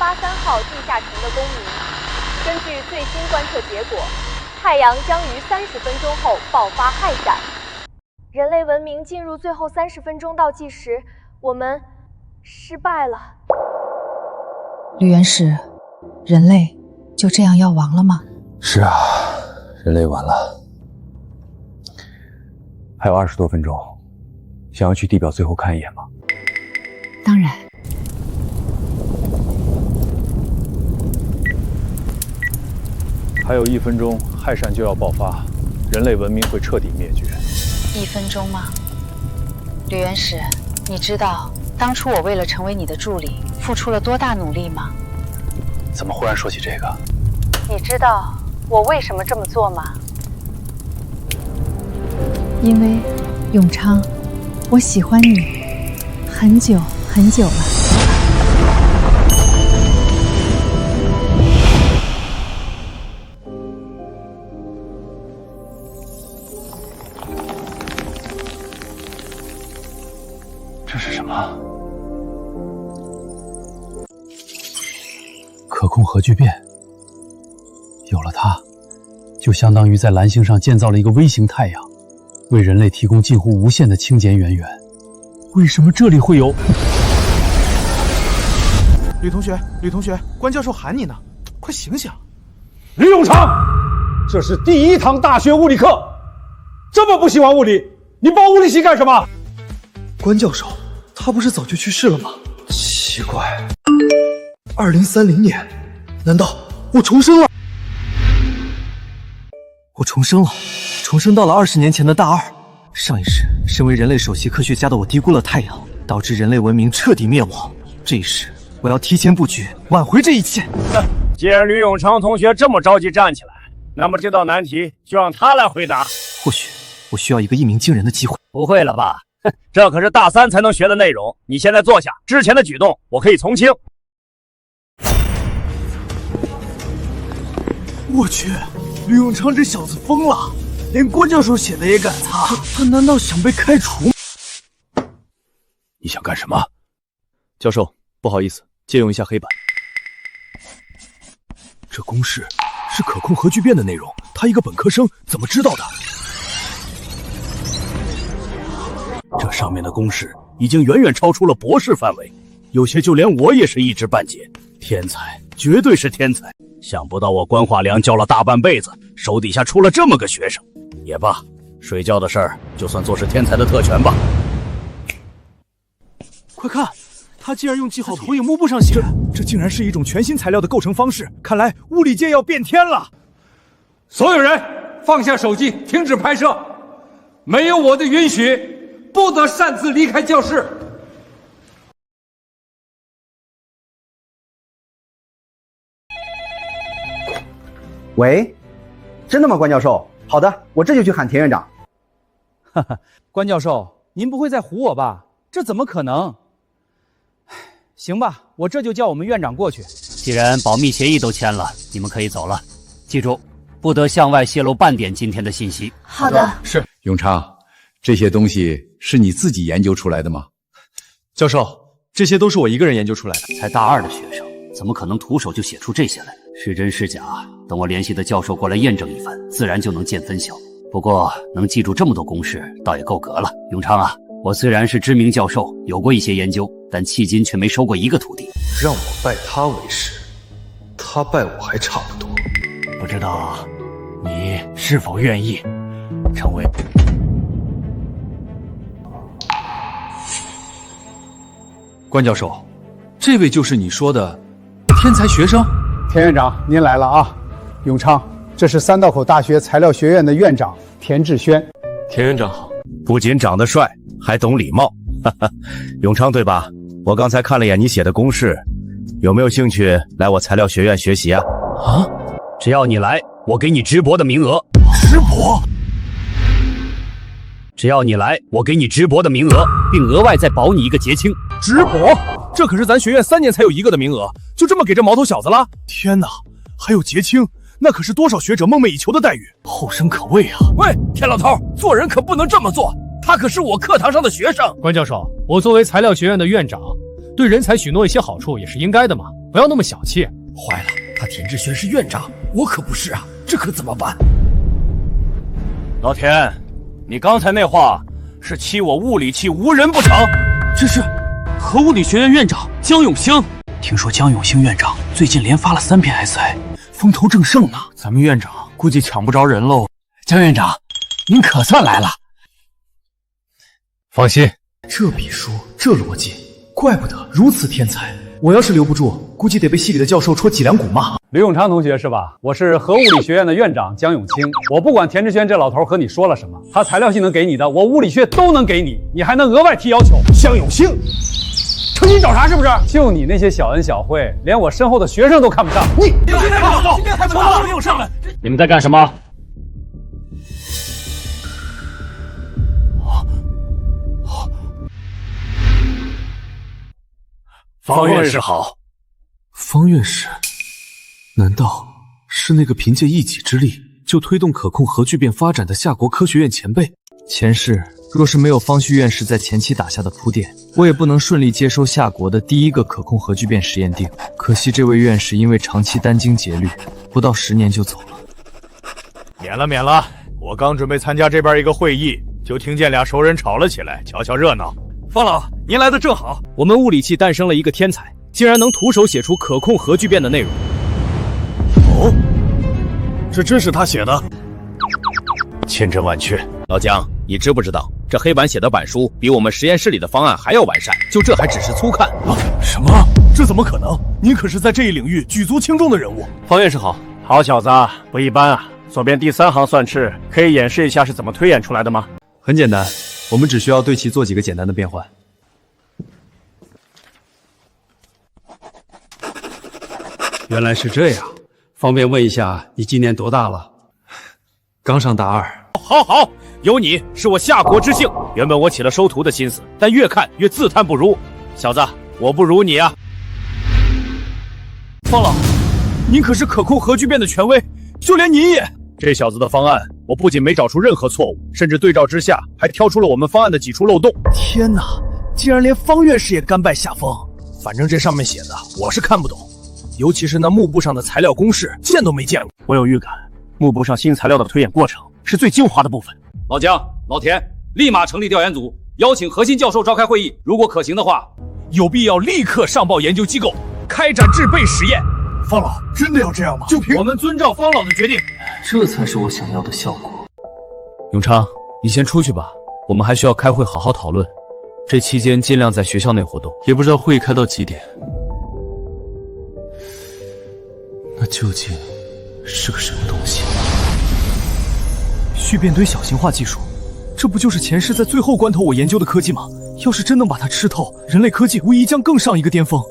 83号地下城的公民，根据最新观测结果，太阳将于30分钟后爆发氦闪。人类文明进入最后30分钟倒计时，我们失败了。吕元始，人类就这样要亡了吗？是啊，人类完了。还有20多分钟，想要去地表最后看一眼吗？当然。还有1分钟，氦闪就要爆发，人类文明会彻底灭绝。1分钟吗？吕元始，你知道当初我为了成为你的助理，付出了多大努力吗？怎么忽然说起这个？你知道我为什么这么做吗？因为永昌，我喜欢你很久很久了。这是什么？可控核聚变。有了它，就相当于在蓝星上建造了一个微型太阳，为人类提供近乎无限的清洁源。为什么这里会有？吕同学，关教授喊你呢，快醒醒！吕永昌，这是第1堂大学物理课，这么不喜欢物理，你报物理系干什么？关教授，他不是早就去世了吗？奇怪，2030年，难道我重生了？我重生了，重生到了20年前的大2。上一世，身为人类首席科学家的我低估了太阳，导致人类文明彻底灭亡。这一世，我要提前布局，挽回这一切。既然吕永昌同学这么着急站起来，那么这道难题就让他来回答。或许我需要一个一鸣惊人的机会。不会了吧？这可是大3才能学的内容。你现在坐下，之前的举动我可以从轻。我去，吕永昌这小子疯了，连关教授写的也敢擦，他难道想被开除吗？你想干什么？教授，不好意思，借用一下黑板。这公式是可控核聚变的内容，他一个本科生怎么知道的？这上面的公式已经远远超出了博士范围，有些就连我也是一知半解。天才，绝对是天才！想不到我关化良教了大半辈子，手底下出了这么个学生。也罢，睡觉的事儿就算作是天才的特权吧。快看，他竟然用记号投影幕布上写，这竟然是一种全新材料的构成方式，看来物理界要变天了。所有人放下手机，停止拍摄，没有我的允许，不得擅自离开教室。喂，真的吗，关教授？好的，我这就去喊田院长。哈哈，关教授，您不会在唬我吧？这怎么可能？行吧，我这就叫我们院长过去。既然保密协议都签了，你们可以走了。记住，不得向外泄露半点今天的信息。好的。是。永昌，这些东西是你自己研究出来的吗？教授，这些都是我一个人研究出来的。才大2的学生，怎么可能徒手就写出这些来？是真是假，等我联系的教授过来验证一番，自然就能见分晓。不过能记住这么多公式，倒也够格了。永昌啊，我虽然是知名教授，有过一些研究，但迄今却没收过一个徒弟。让我拜他为师，他拜我还差不多。不知道你是否愿意成为……关教授，这位就是你说的天才学生？田院长，您来了啊！永昌，这是三道口大学材料学院的院长田志轩。田院长好，不仅长得帅，还懂礼貌。哈哈，永昌对吧？我刚才看了眼你写的公式，有没有兴趣来我材料学院学习啊？啊！只要你来，我给你直博的名额。直博？只要你来，我给你直博的名额，并额外再保你一个结清。直博？这可是咱学院3年才有一个的名额，就这么给这毛头小子了？天哪，还有结清，那可是多少学者梦寐以求的待遇，后生可畏啊！喂，天老头，做人可不能这么做，他可是我课堂上的学生。关教授，我作为材料学院的院长，对人才许诺一些好处也是应该的嘛。不要那么小气。坏了，他田志轩是院长，我可不是啊，这可怎么办？老田，你刚才那话是欺我物理系无人不成？这是核物理学院院长江永兴。听说江永兴院长最近连发了3篇 SI， 风头正盛呢。咱们院长估计抢不着人喽。江院长，您可算来了。放心，这笔书，这逻辑，怪不得如此天才。我要是留不住，估计得被系里的教授戳脊梁骨骂。刘永昌同学是吧？我是核物理学院的院长江永清。我不管田志轩这老头和你说了什么，他材料系能给你的，我物理学都能给你，你还能额外提要求。江永兴，成心找茬是不是？就你那些小恩小惠，连我身后的学生都看不上。你今天还不到，没有上来。你们在干什么？方院士好。方院士，难道是那个凭借一己之力就推动可控核聚变发展的夏国科学院前辈？前世若是没有方旭院士在前期打下的铺垫，我也不能顺利接收夏国的第一个可控核聚变实验锭。可惜这位院士因为长期殚精竭虑，不到10年就走了。免了，我刚准备参加这边一个会议，就听见俩熟人吵了起来，瞧瞧热闹。方老，您来的正好，我们物理系诞生了一个天才，竟然能徒手写出可控核聚变的内容。哦，这真是他写的？千真万确。老姜，你知不知道这黑板写的板书比我们实验室里的方案还要完善？就这还只是粗看啊？什么？这怎么可能？您可是在这一领域举足轻重的人物。方院士好。好小子，不一般啊！左边第3行算式，可以演示一下是怎么推演出来的吗？很简单，我们只需要对其做几个简单的变换。原来是这样，方便问一下你今年多大了？刚上大2。好，有你是我夏国之幸。原本我起了收徒的心思，但越看越自叹不如。小子，我不如你啊！方老，您可是可控核聚变的权威，就连您也……这小子的方案，我不仅没找出任何错误，甚至对照之下还挑出了我们方案的几处漏洞。天哪，竟然连方院士也甘拜下风！反正这上面写的我是看不懂，尤其是那幕布上的材料公式，见都没见过。我有预感，幕布上新材料的推演过程是最精华的部分。老姜、老田，立马成立调研组，邀请核心教授召开会议。如果可行的话，有必要立刻上报研究机构，开展制备实验。方老，真的要这样吗？就凭我们遵照方老的决定。这才是我想要的效果。永昌，你先出去吧，我们还需要开会好好讨论。这期间尽量在学校内活动。也不知道会议开到几点。那究竟是个什么东西？聚变堆小型化技术，这不就是前世在最后关头我研究的科技吗？要是真能把它吃透，人类科技无疑将更上一个巅峰。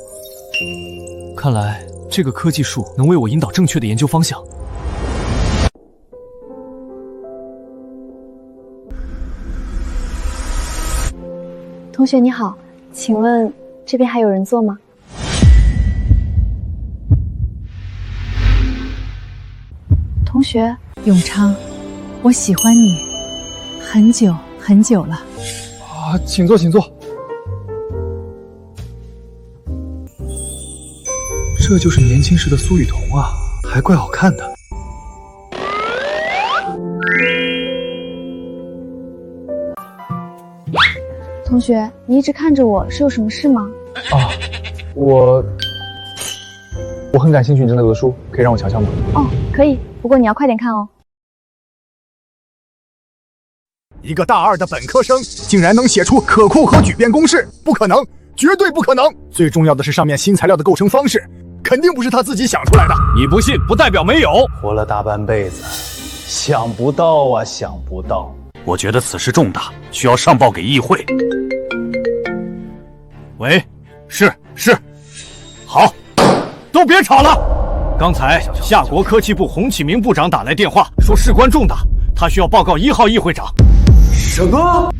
看来这个科技树能为我引导正确的研究方向。同学你好，请问这边还有人坐吗？同学，永昌，我喜欢你很久很久了。啊，请坐，请坐。这就是年轻时的苏雨桐啊，还怪好看的。同学，你一直看着我，是有什么事吗？啊，我很感兴趣你正在读的书，可以让我瞧瞧吗？哦，可以，不过你要快点看哦。一个大2的本科生竟然能写出可控核聚变公式，不可能，绝对不可能！最重要的是上面新材料的构成方式，肯定不是他自己想出来的。你不信，不代表没有。活了大半辈子，想不到啊，想不到！我觉得此事重大，需要上报给议会。喂，是，好，都别吵了。刚才夏国科技部洪启明部长打来电话，说事关重大，他需要报告1号议会长。什么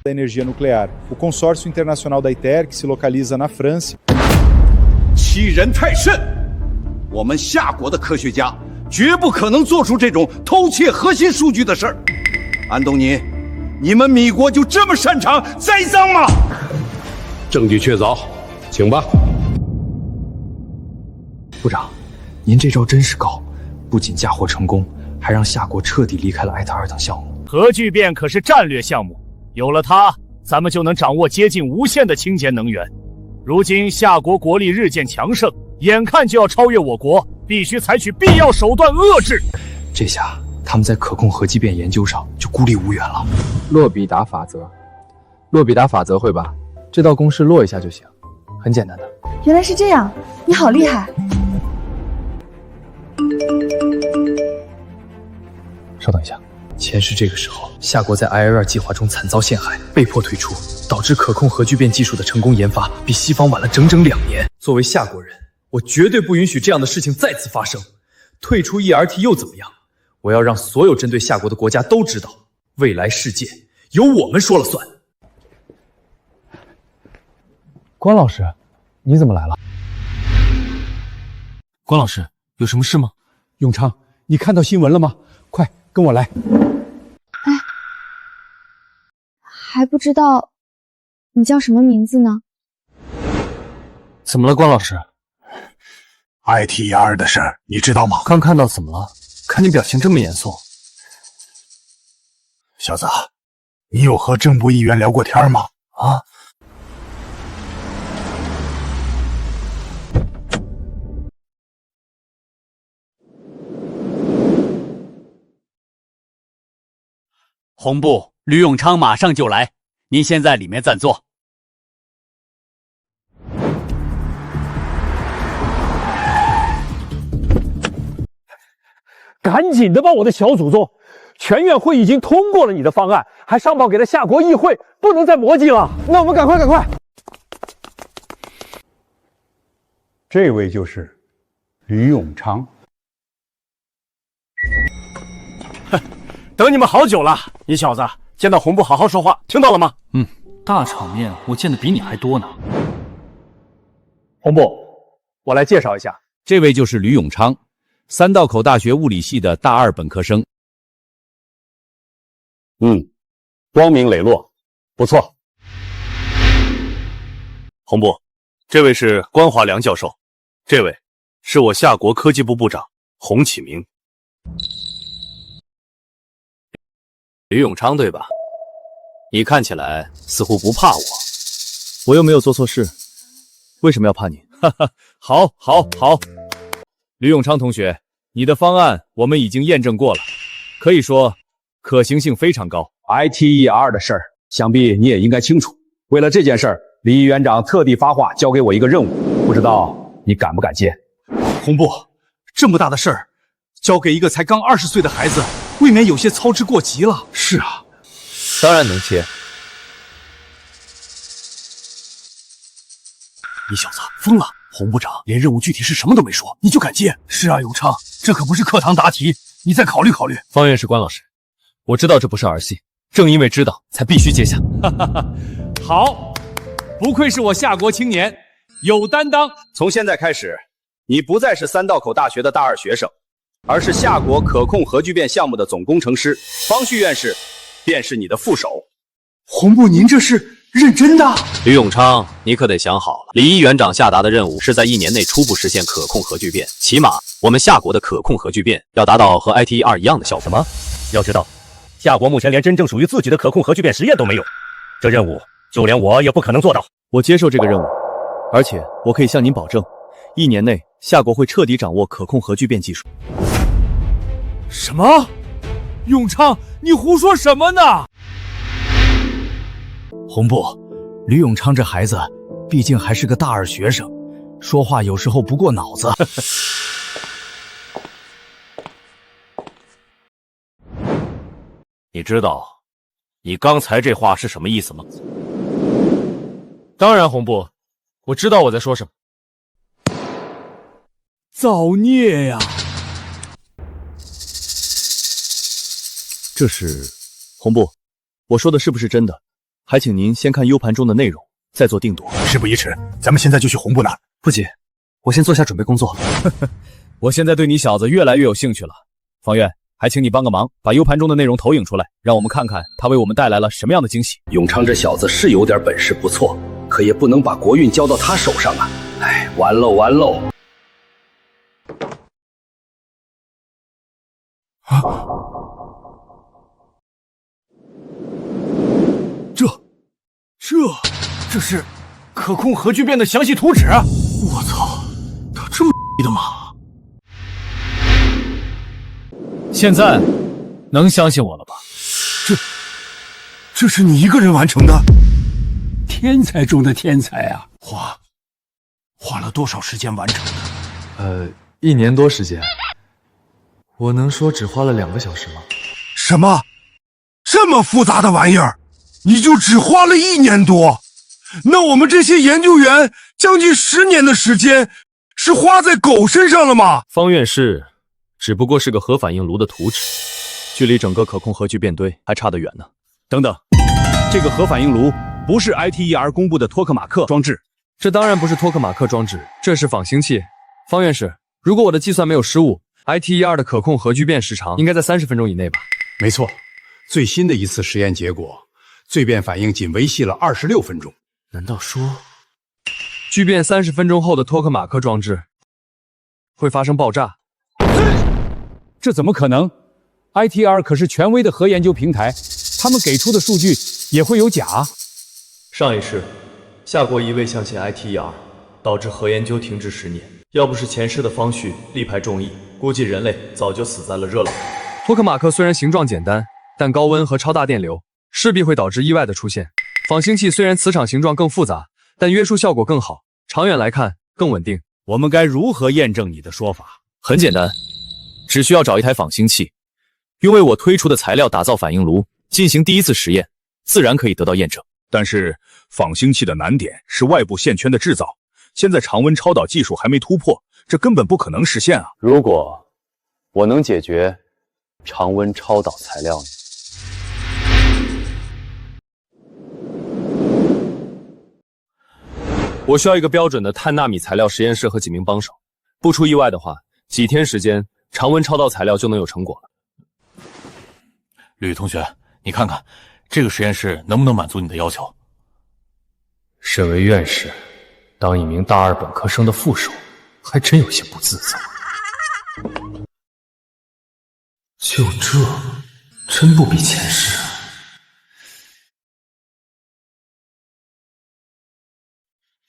？Da energia nuclear, o consórcio internacional da ITER, que se localiza na França. 欺人太甚！我们夏国的科学家绝不可能做出这种偷窃核心数据的事儿。安东尼，你们米国就这么擅长栽赃吗？证据确凿，请吧。部长，您这招真是高，不仅嫁祸成功，还让夏国彻底离开了艾特2等项目。核聚变可是战略项目，有了它，咱们就能掌握接近无限的清洁能源。如今夏国国力日渐强盛，眼看就要超越我国，必须采取必要手段遏制。这下他们在可控核聚变研究上就孤立无援了。洛比达法则，洛比达法则会吧？这道公式落一下就行，很简单的。原来是这样，你好厉害！稍等一下，前世这个时候，夏国在 IL2 计划中惨遭陷害，被迫退出，导致可控核聚变技术的成功研发比西方晚了整整2年。作为夏国人，我绝对不允许这样的事情再次发生。退出 ERT 又怎么样？我要让所有针对夏国的国家都知道，未来世界由我们说了算。关老师，你怎么来了？关老师，有什么事吗？永昌，你看到新闻了吗？快跟我来。哎，还不知道你叫什么名字呢？怎么了，关老师？ITER 的事儿你知道吗？刚看到，怎么了？看你表情这么严肃。小子，你有和正部议员聊过天吗？啊？红部，吕永昌马上就来，您先在里面暂坐。赶紧的吧，我的小祖宗！全院会已经通过了你的方案，还上报给了夏国议会，不能再磨叽了。那我们赶快！这位就是吕永昌。等你们好久了，你小子见到红部好好说话，听到了吗？大场面我见的比你还多呢。红部，我来介绍一下，这位就是吕永昌，三道口大学物理系的大2本科生。光明磊落，不错。红部，这位是关华良教授，这位是我夏国科技部部长洪启明。吕永昌对吧？你看起来似乎不怕我。我又没有做错事，为什么要怕你？好。吕永昌同学，你的方案我们已经验证过了，可以说可行性非常高。ITER 的事儿，想必你也应该清楚。为了这件事儿，李毅园长特地发话交给我一个任务，不知道你敢不敢接？红部，这么大的事儿，交给一个才刚20岁的孩子，未免有些操之过急了。是啊，当然能接。你小子疯了！洪部长连任务具体是什么都没说，你就敢接？是啊，永昌，这可不是课堂答题，你再考虑考虑。方院士关老师，我知道这不是儿戏，正因为知道，才必须接下。好，不愧是我夏国青年，有担当。从现在开始，你不再是三道口大学的大2学生，而是夏国可控核聚变项目的总工程师，方旭院士便是你的副手。洪部，您这是认真的？吕永昌，你可得想好了，李毅园长下达的任务是在1年内初步实现可控核聚变，起码我们夏国的可控核聚变要达到和 ITER 一样的效果。什么？要知道，夏国目前连真正属于自己的可控核聚变实验都没有，这任务就连我也不可能做到。我接受这个任务，而且我可以向您保证，1年内夏国会彻底掌握可控核聚变技术。什么？永昌，你胡说什么呢？红部，吕永昌这孩子毕竟还是个大2学生，说话有时候不过脑子。你知道你刚才这话是什么意思吗？当然，红部，我知道我在说什么。造孽呀！这是红部，我说的是不是真的？还请您先看 U 盘中的内容，再做定夺。事不宜迟，咱们现在就去红部那儿。不急，我先做下准备工作。我现在对你小子越来越有兴趣了。方院，还请你帮个忙，把 U 盘中的内容投影出来，让我们看看他为我们带来了什么样的惊喜。永昌这小子是有点本事，不错，可也不能把国运交到他手上啊！哎，完喽！啊！这是可控核聚变的详细图纸。我操，他这么的吗？现在能相信我了吧？这是你一个人完成的？天才中的天才啊！花了多少时间完成的？1年多时间。我能说只花了2个小时吗？什么？这么复杂的玩意儿，你就只花了1年多？那我们这些研究员将近10年的时间是花在狗身上了吗？方院士只不过是个核反应炉的图纸，距离整个可控核聚变堆还差得远呢。等等，这个核反应炉不是 ITER 公布的托克马克装置？这当然不是托克马克装置，这是仿星器。方院士，如果我的计算没有失误， ITER 的可控核聚变时长应该在30分钟以内吧？没错，最新的一次实验结果，聚变反应仅维系了26分钟。难道说，聚变30分钟后的托克马克装置会发生爆炸？这怎么可能 ？ITER 可是权威的核研究平台，他们给出的数据也会有假。上一世，夏国一味相信 ITER， 导致核研究停滞10年。要不是前世的方旭力排众议，估计人类早就死在了热浪。托克马克虽然形状简单，但高温和超大电流势必会导致意外的出现。仿星器虽然磁场形状更复杂，但约束效果更好，长远来看更稳定。我们该如何验证你的说法？很简单，只需要找一台仿星器，用为我推出的材料打造反应炉，进行第一次实验，自然可以得到验证。但是仿星器的难点是外部线圈的制造，现在常温超导技术还没突破，这根本不可能实现啊！如果我能解决常温超导材料呢？我需要一个标准的碳纳米材料实验室和几名帮手，不出意外的话，几天时间，常温超导材料就能有成果了。吕同学，你看看这个实验室能不能满足你的要求？身为院士，当一名大2本科生的副手，还真有些不自在。就这，真不比前世啊！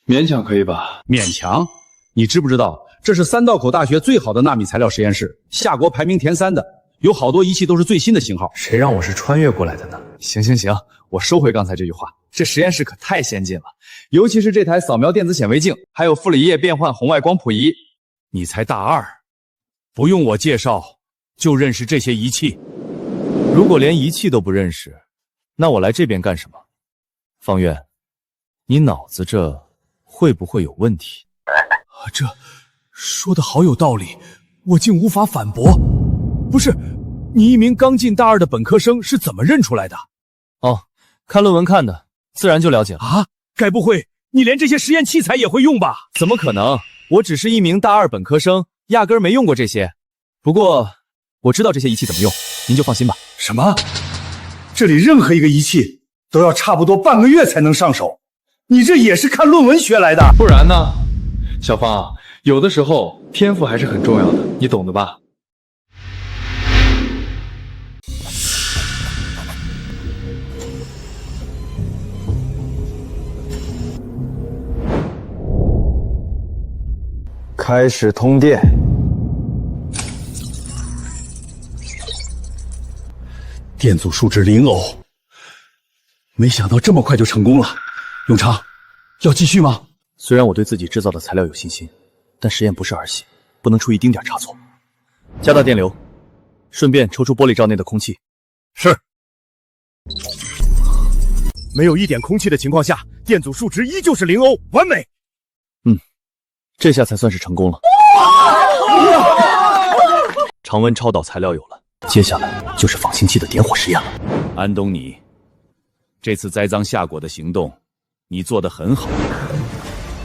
勉强可以吧？勉强？你知不知道这是三道口大学最好的纳米材料实验室，夏国排名前3的，有好多仪器都是最新的型号。谁让我是穿越过来的呢？行，我收回刚才这句话。这实验室可太先进了，尤其是这台扫描电子显微镜，还有傅里叶变换红外光谱仪。你才大2，不用我介绍就认识这些仪器？如果连仪器都不认识，那我来这边干什么？方院，你脑子这会不会有问题？这说的好有道理，我竟无法反驳。不是，你一名刚进大2的本科生是怎么认出来的？哦，看论文看的，自然就了解了。啊，该不会你连这些实验器材也会用吧？怎么可能？我只是一名大2本科生，压根儿没用过这些。不过我知道这些仪器怎么用，您就放心吧。什么？这里任何一个仪器都要差不多半个月才能上手，你这也是看论文学来的？不然呢？小芳，有的时候天赋还是很重要的，你懂的吧？开始通电。电阻数值0欧，没想到这么快就成功了。永昌，要继续吗？虽然我对自己制造的材料有信心，但实验不是儿戏，不能出一丁点差错。加大电流，顺便抽出玻璃罩内的空气。是。没有一点空气的情况下，电阻数值依旧是0欧，完美。这下才算是成功了。常温超导材料有了，接下来就是仿星器的点火实验了。安东尼，这次栽赃夏国的行动，你做得很好。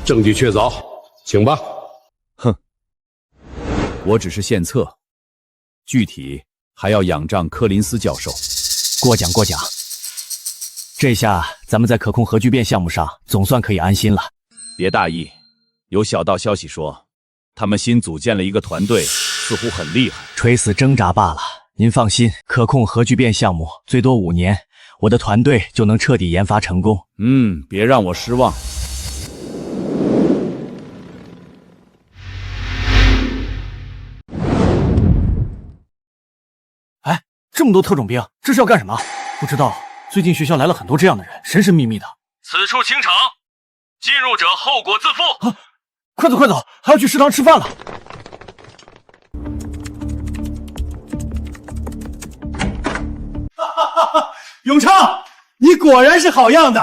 证据确凿，请吧。哼，我只是献策，具体还要仰仗柯林斯教授。过奖。这下咱们在可控核聚变项目上总算可以安心了。别大意。有小道消息说，他们新组建了一个团队，似乎很厉害。垂死挣扎罢了。您放心，可控核聚变项目最多5年，我的团队就能彻底研发成功。别让我失望。哎，这么多特种兵，这是要干什么？不知道，最近学校来了很多这样的人，神神秘秘的。此处清场，进入者后果自负。啊，快走快走，还要去食堂吃饭了。永昌，你果然是好样的！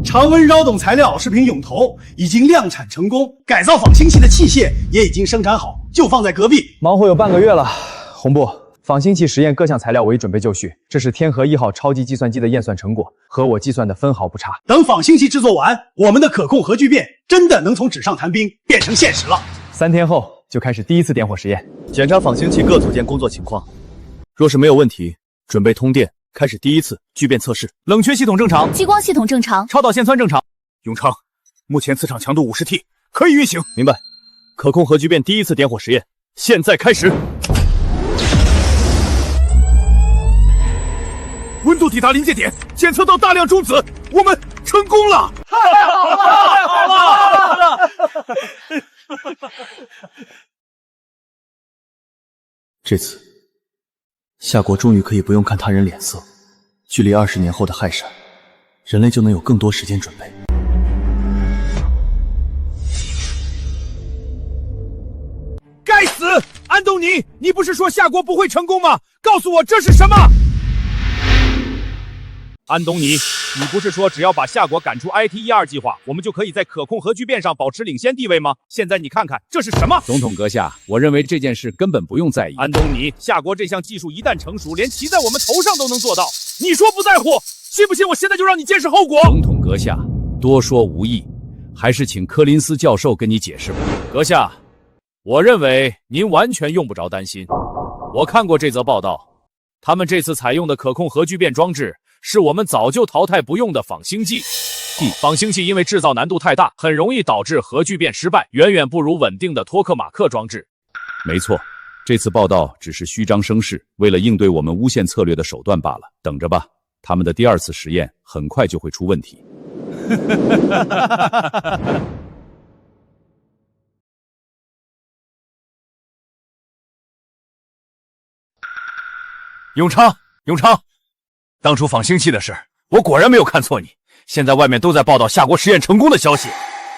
常温绕动材料是瓶永投，已经量产成功，改造仿星器的器械也已经生产好，就放在隔壁。忙活有半个月了，红部，仿星器实验各项材料我已准备就绪，这是天河1号超级计算机的验算成果，和我计算的分毫不差。等仿星器制作完，我们的可控核聚变真的能从纸上谈兵变成现实了。3天后就开始第1次点火实验，检查仿星器各组件工作情况，若是没有问题，准备通电。开始第1次聚变测试，冷却系统正常，激光系统正常，超导线穿正常。永昌，目前磁场强度50T，可以运行。明白。可控核聚变第1次点火实验，现在开始。温度抵达临界点，检测到大量中子，我们成功了！太好了，太好了！这次，夏国终于可以不用看他人脸色，距离20年后的亥闪，人类就能有更多时间准备。该死，安东尼，你不是说夏国不会成功吗？告诉我这是什么？安东尼，你不是说只要把夏国赶出 IT12计划，我们就可以在可控核聚变上保持领先地位吗？现在你看看这是什么？总统阁下，我认为这件事根本不用在意。安东尼，夏国这项技术一旦成熟，连骑在我们头上都能做到。你说不在乎，信不信我现在就让你见识后果？总统阁下，多说无益，还是请柯林斯教授跟你解释吧。阁下，我认为您完全用不着担心。我看过这则报道，他们这次采用的可控核聚变装置是我们早就淘汰不用的仿星剂。仿星器因为制造难度太大，很容易导致核聚变失败，远远不如稳定的托克马克装置。没错，这次报道只是虚张声势，为了应对我们诬陷策略的手段罢了。等着吧，他们的第2次实验很快就会出问题。永昌，永昌，当初仿星器的事，我果然没有看错你。现在外面都在报道夏国实验成功的消息。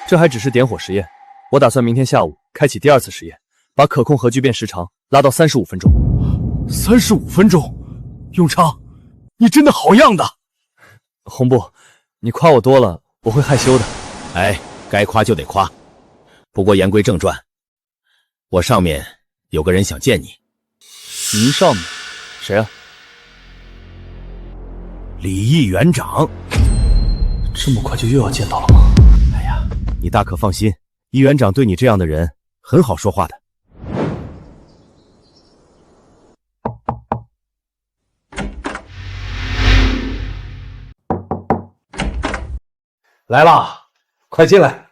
这还只是点火实验，我打算明天下午开启第2次实验，把可控核聚变时长拉到35分钟。35分钟，永昌，你真的好样的！红部，你夸我多了，我会害羞的。哎，该夸就得夸。不过言归正传，我上面有个人想见你。您上面？谁啊？李毅园长。这么快就又要见到了吗？哎呀，你大可放心，易园长对你这样的人很好说话的。来啦，快进来。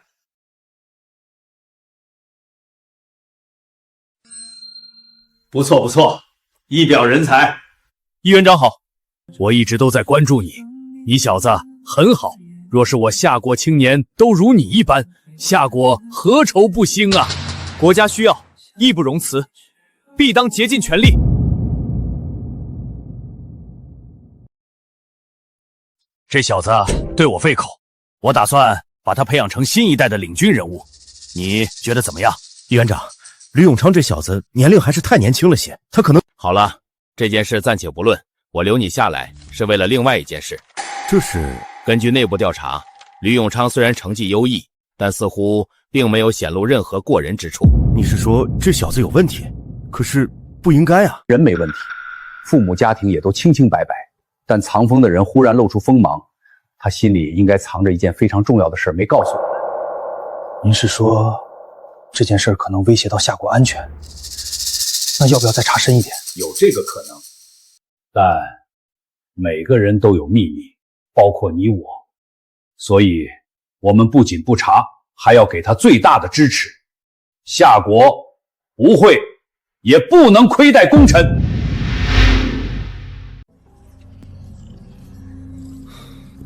不错不错，一表人才。易园长好，我一直都在关注你，你小子很好。若是我夏国青年都如你一般，夏国何愁不兴啊？国家需要，义不容辞，必当竭尽全力。这小子对我胃口，我打算把他培养成新一代的领军人物，你觉得怎么样？易园长，吕永昌这小子年龄还是太年轻了些，他可能……好了，这件事暂且不论，我留你下来是为了另外一件事。这是根据内部调查，吕永昌虽然成绩优异，但似乎并没有显露任何过人之处。你是说这小子有问题？可是不应该啊。人没问题，父母家庭也都清清白白，但藏风的人忽然露出锋芒，他心里应该藏着一件非常重要的事没告诉我们。您是说这件事可能威胁到夏国安全？那要不要再查深一点？有这个可能，但每个人都有秘密，包括你我，所以我们不仅不查，还要给他最大的支持。夏国不会也不能亏待功臣。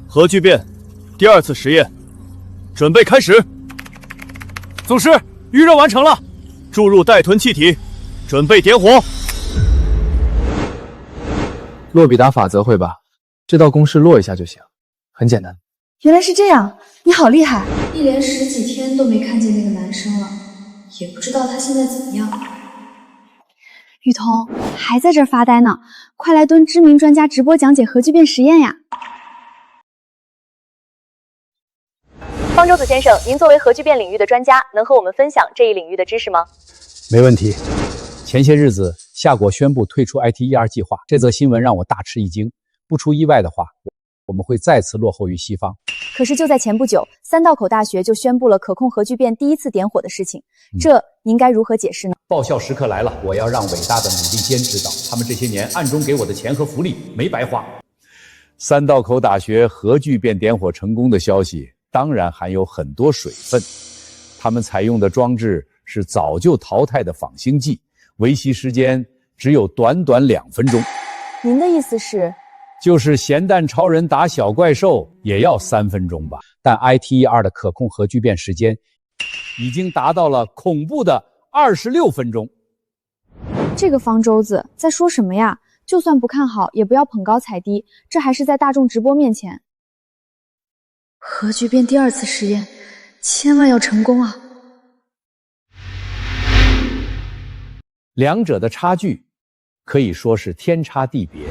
核聚变第2次实验准备开始。总师，预热完成了，注入带臀气体，准备点火。洛比达法则会吧？这道公式落一下就行，很简单。原来是这样，你好厉害！一连10几天都没看见那个男生了，也不知道他现在怎么样。雨桐还在这儿发呆呢，快来蹲知名专家直播讲解核聚变实验呀！方舟子先生，您作为核聚变领域的专家，能和我们分享这一领域的知识吗？没问题。前些日子，夏国宣布退出 ITER 计划，这则新闻让我大吃一惊。不出意外的话，我们会再次落后于西方。可是就在前不久，三道口大学就宣布了可控核聚变第1次点火的事情，这您该如何解释呢？报效时刻来了，我要让伟大的努力坚知道，他们这些年暗中给我的钱和福利没白花。三道口大学核聚变点火成功的消息，当然含有很多水分。他们采用的装置是早就淘汰的仿星剂，维系时间只有短短2分钟。您的意思是？就是咸蛋超人打小怪兽也要3分钟吧，但 ITER 的可控核聚变时间已经达到了恐怖的26分钟。这个方舟子在说什么呀？就算不看好，也不要捧高踩低，这还是在大众直播面前。核聚变第2次实验，千万要成功啊！两者的差距可以说是天差地别。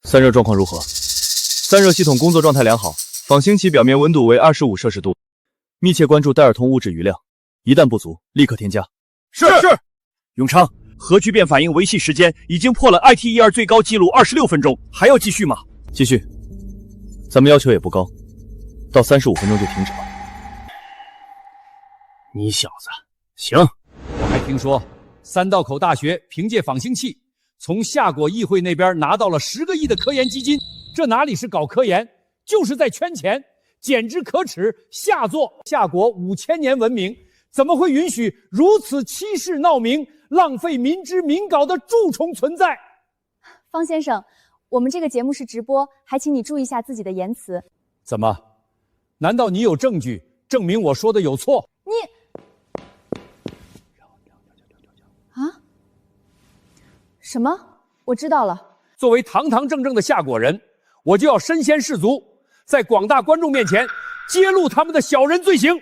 散热状况如何？散热系统工作状态良好，仿星器表面温度为25摄氏度，密切关注戴尔通物质余量，一旦不足，立刻添加。是。永昌，核聚变反应维系时间已经破了 ITER 最高纪录26分钟，还要继续吗？继续。咱们要求也不高，到35分钟就停止了。你小子，行。我还听说，三道口大学凭借仿星器，从夏国议会那边拿到了10个亿的科研基金，这哪里是搞科研，就是在圈钱，简直可耻！下作夏国5000年文明，怎么会允许如此欺世闹名、浪费民脂民膏的蛀虫存在？方先生，我们这个节目是直播，还请你注意一下自己的言辞。怎么？难道你有证据证明我说的有错？你啊？什么？我知道了。作为堂堂正正的夏国人，我就要身先士卒，在广大观众面前揭露他们的小人罪行。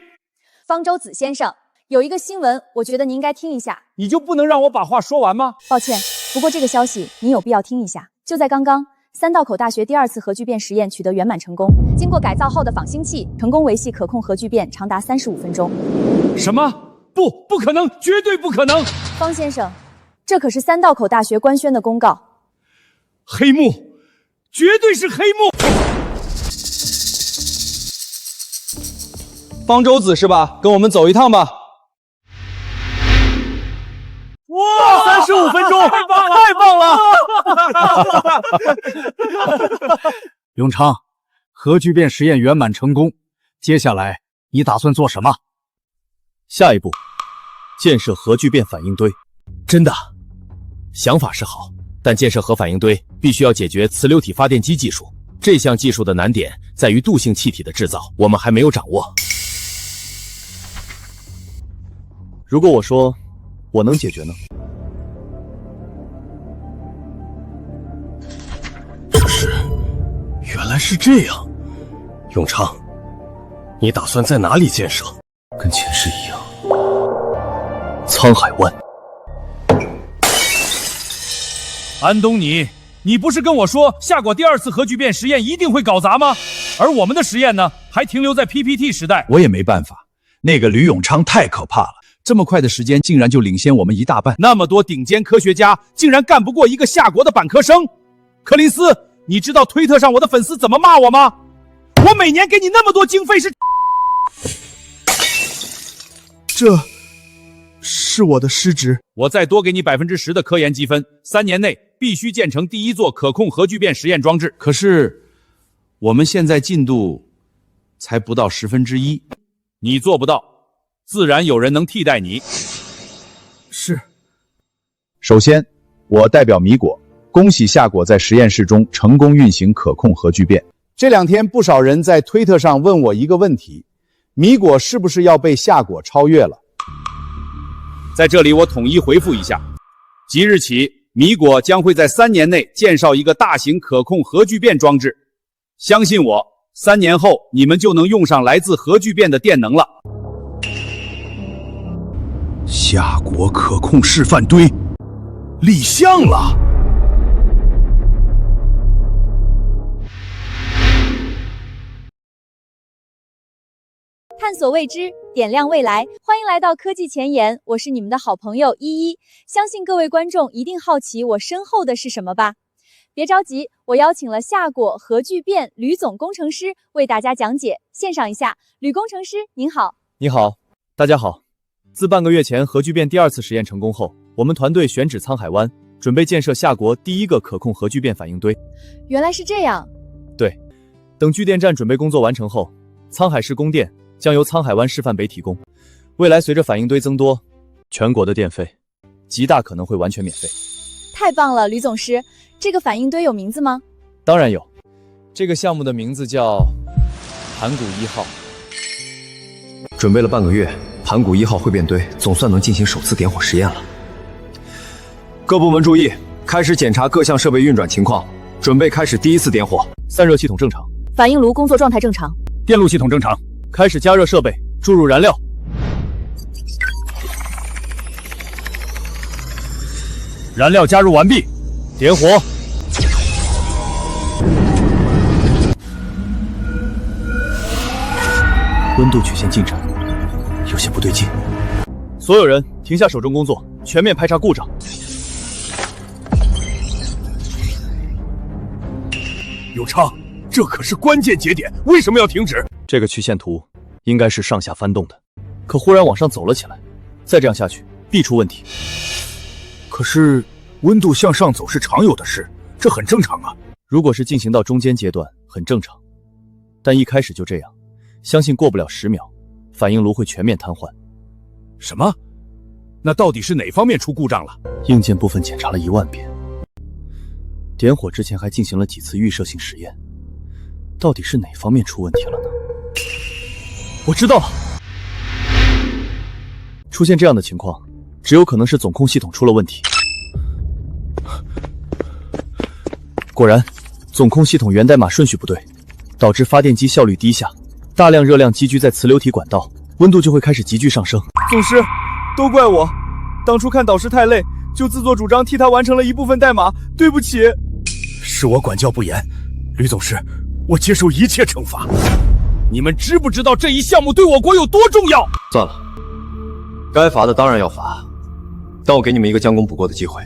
方舟子先生，有一个新闻，我觉得你应该听一下。你就不能让我把话说完吗？抱歉，不过这个消息你有必要听一下。就在刚刚，三道口大学第2次核聚变实验取得圆满成功，经过改造后的仿星器成功维系可控核聚变长达35分钟。什么？不可能，绝对不可能！方先生，这可是三道口大学官宣的公告。黑幕，绝对是黑幕！方舟子是吧？跟我们走一趟吧。哇，35分钟，太棒了！永昌，核聚变实验圆满成功，接下来你打算做什么？下一步，建设核聚变反应堆。真的，想法是好，但建设核反应堆必须要解决磁流体发电机技术。这项技术的难点在于镀性气体的制造，我们还没有掌握。如果我说我能解决呢？原来是这样。永昌，你打算在哪里建设？跟前世一样，沧海湾。安东尼，你不是跟我说夏国第2次核聚变实验一定会搞砸吗？而我们的实验呢，还停留在 PPT 时代。我也没办法，那个吕永昌太可怕了，这么快的时间竟然就领先我们一大半。那么多顶尖科学家，竟然干不过一个夏国的本科生。柯林斯，你知道推特上我的粉丝怎么骂我吗？我每年给你那么多经费是……是我的失职。我再多给你10%的科研积分，3年内必须建成第一座可控核聚变实验装置。可是，我们现在进度才不到1/10，你做不到，自然有人能替代你。是。首先，我代表米果，恭喜夏果在实验室中成功运行可控核聚变。这2天，不少人在推特上问我一个问题：米果是不是要被夏果超越了？在这里，我统一回复一下：即日起，米果将会在3年内建造一个大型可控核聚变装置。相信我，3年后你们就能用上来自核聚变的电能了。夏果可控示范堆立项了。探索未知，点亮未来，欢迎来到科技前沿，我是你们的好朋友依依。相信各位观众一定好奇我身后的是什么吧？别着急，我邀请了夏果核聚变吕总工程师为大家讲解。献上一下，吕工程师您好。你好，大家好。自半个月前核聚变第2次实验成功后，我们团队选址沧海湾，准备建设夏国第一个可控核聚变反应堆。原来是这样。对，等聚电站准备工作完成后，沧海市供电将由沧海湾示范北提供。未来随着反应堆增多，全国的电费极大可能会完全免费。太棒了，吕总师，这个反应堆有名字吗？当然有，这个项目的名字叫盘古1号。准备了半个月，盘古1号汇变堆总算能进行首次点火实验了。各部门注意，开始检查各项设备运转情况，准备开始第1次点火。散热系统正常，反应炉工作状态正常，电路系统正常，开始加热设备，注入燃料。燃料加入完毕，点火。温度曲线进展有些不对劲，所有人停下手中工作，全面排查故障。永昌，这可是关键节点，为什么要停止？这个曲线图应该是上下翻动的，可忽然往上走了起来，再这样下去必出问题。可是温度向上走是常有的事，这很正常啊。如果是进行到中间阶段，很正常，但一开始就这样，相信过不了10秒，反应炉会全面瘫痪。什么？那到底是哪方面出故障了？硬件部分检查了1万遍，点火之前还进行了几次预设性实验，到底是哪方面出问题了呢？我知道了，出现这样的情况，只有可能是总控系统出了问题。果然，总控系统源代码顺序不对，导致发电机效率低下，大量热量积聚在磁流体管道，温度就会开始急剧上升。总师，都怪我，当初看导师太累，就自作主张替他完成了一部分代码，对不起。是我管教不严，吕总师，我接受一切惩罚。你们知不知道这一项目对我国有多重要？算了，该罚的当然要罚，但我给你们一个将功补过的机会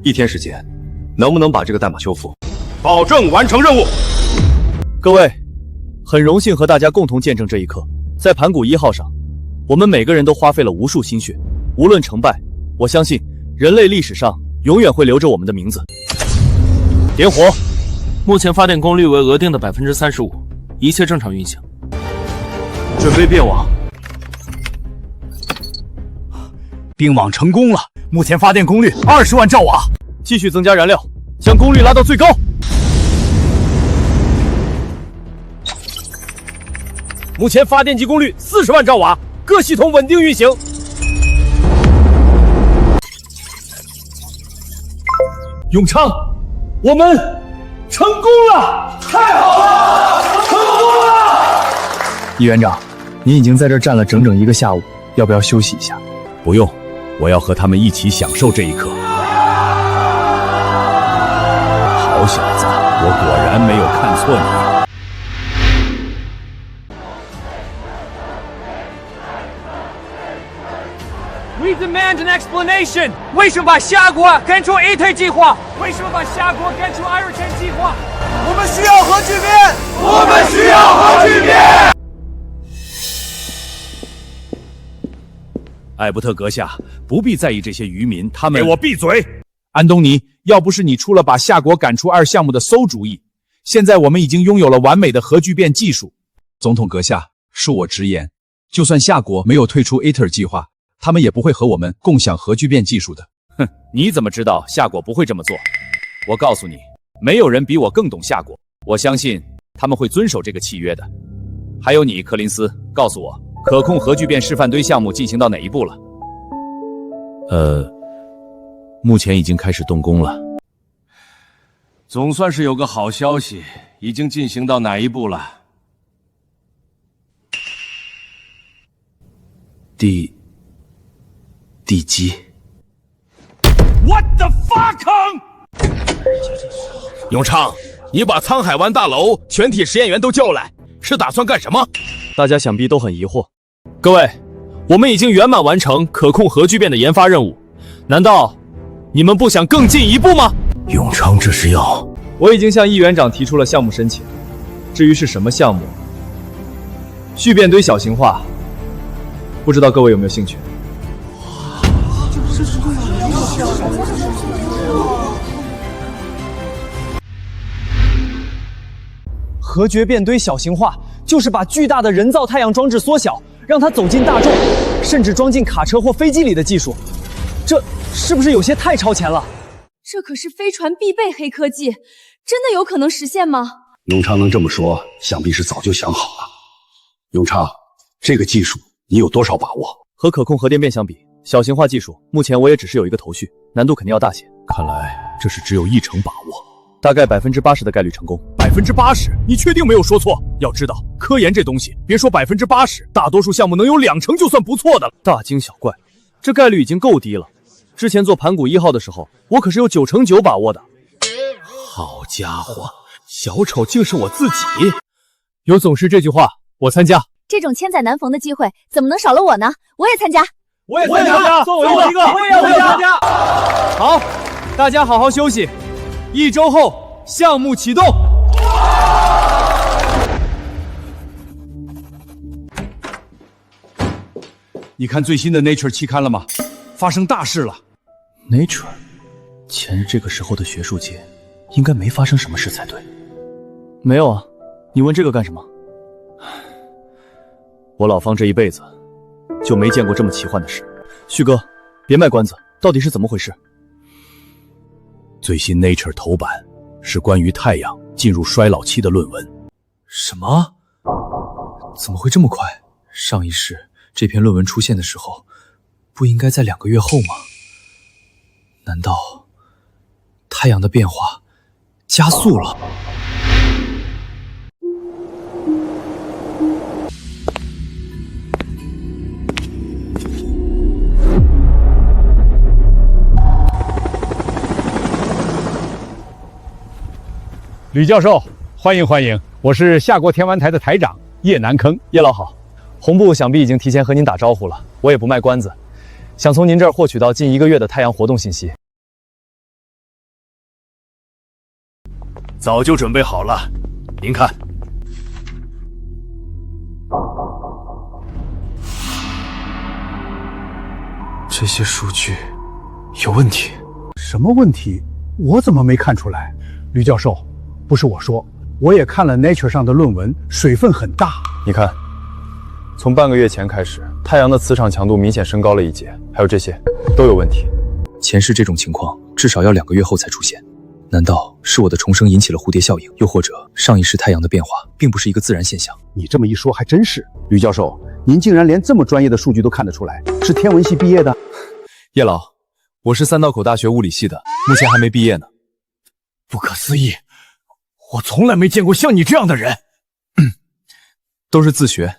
，1天时间，能不能把这个代码修复？保证完成任务。各位，很荣幸和大家共同见证这一刻。在盘古1号上，我们每个人都花费了无数心血，无论成败，我相信人类历史上永远会留着我们的名字。点火。目前发电功率为额定的35%，一切正常运行。准备变网。并网成功了，目前发电功率20万兆瓦。继续增加燃料，将功率拉到最高。目前发电机功率40万兆瓦，各系统稳定运行。永昌，我们成功了！太好了，成功了！易园长，您已经在这儿站了整整1个下午，要不要休息一下？不用，我要和他们一起享受这一刻。好小子，我果然没有看错你。We demand an explanation！ 为什么把夏国赶出1T计划？为什么把夏国赶出2天计划？我们需要核聚变！我们需要核聚变！艾伯特阁下不必在意这些渔民，他们……给我闭嘴！安东尼，要不是你出了把夏国赶出2项目的馊主意，现在我们已经拥有了完美的核聚变技术。总统阁下，恕我直言，就算夏国没有退出 ITER 计划，他们也不会和我们共享核聚变技术的。哼，你怎么知道夏国不会这么做？我告诉你，没有人比我更懂夏国，我相信他们会遵守这个契约的。还有你，柯林斯，告诉我，可控核聚变示范堆项目进行到哪一步了？目前已经开始动工了。总算是有个好消息，已经进行到哪一步了？地基。What the fuck！ 永昌，你把沧海湾大楼全体实验员都叫来，是打算干什么？大家想必都很疑惑。各位，我们已经圆满完成可控核聚变的研发任务，难道你们不想更进一步吗？永昌这是要……我已经向议员长提出了项目申请，至于是什么项目，蓄变堆小型化，不知道各位有没有兴趣？核聚变堆小型化就是把巨大的人造太阳装置缩小，让它走进大众，甚至装进卡车或飞机里的技术。这是不是有些太超前了？这可是飞船必备黑科技，真的有可能实现吗？永昌能这么说，想必是早就想好了。永昌，这个技术你有多少把握？和可控核电变相比，小型化技术目前我也只是有一个头绪，难度肯定要大些。看来这是只有1成把握，大概80%的概率成功。80%？你确定没有说错？要知道，科研这东西，别说80%，大多数项目能有2成就算不错的了。大惊小怪，这概率已经够低了。之前做盘古1号的时候，我可是有99%把握的。好家伙，小丑竟是我自己！有总师这句话，我参加。这种千载难逢的机会，怎么能少了我呢？我也参加。我也参加，送我一个，我也要参加。好，大家好好休息，1周后项目启动。你看最新的 Nature 期刊了吗？发生大事了。Nature， 前日这个时候的学术界，应该没发生什么事才对。没有啊，你问这个干什么？我老方这一辈子就没见过这么奇幻的事。旭哥，别卖关子，到底是怎么回事？最新 Nature 头版是关于太阳进入衰老期的论文。什么？怎么会这么快？上一世这篇论文出现的时候，不应该在2个月后吗？难道太阳的变化加速了？吕教授，欢迎欢迎，我是夏国天文台的台长叶南坑。叶老好，红部想必已经提前和您打招呼了，我也不卖关子，想从您这儿获取到近1个月的太阳活动信息。早就准备好了，您看。这些数据有问题。什么问题？我怎么没看出来？吕教授，不是我说，我也看了 Nature 上的论文，水分很大。你看，从半个月前开始，太阳的磁场强度明显升高了1截，还有这些都有问题。前世这种情况至少要2个月后才出现。难道是我的重生引起了蝴蝶效应？又或者上一世太阳的变化并不是一个自然现象？你这么一说还真是。吕教授，您竟然连这么专业的数据都看得出来，是天文系毕业的？叶老，我是三道口大学物理系的，目前还没毕业呢。不可思议，我从来没见过像你这样的人。都是自学。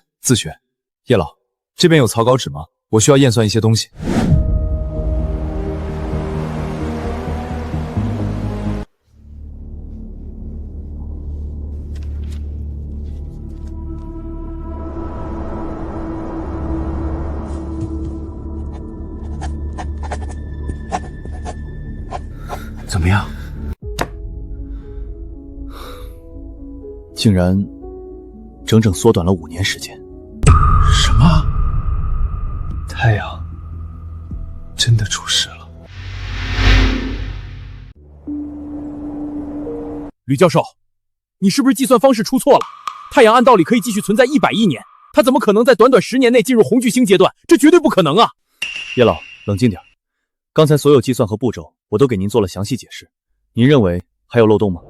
叶老，这边有草稿纸吗？我需要验算一些东西。怎么样？竟然整整缩短了5年时间。什么？太阳吕教授，你是不是计算方式出错了？太阳按道理可以继续存在100亿年，它怎么可能在短短10年内进入红巨星阶段？这绝对不可能啊！叶老，冷静点。刚才所有计算和步骤我都给您做了详细解释，您认为还有漏洞吗？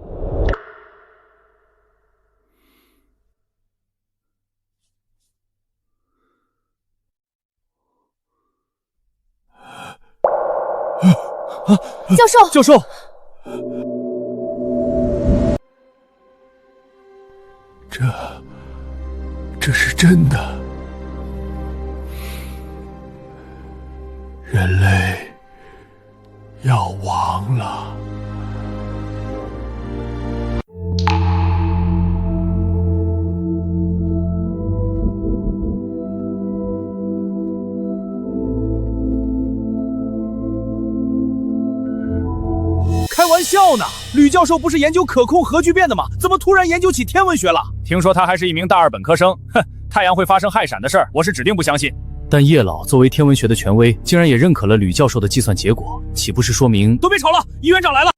教授，这是真的。人类要亡了。开玩笑呢！吕教授不是研究可控核聚变的吗？怎么突然研究起天文学了？听说他还是一名大2本科生，哼，太阳会发生氦闪的事儿，我是指定不相信。但叶老作为天文学的权威，竟然也认可了吕教授的计算结果，岂不是说明……都别吵了，尹院长来了。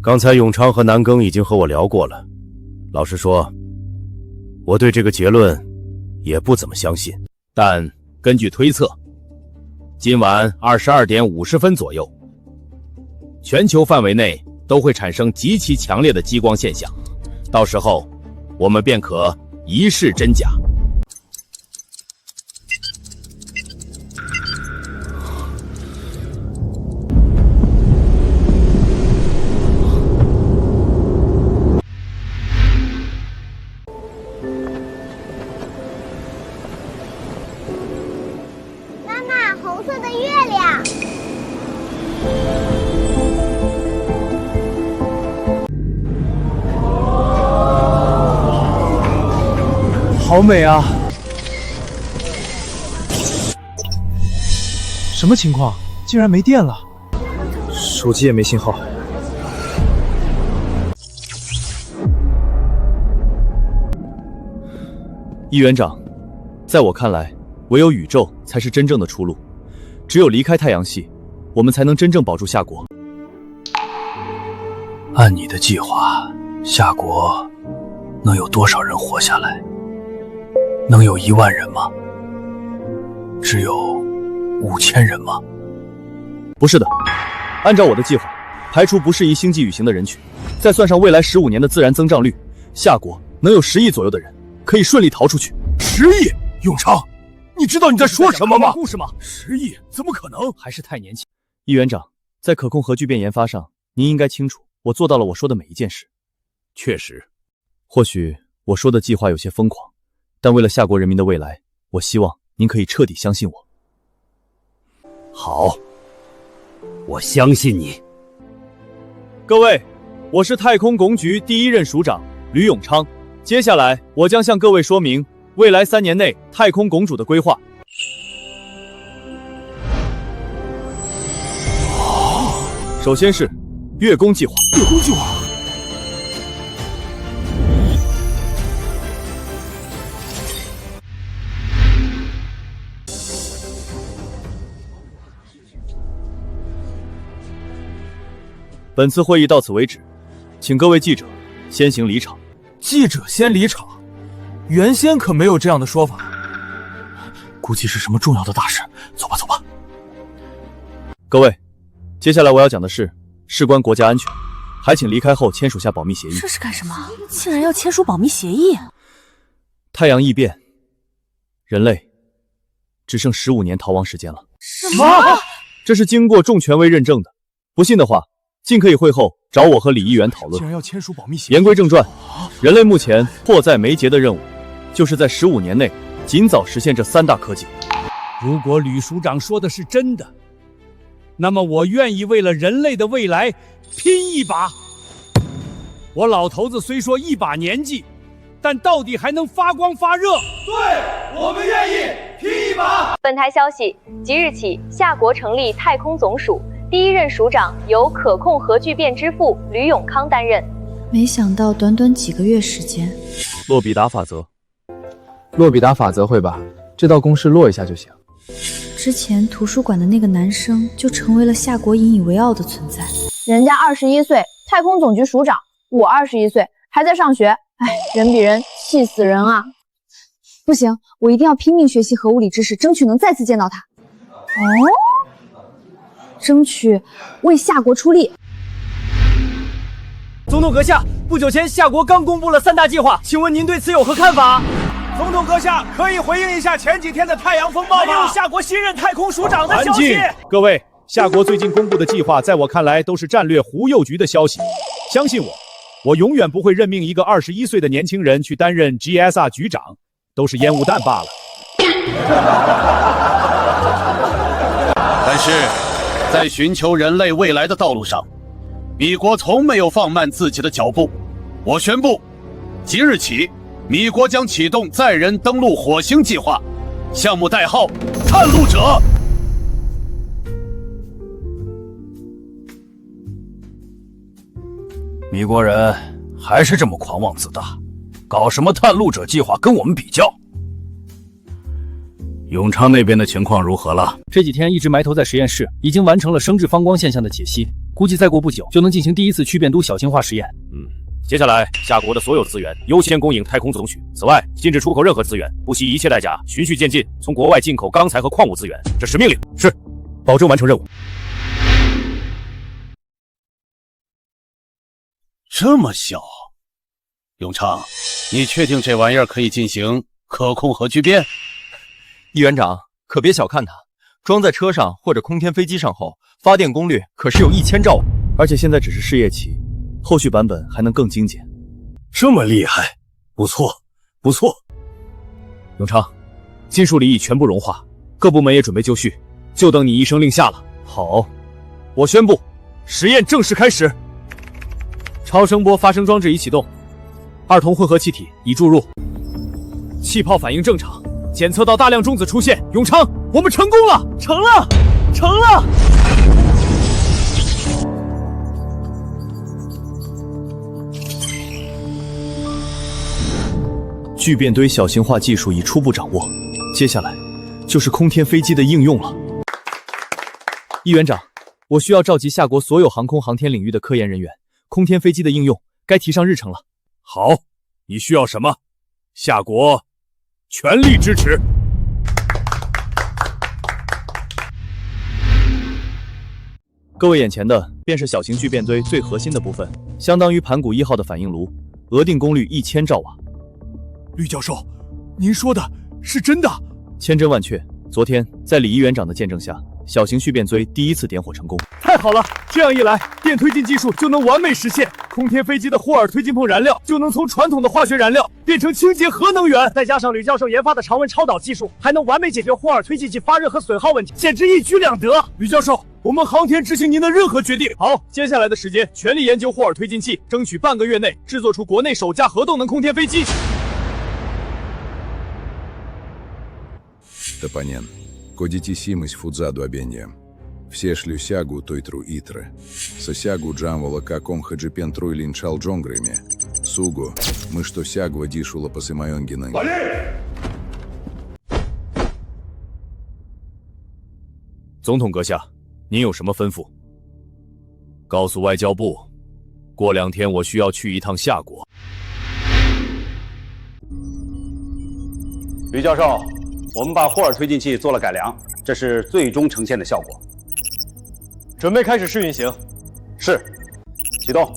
刚才永昌和南庚已经和我聊过了，老实说，我对这个结论也不怎么相信。但根据推测，今晚22点50分左右，全球范围内都会产生极其强烈的激光现象，到时候我们便可一试真假。妈妈，红色的月亮。好美啊！什么情况？竟然没电了！手机也没信号。易园长，在我看来，唯有宇宙才是真正的出路。只有离开太阳系，我们才能真正保住夏国。按你的计划，夏国能有多少人活下来？能有1万人吗？只有5000人吗？不是的，按照我的计划，排除不适宜星际旅行的人群，再算上未来15年的自然增长率，夏国能有10亿左右的人可以顺利逃出去。10亿？永昌，你知道你在说什么吗？故事吗？10亿？怎么可能？还是太年轻。易园长，在可控核聚变研发上，您应该清楚，我做到了我说的每一件事。确实，或许我说的计划有些疯狂，但为了夏国人民的未来，我希望您可以彻底相信我。好，我相信你。各位，我是太空拱局第1任署长吕永昌。接下来，我将向各位说明未来3年内太空拱主的规划。首先是月宫计划。月宫计划。本次会议到此为止，请各位记者先行离场。记者先离场？原先可没有这样的说法。估计是什么重要的大事。走吧，走吧。各位，接下来我要讲的是事关国家安全，还请离开后签署下保密协议。这是干什么？竟然要签署保密协议？太阳异变，人类只剩15年逃亡时间了。什么？这是经过众权威认证的，不信的话，尽可以会后找我和李议员讨论。竟然要签署保密协议。言归正传，人类目前迫在眉睫的任务，就是在15年内尽早实现这3大科技。如果吕署长说的是真的，那么我愿意为了人类的未来拼一把。我老头子虽说一把年纪，但到底还能发光发热。对，我们愿意拼一把。本台消息，即日起，夏国成立太空总署，第1任署长由可控核聚变之父吕永康担任。没想到短短几个月时间，洛比达法则。洛比达法则会吧？这道公式落一下就行。之前图书馆的那个男生就成为了夏国引以为傲的存在。人家21岁，太空总局署长，我21岁，还在上学。哎，人比人气死人啊！不行，我一定要拼命学习核物理知识，争取能再次见到他。哦，争取为夏国出力。总统阁下，不久前夏国刚公布了3大计划，请问您对此有何看法？总统阁下，可以回应一下前几天的太阳风暴吗？还有夏国新任太空署长的消息。各位，夏国最近公布的计划，在我看来都是战略忽悠局的消息。相信我，我永远不会任命一个21岁的年轻人去担任 GSR 局长，都是烟雾弹罢了。但是，在寻求人类未来的道路上，米国从没有放慢自己的脚步。我宣布，即日起，米国将启动载人登陆火星计划，项目代号“探路者”。米国人还是这么狂妄自大，搞什么探路者计划跟我们比较？永昌那边的情况如何了？这几天一直埋头在实验室，已经完成了生质方光现象的解析，估计再过不久就能进行第一次聚变都小型化实验。接下来夏国的所有资源优先供应太空总局，此外禁止出口任何资源，不惜一切代价循序渐进从国外进口钢材和矿物资源，这是命令。是，保证完成任务。这么小，永昌，你确定这玩意儿可以进行可控核聚变？议员长，可别小看它，装在车上或者空天飞机上后，发电功率可是有1000兆瓦，而且现在只是试验期，后续版本还能更精简。这么厉害，不错，不错。永昌，金属里已全部融化，各部门也准备就绪，就等你一声令下了。好，我宣布，实验正式开始。超声波发生装置已启动，2铜混合气体已注入，气泡反应正常，检测到大量中子出现。永昌，我们成功了！成了，成了！聚变堆小型化技术已初步掌握，接下来就是空天飞机的应用了。议员长，我需要召集夏国所有航空航天领域的科研人员。空天飞机的应用该提上日程了。好，你需要什么？夏国全力支持。各位眼前的便是小型聚变堆最核心的部分，相当于盘古1号的反应炉，额定功率1000兆瓦。吕教授，您说的是真的？千真万确。昨天在李议员长的见证下，小型聚变堆第一次点火成功。太好了，这样一来，电推进技术就能完美实现，空天飞机的霍尔推进泵燃料就能从传统的化学燃料变成清洁核能源，再加上吕教授研发的常温超导技术，还能完美解决霍尔推进器发热和损耗问题，简直一举两得。吕教授，我们航天执行您的任何决定。好，接下来的时间全力研究霍尔推进器，争取半个月内制作出国内首架核动能空天飞机。Топонен, кодите симось фудзаду обенье. Все шлю сягу тойтру итре. Сосягу джамвола каком хаджипен труй линчал джонгрыми. Сугу, мы что сягва дишула посымайонгина. 总统阁下，您有什么吩咐？告诉外交部，过2天我需要去一趟夏国。吕教授，我们把霍尔推进器做了改良，这是最终呈现的效果。准备开始试运行。是，启动。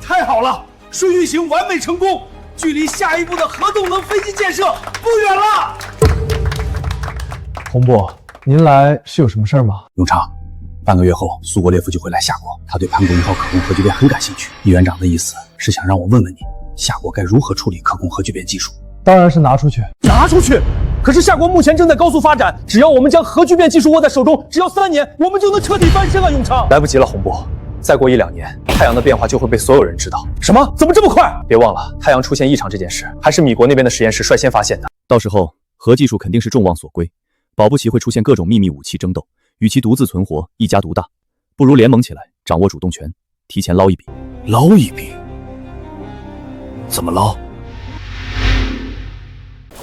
太好了，试运行完美成功，距离下一步的核动能飞机建设不远了。洪部，您来是有什么事儿吗？永昌，半个月后苏国列夫就会来夏国，他对盘古1号可控核聚变很感兴趣。议员长的意思是想让我问问你，夏国该如何处理可控核聚变技术？当然是拿出去。拿出去？可是夏国目前正在高速发展，只要我们将核聚变技术握在手中，只要3年，我们就能彻底翻身啊！永昌，来不及了，洪部，再过1-2年，太阳的变化就会被所有人知道。什么？怎么这么快？别忘了，太阳出现异常这件事，还是米国那边的实验室率先发现的。到时候，核技术肯定是众望所归，保不齐会出现各种秘密武器争斗。与其独自存活，一家独大，不如联盟起来，掌握主动权，提前捞一笔。捞一笔？怎么捞？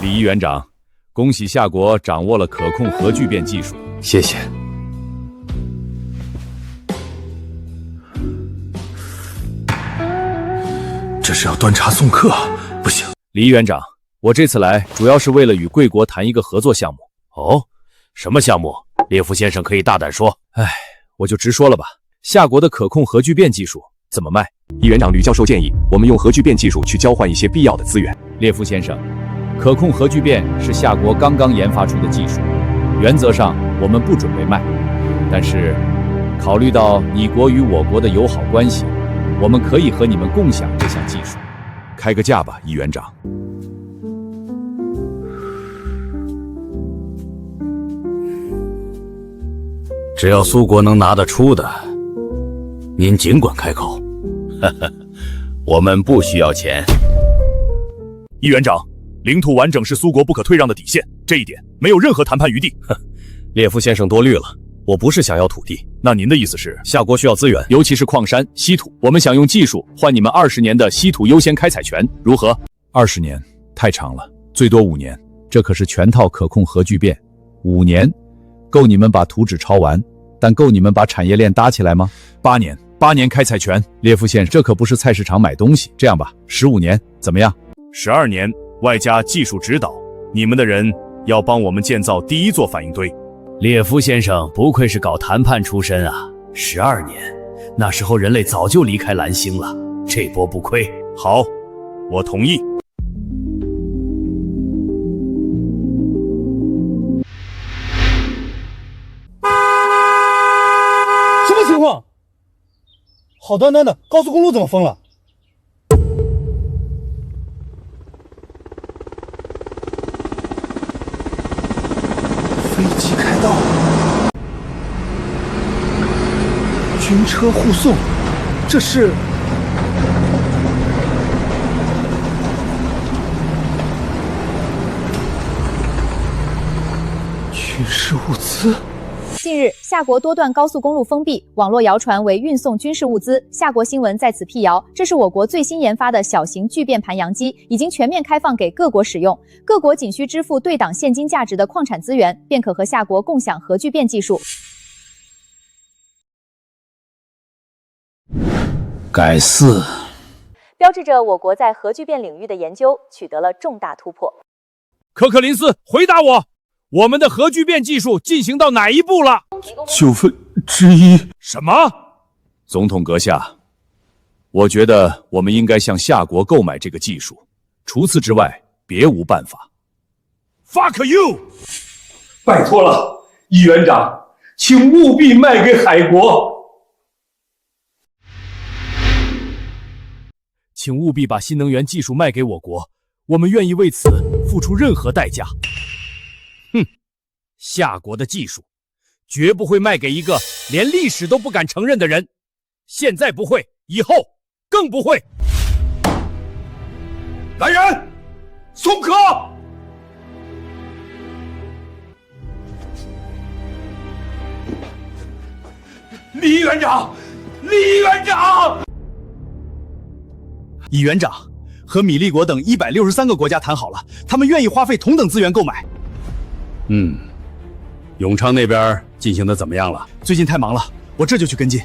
李一园长，恭喜夏国掌握了可控核聚变技术。谢谢。这是要端茶送客，不行。李一园长，我这次来主要是为了与贵国谈一个合作项目。哦，什么项目？列夫先生可以大胆说。哎，我就直说了吧。夏国的可控核聚变技术怎么卖？一园长吕教授建议，我们用核聚变技术去交换一些必要的资源。列夫先生，可控核聚变是夏国刚刚研发出的技术，原则上我们不准备卖，但是考虑到你国与我国的友好关系，我们可以和你们共享这项技术。开个价吧，一园长。只要苏国能拿得出的，您尽管开口。我们不需要钱。一园长，领土完整是苏国不可退让的底线，这一点没有任何谈判余地。列夫先生多虑了，我不是想要土地。那您的意思是，夏国需要资源，尤其是矿山、稀土，我们想用技术换你们20年的稀土优先开采权，如何？20年太长了，最多5年。这可是全套可控核聚变，5年够你们把图纸抄完，但够你们把产业链搭起来吗？8年开采权。列夫先生，这可不是菜市场买东西。这样吧，15年怎么样？12年外加技术指导，你们的人要帮我们建造第一座反应堆。列夫先生不愧是搞谈判出身啊！12年，那时候人类早就离开蓝星了，这波不亏。好，我同意。什么情况？好端端的高速公路怎么封了？飞机开道，军车护送，这是军事物资。近日，夏国多段高速公路封闭，网络谣传为运送军事物资。夏国新闻在此辟谣，这是我国最新研发的小型聚变盘扬机，已经全面开放给各国使用。各国仅需支付对等现金价值的矿产资源，便可和夏国共享核聚变技术。改4，标志着我国在核聚变领域的研究取得了重大突破。可可林斯，回答我！我们的核聚变技术进行到哪一步了1/9。什么？总统阁下，我觉得我们应该向夏国购买这个技术，除此之外别无办法。Fuck you！ 拜托了，一园长，请务必卖给海国。请务必把新能源技术卖给我国，我们愿意为此付出任何代价。哼，夏国的技术绝不会卖给一个连历史都不敢承认的人，现在不会，以后更不会。来人，送客！李园长，李园长！李园长和米利国等163个国家谈好了，他们愿意花费同等资源购买。永昌那边进行的怎么样了？最近太忙了，我这就去跟进。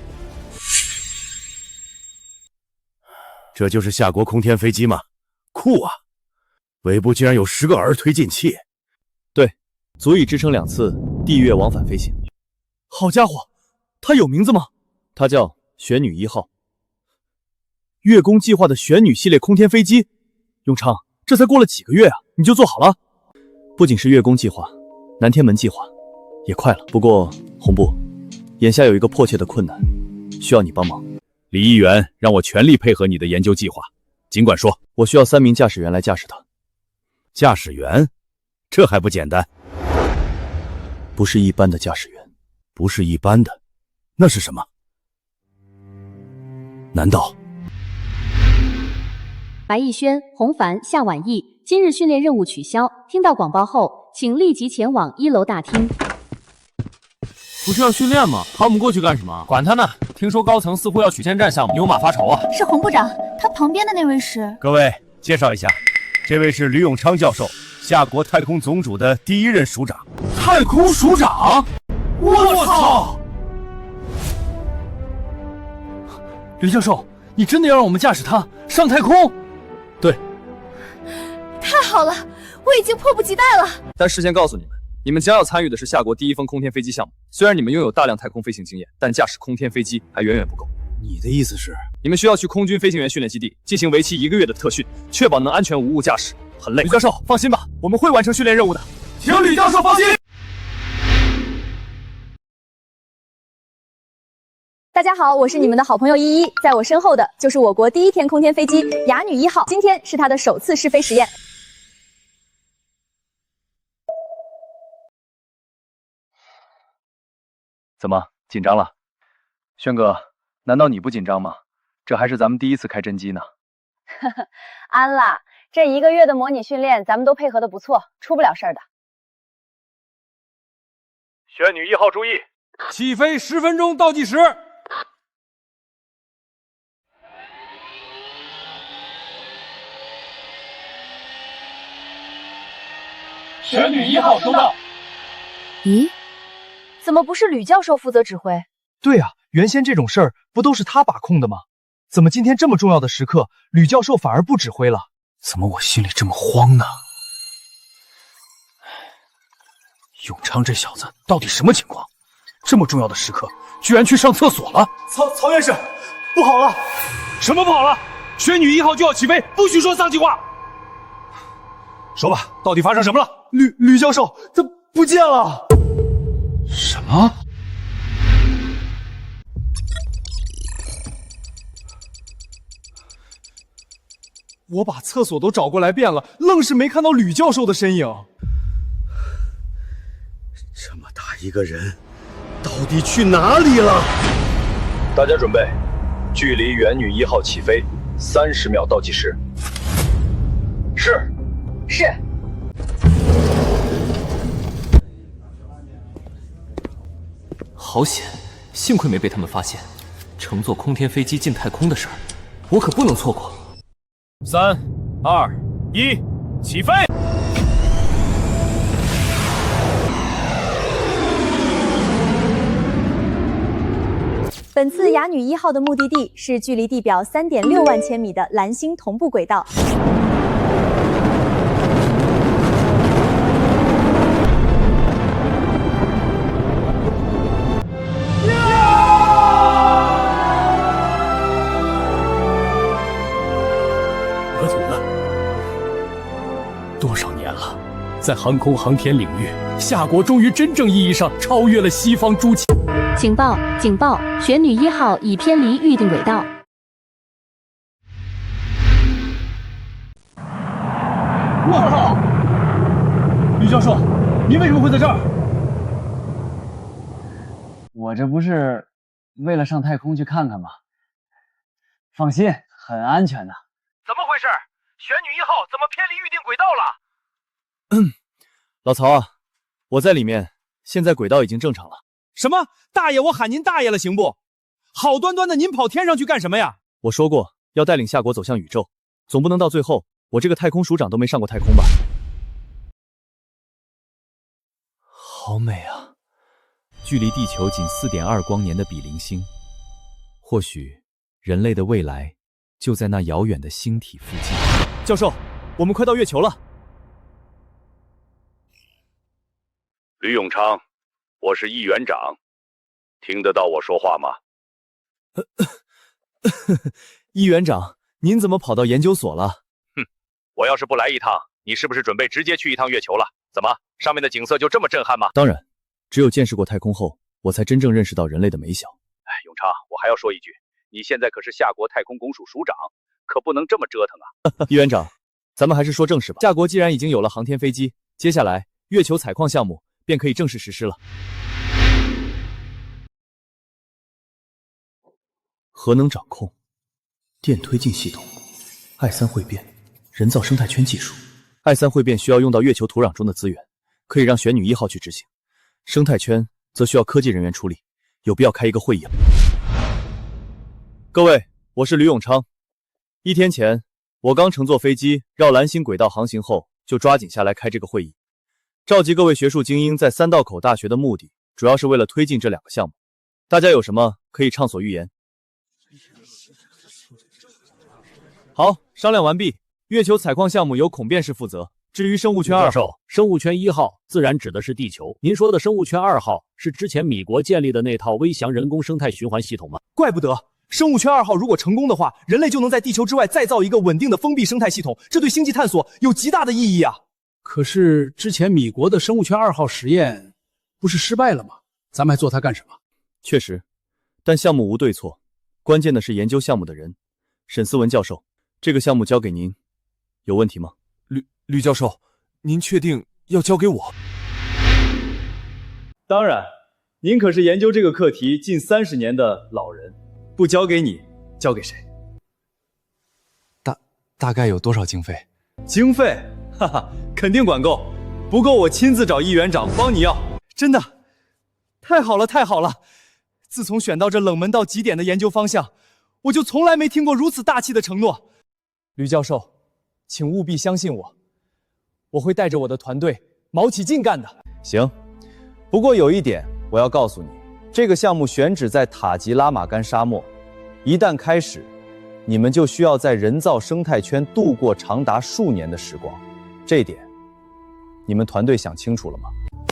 这就是夏国空天飞机吗？酷啊！尾部竟然有10个儿推进器。对，足以支撑2次地月往返飞行。好家伙，它有名字吗？它叫玄女1号。月宫计划的玄女系列空天飞机。永昌，这才过了几个月啊，你就做好了？不仅是月宫计划，南天门计划也快了。不过红部，眼下有一个迫切的困难，需要你帮忙。李议员让我全力配合你的研究计划，尽管说。我需要3名驾驶员来驾驶它。驾驶员？这还不简单？不是一般的驾驶员。不是一般的？那是什么？难道？白逸轩、洪凡、夏晚意，今日训练任务取消。听到广报后，请立即前往1楼大厅。不是要训练吗？跑我们过去干什么？管他呢！听说高层似乎要曲线战项目，牛马发愁啊！是洪部长，他旁边的那位是……各位，介绍一下，这位是吕永昌教授，夏国太空总署的第1任署长。太空署长？我操！吕教授，你真的要让我们驾驶它上太空？对。太好了，我已经迫不及待了。但事先告诉你们，你们将要参与的是夏国第1风空天飞机项目。虽然你们拥有大量太空飞行经验，但驾驶空天飞机还远远不够。你的意思是，你们需要去空军飞行员训练基地进行为期1个月的特训，确保能安全无误驾驶。很累。吕教授，放心吧，我们会完成训练任务的。请吕教授放心。大家好，我是你们的好朋友依依，在我身后的就是我国第1天空天飞机雅女1号，今天是它的首次试飞实验。怎么紧张了？轩哥，难道你不紧张吗？这还是咱们第1次开真机呢。安啦，这1个月的模拟训练，咱们都配合的不错，出不了事儿的。玄女1号注意，起飞10分钟倒计时。玄女1号收到。咦，怎么不是吕教授负责指挥？对啊，原先这种事儿不都是他把控的吗？怎么今天这么重要的时刻，吕教授反而不指挥了？怎么我心里这么慌呢？永昌这小子到底什么情况？这么重要的时刻，居然去上厕所了！曹院士，不好了！什么不好了？玄女1号就要起飞，不许说丧气话！说吧，到底发生什么了？吕教授他不见了！什么？我把厕所都找过来遍了，愣是没看到吕教授的身影。这么大一个人，到底去哪里了？大家准备，距离元女1号起飞30秒倒计时。是。好险，幸亏没被他们发现。乘坐空天飞机进太空的事儿，我可不能错过。3、2、1，起飞！本次雅女1号的目的地是距离地表3.6万千米的蓝星同步轨道。额土了，多少年了，在航空航天领域，夏国终于真正意义上超越了西方诸旗。警报！警报！玄女1号已偏离预定轨道。我靠！吕教授，您为什么会在这儿？我这不是为了上太空去看看吗？放心，很安全的。怎么回事？玄女1号怎么偏离预定轨道了？老曹啊，我在里面，现在轨道已经正常了。什么？大爷，我喊您大爷了，行不？好端端的您跑天上去干什么呀？我说过要带领夏国走向宇宙，总不能到最后我这个太空署长都没上过太空吧？好美啊！距离地球仅4.2光年的比邻星，或许人类的未来就在那遥远的星体附近。教授，我们快到月球了。吕永昌，我是易园长，听得到我说话吗？易园长，您怎么跑到研究所了？哼，我要是不来一趟，你是不是准备直接去一趟月球了？怎么，上面的景色就这么震撼吗？当然，只有见识过太空后，我才真正认识到人类的美小。哎，永昌，我还要说一句，你现在可是夏国太空公署署长，可不能这么折腾啊！易园长，咱们还是说正事吧。夏国既然已经有了航天飞机，接下来月球采矿项目便可以正式实施了。核能掌控、电推进系统、I3汇变、人造生态圈技术。I3汇变需要用到月球土壤中的资源，可以让玄女1号去执行；生态圈则需要科技人员处理，有必要开一个会议了。各位，我是吕永昌。1天前，我刚乘坐飞机绕蓝星轨道航行后，就抓紧下来开这个会议，召集各位学术精英在三道口大学的目的，主要是为了推进这2个项目。大家有什么可以畅所欲言？好，商量完毕。月球采矿项目由孔辩士负责。至于生物圈2号，生物圈1号自然指的是地球。您说的生物圈2号是之前米国建立的那套微翔人工生态循环系统吗？怪不得生物圈2号如果成功的话，人类就能在地球之外再造一个稳定的封闭生态系统，这对星际探索有极大的意义啊！可是之前米国的生物圈2号实验不是失败了吗？咱们还做它干什么？确实，但项目无对错，关键的是研究项目的人。沈思文教授，这个项目交给您，有问题吗？吕教授，您确定要交给我？当然，您可是研究这个课题近30年的老人，不交给你，交给谁？大概有多少经费？经费，哈哈，肯定管够，不够我亲自找易园长帮你要。真的，太好了，太好了！自从选到这冷门到极点的研究方向，我就从来没听过如此大气的承诺。吕教授，请务必相信我，我会带着我的团队卯起劲干的。行，不过有一点我要告诉你，这个项目选址在塔吉拉玛干沙漠，一旦开始，你们就需要在人造生态圈度过长达数年的时光。这一点，你们团队想清楚了吗？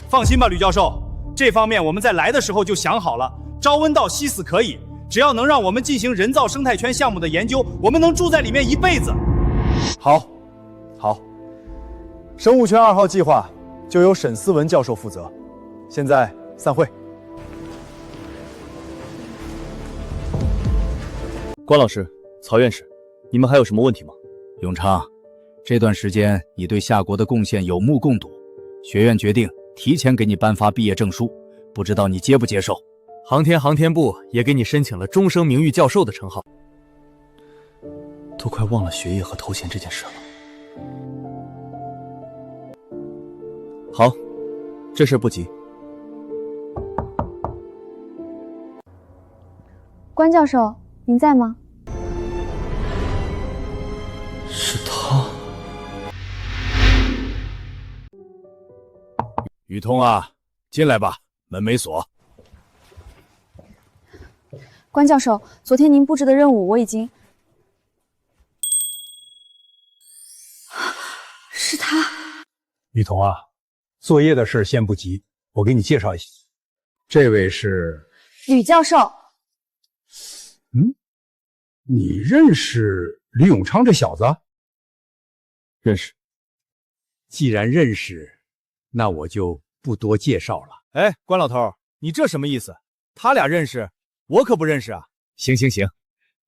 放心吧，吕教授，这方面我们在来的时候就想好了，朝温道夕死可以，只要能让我们进行人造生态圈项目的研究，我们能住在里面一辈子。好，生物圈2号计划就由沈思文教授负责。现在散会。关老师，曹院士，你们还有什么问题吗？永昌，这段时间你对夏国的贡献有目共睹，学院决定提前给你颁发毕业证书，不知道你接不接受？航天部也给你申请了终生名誉教授的称号。都快忘了学业和头衔这件事了。好，这事不急。关教授，您在吗？是他。雨桐啊，进来吧，门没锁。关教授，昨天您布置的任务我已经……是他。雨桐啊，作业的事先不急，我给你介绍一下，这位是吕教授。你认识吕永昌这小子？认识。既然认识，那我就不多介绍了。哎，关老头，你这什么意思？他俩认识，我可不认识啊。行，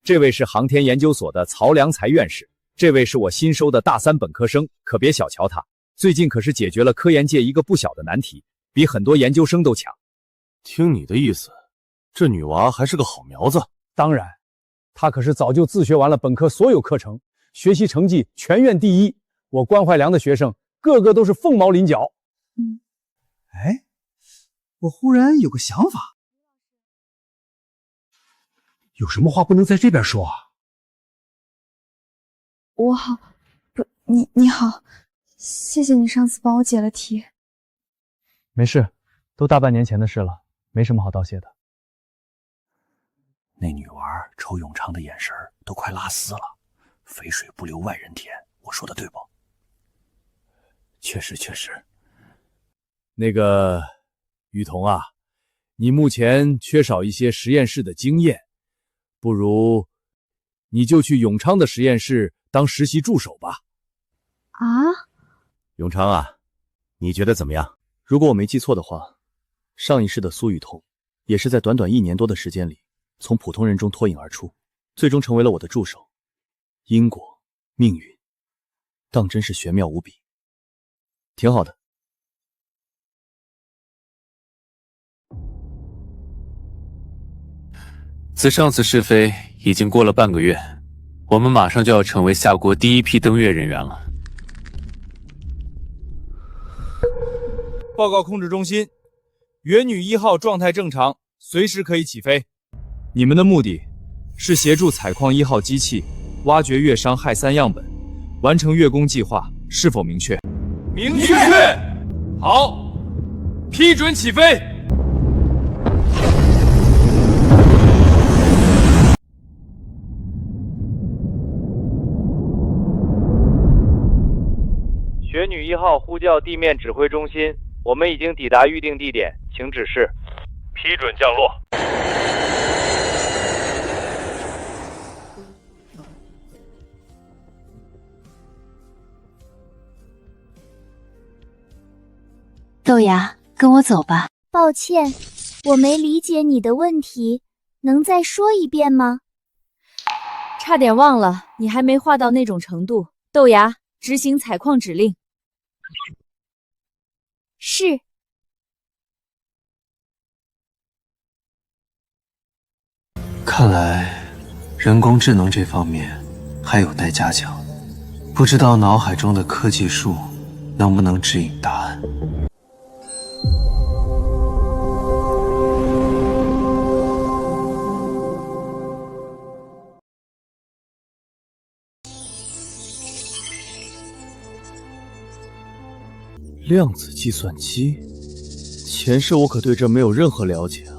这位是航天研究所的曹良才院士，这位是我新收的大3本科生，可别小瞧他，最近可是解决了科研界一个不小的难题，比很多研究生都强。听你的意思，这女娃还是个好苗子。当然，他可是早就自学完了本科所有课程，学习成绩全院第一。我关怀良的学生个个都是凤毛麟角。哎，我忽然有个想法。有什么话不能在这边说啊？我好，不，你好，谢谢你上次帮我解了题。没事，都大半年前的事了，没什么好道谢的。那女娃瞅永昌的眼神都快拉丝了，肥水不流外人田，我说的对不？确实。那个雨桐啊，你目前缺少一些实验室的经验，不如你就去永昌的实验室当实习助手吧。啊？永昌啊，你觉得怎么样？如果我没记错的话，上一世的苏雨桐也是在短短1年多的时间里，从普通人中脱颖而出，最终成为了我的助手。因果命运，当真是玄妙无比，挺好的。自上次试飞已经过了半个月，我们马上就要成为夏国第一批登月人员了。报告控制中心，原女1号状态正常，随时可以起飞。你们的目的是协助采矿1号机器挖掘月商氦3样本，完成月宫计划是否明确？明确。好，批准起飞。雪女1号呼叫地面指挥中心，我们已经抵达预定地点，请指示。批准降落。豆芽，跟我走吧。抱歉，我没理解你的问题，能再说一遍吗？差点忘了，你还没化到那种程度。豆芽，执行采矿指令。是。看来人工智能这方面还有待加强，不知道脑海中的科技树能不能指引答案。量子计算机，前世我可对这没有任何了解啊。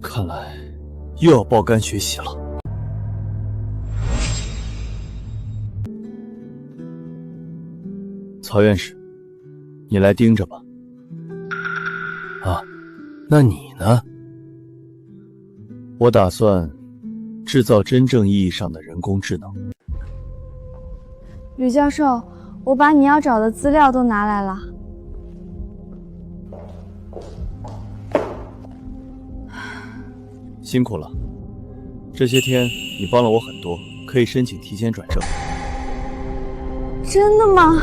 看来又要爆肝学习了。曹院士，你来盯着吧。啊，那你呢？我打算制造真正意义上的人工智能。吕教授，我把你要找的资料都拿来了。辛苦了，这些天你帮了我很多，可以申请提前转正。真的吗？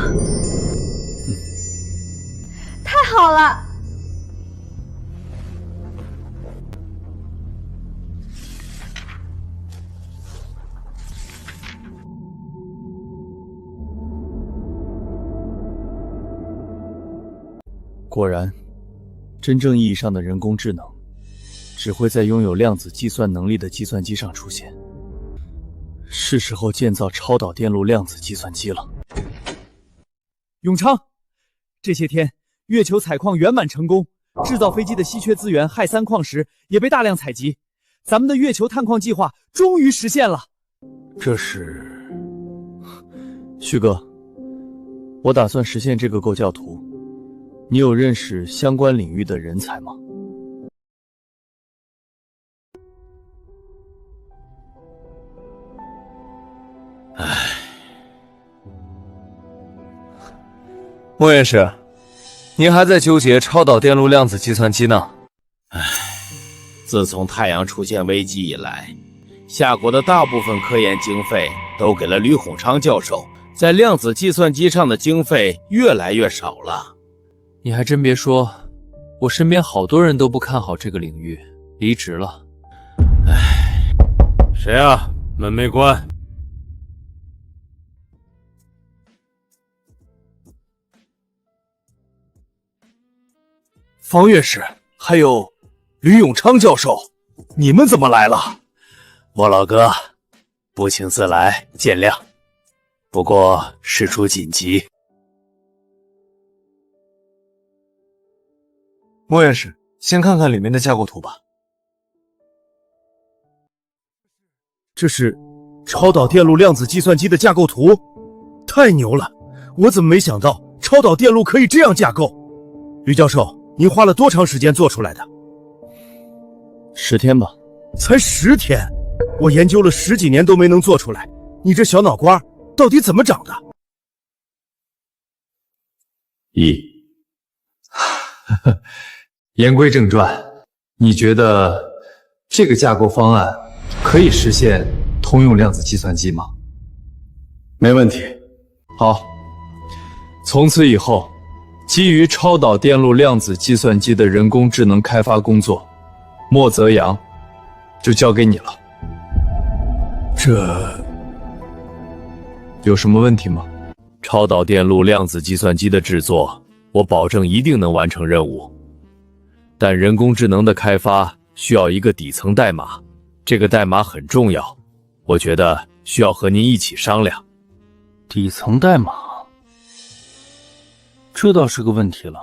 太好了！果然，真正意义上的人工智能只会在拥有量子计算能力的计算机上出现。是时候建造超导电路量子计算机了。永昌，这些天月球采矿圆满成功，制造飞机的稀缺资源氦3矿石也被大量采集，咱们的月球探矿计划终于实现了。这是……旭哥，我打算实现这个构教图，你有认识相关领域的人才吗？莫院士，您还在纠结超导电路量子计算机呢？自从太阳出现危机以来，夏国的大部分科研经费都给了吕孔昌教授，在量子计算机上的经费越来越少了。你还真别说，我身边好多人都不看好这个领域，离职了。谁啊？门没关。方院士，还有吕永昌教授，你们怎么来了？莫老哥，不请自来，见谅。不过事出紧急。莫院士，先看看里面的架构图吧。这是超导电路量子计算机的架构图，太牛了！我怎么没想到超导电路可以这样架构？吕教授，您花了多长时间做出来的？10天吧。才10天？我研究了10几年都没能做出来，你这小脑瓜到底怎么长的？言归正传，你觉得这个架构方案可以实现通用量子计算机吗？没问题。好，从此以后，基于超导电路量子计算机的人工智能开发工作，莫泽阳就交给你了。这有什么问题吗？超导电路量子计算机的制作，我保证一定能完成任务。但人工智能的开发需要一个底层代码，这个代码很重要，我觉得需要和您一起商量。底层代码，这倒是个问题了。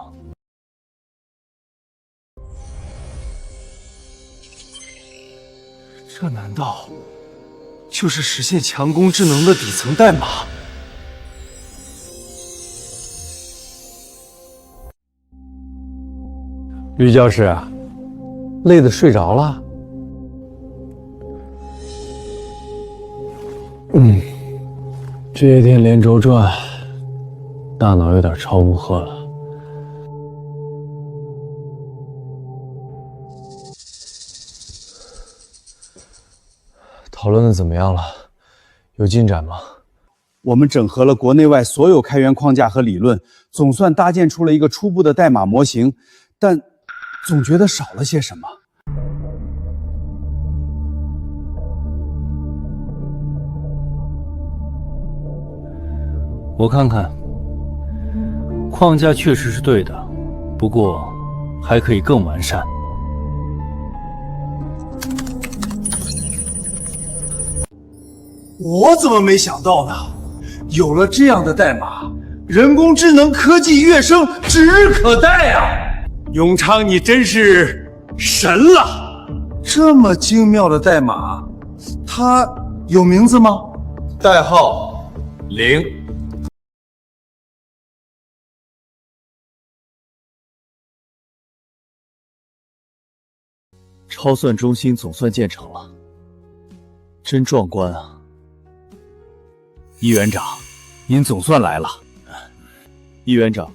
这难道就是实现强攻智能的底层代码？吕教师，累得睡着了？这些天连轴转，大脑有点超负荷了。讨论的怎么样了？有进展吗？我们整合了国内外所有开源框架和理论，总算搭建出了一个初步的代码模型，但总觉得少了些什么。我看看，框架确实是对的，不过还可以更完善。我怎么没想到呢？有了这样的代码，人工智能科技跃升指日可待啊！永昌，你真是神了！这么精妙的代码，它有名字吗？代号0。超算中心总算建成了，真壮观啊！易园长，您总算来了。易园长，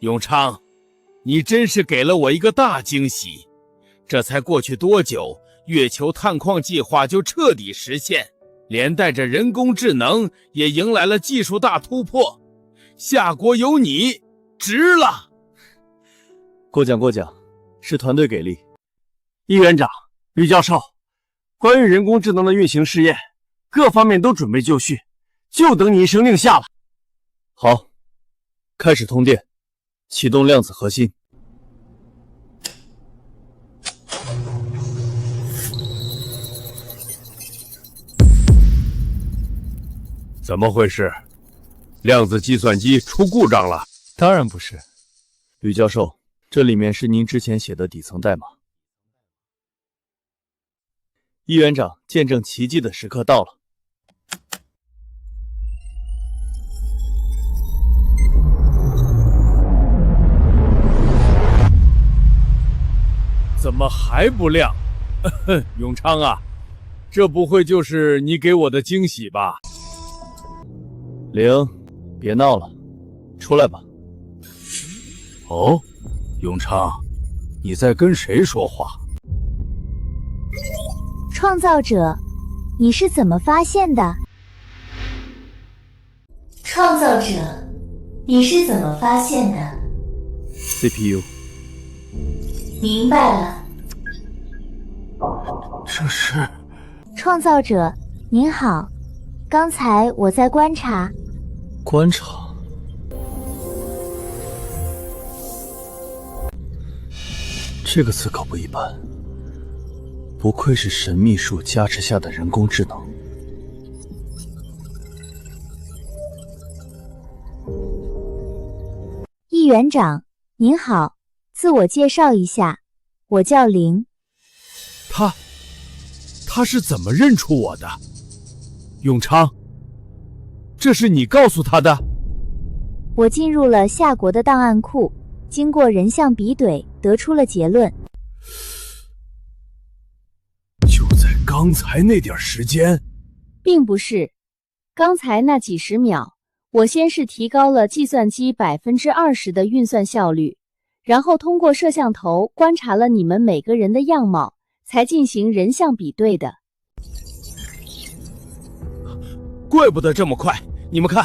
永昌，你真是给了我一个大惊喜。这才过去多久，月球探矿计划就彻底实现，连带着人工智能也迎来了技术大突破。夏国有你，值了！过奖过奖，是团队给力。易园长、吕教授，关于人工智能的运行试验，各方面都准备就绪，就等你一声令下了。好，开始通电，启动量子核心。怎么回事？量子计算机出故障了？当然不是，吕教授，这里面是您之前写的底层代码。易园长，见证奇迹的时刻到了。怎么还不亮？永昌啊，这不会就是你给我的惊喜吧0，别闹了，出来吧。哦，永昌，你在跟谁说话？创造者，你是怎么发现的？创造者，你是怎么发现的 ？CPU。明白了。这是……创造者，您好，刚才我在观察。观察？这个词可不一般。不愧是神秘术加持下的人工智能。易园长，您好，自我介绍一下，我叫0。他是怎么认出我的？永昌，这是你告诉他的？我进入了夏国的档案库，经过人像比对，得出了结论。刚才那点时间，并不是。刚才那几十秒，我先是提高了计算机20%的运算效率，然后通过摄像头观察了你们每个人的样貌，才进行人像比对的。怪不得这么快！你们看，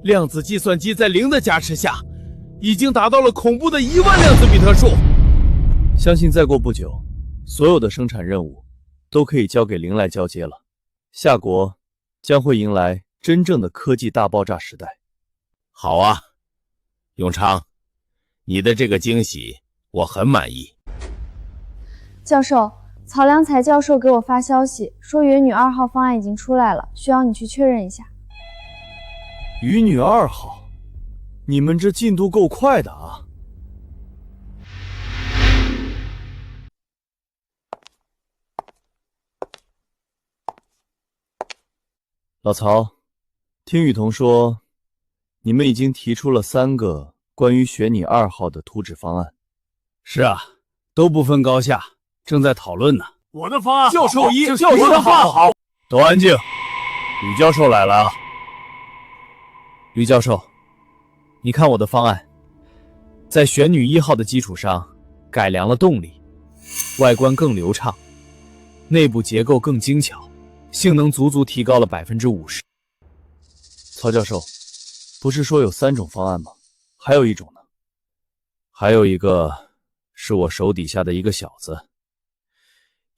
量子计算机在0的加持下，已经达到了恐怖的1万量子比特数。相信再过不久，所有的生产任务都可以交给0来交接了。夏国将会迎来真正的科技大爆炸时代。好啊，永昌，你的这个惊喜我很满意。教授，曹良才教授给我发消息说，原女2号方案已经出来了，需要你去确认一下。鱼女2号，你们这进度够快的啊！老曹，听雨桐说，你们已经提出了3个关于雪女2号的图纸方案。是啊，都不分高下，正在讨论呢。我的方案教授教授的方案好。都安静，吕教授来了。吕教授，你看我的方案，在玄女1号的基础上改良了动力，外观更流畅，内部结构更精巧，性能足足提高了50%。曹教授，不是说有3种方案吗？还有一种呢？还有一个是我手底下的一个小子，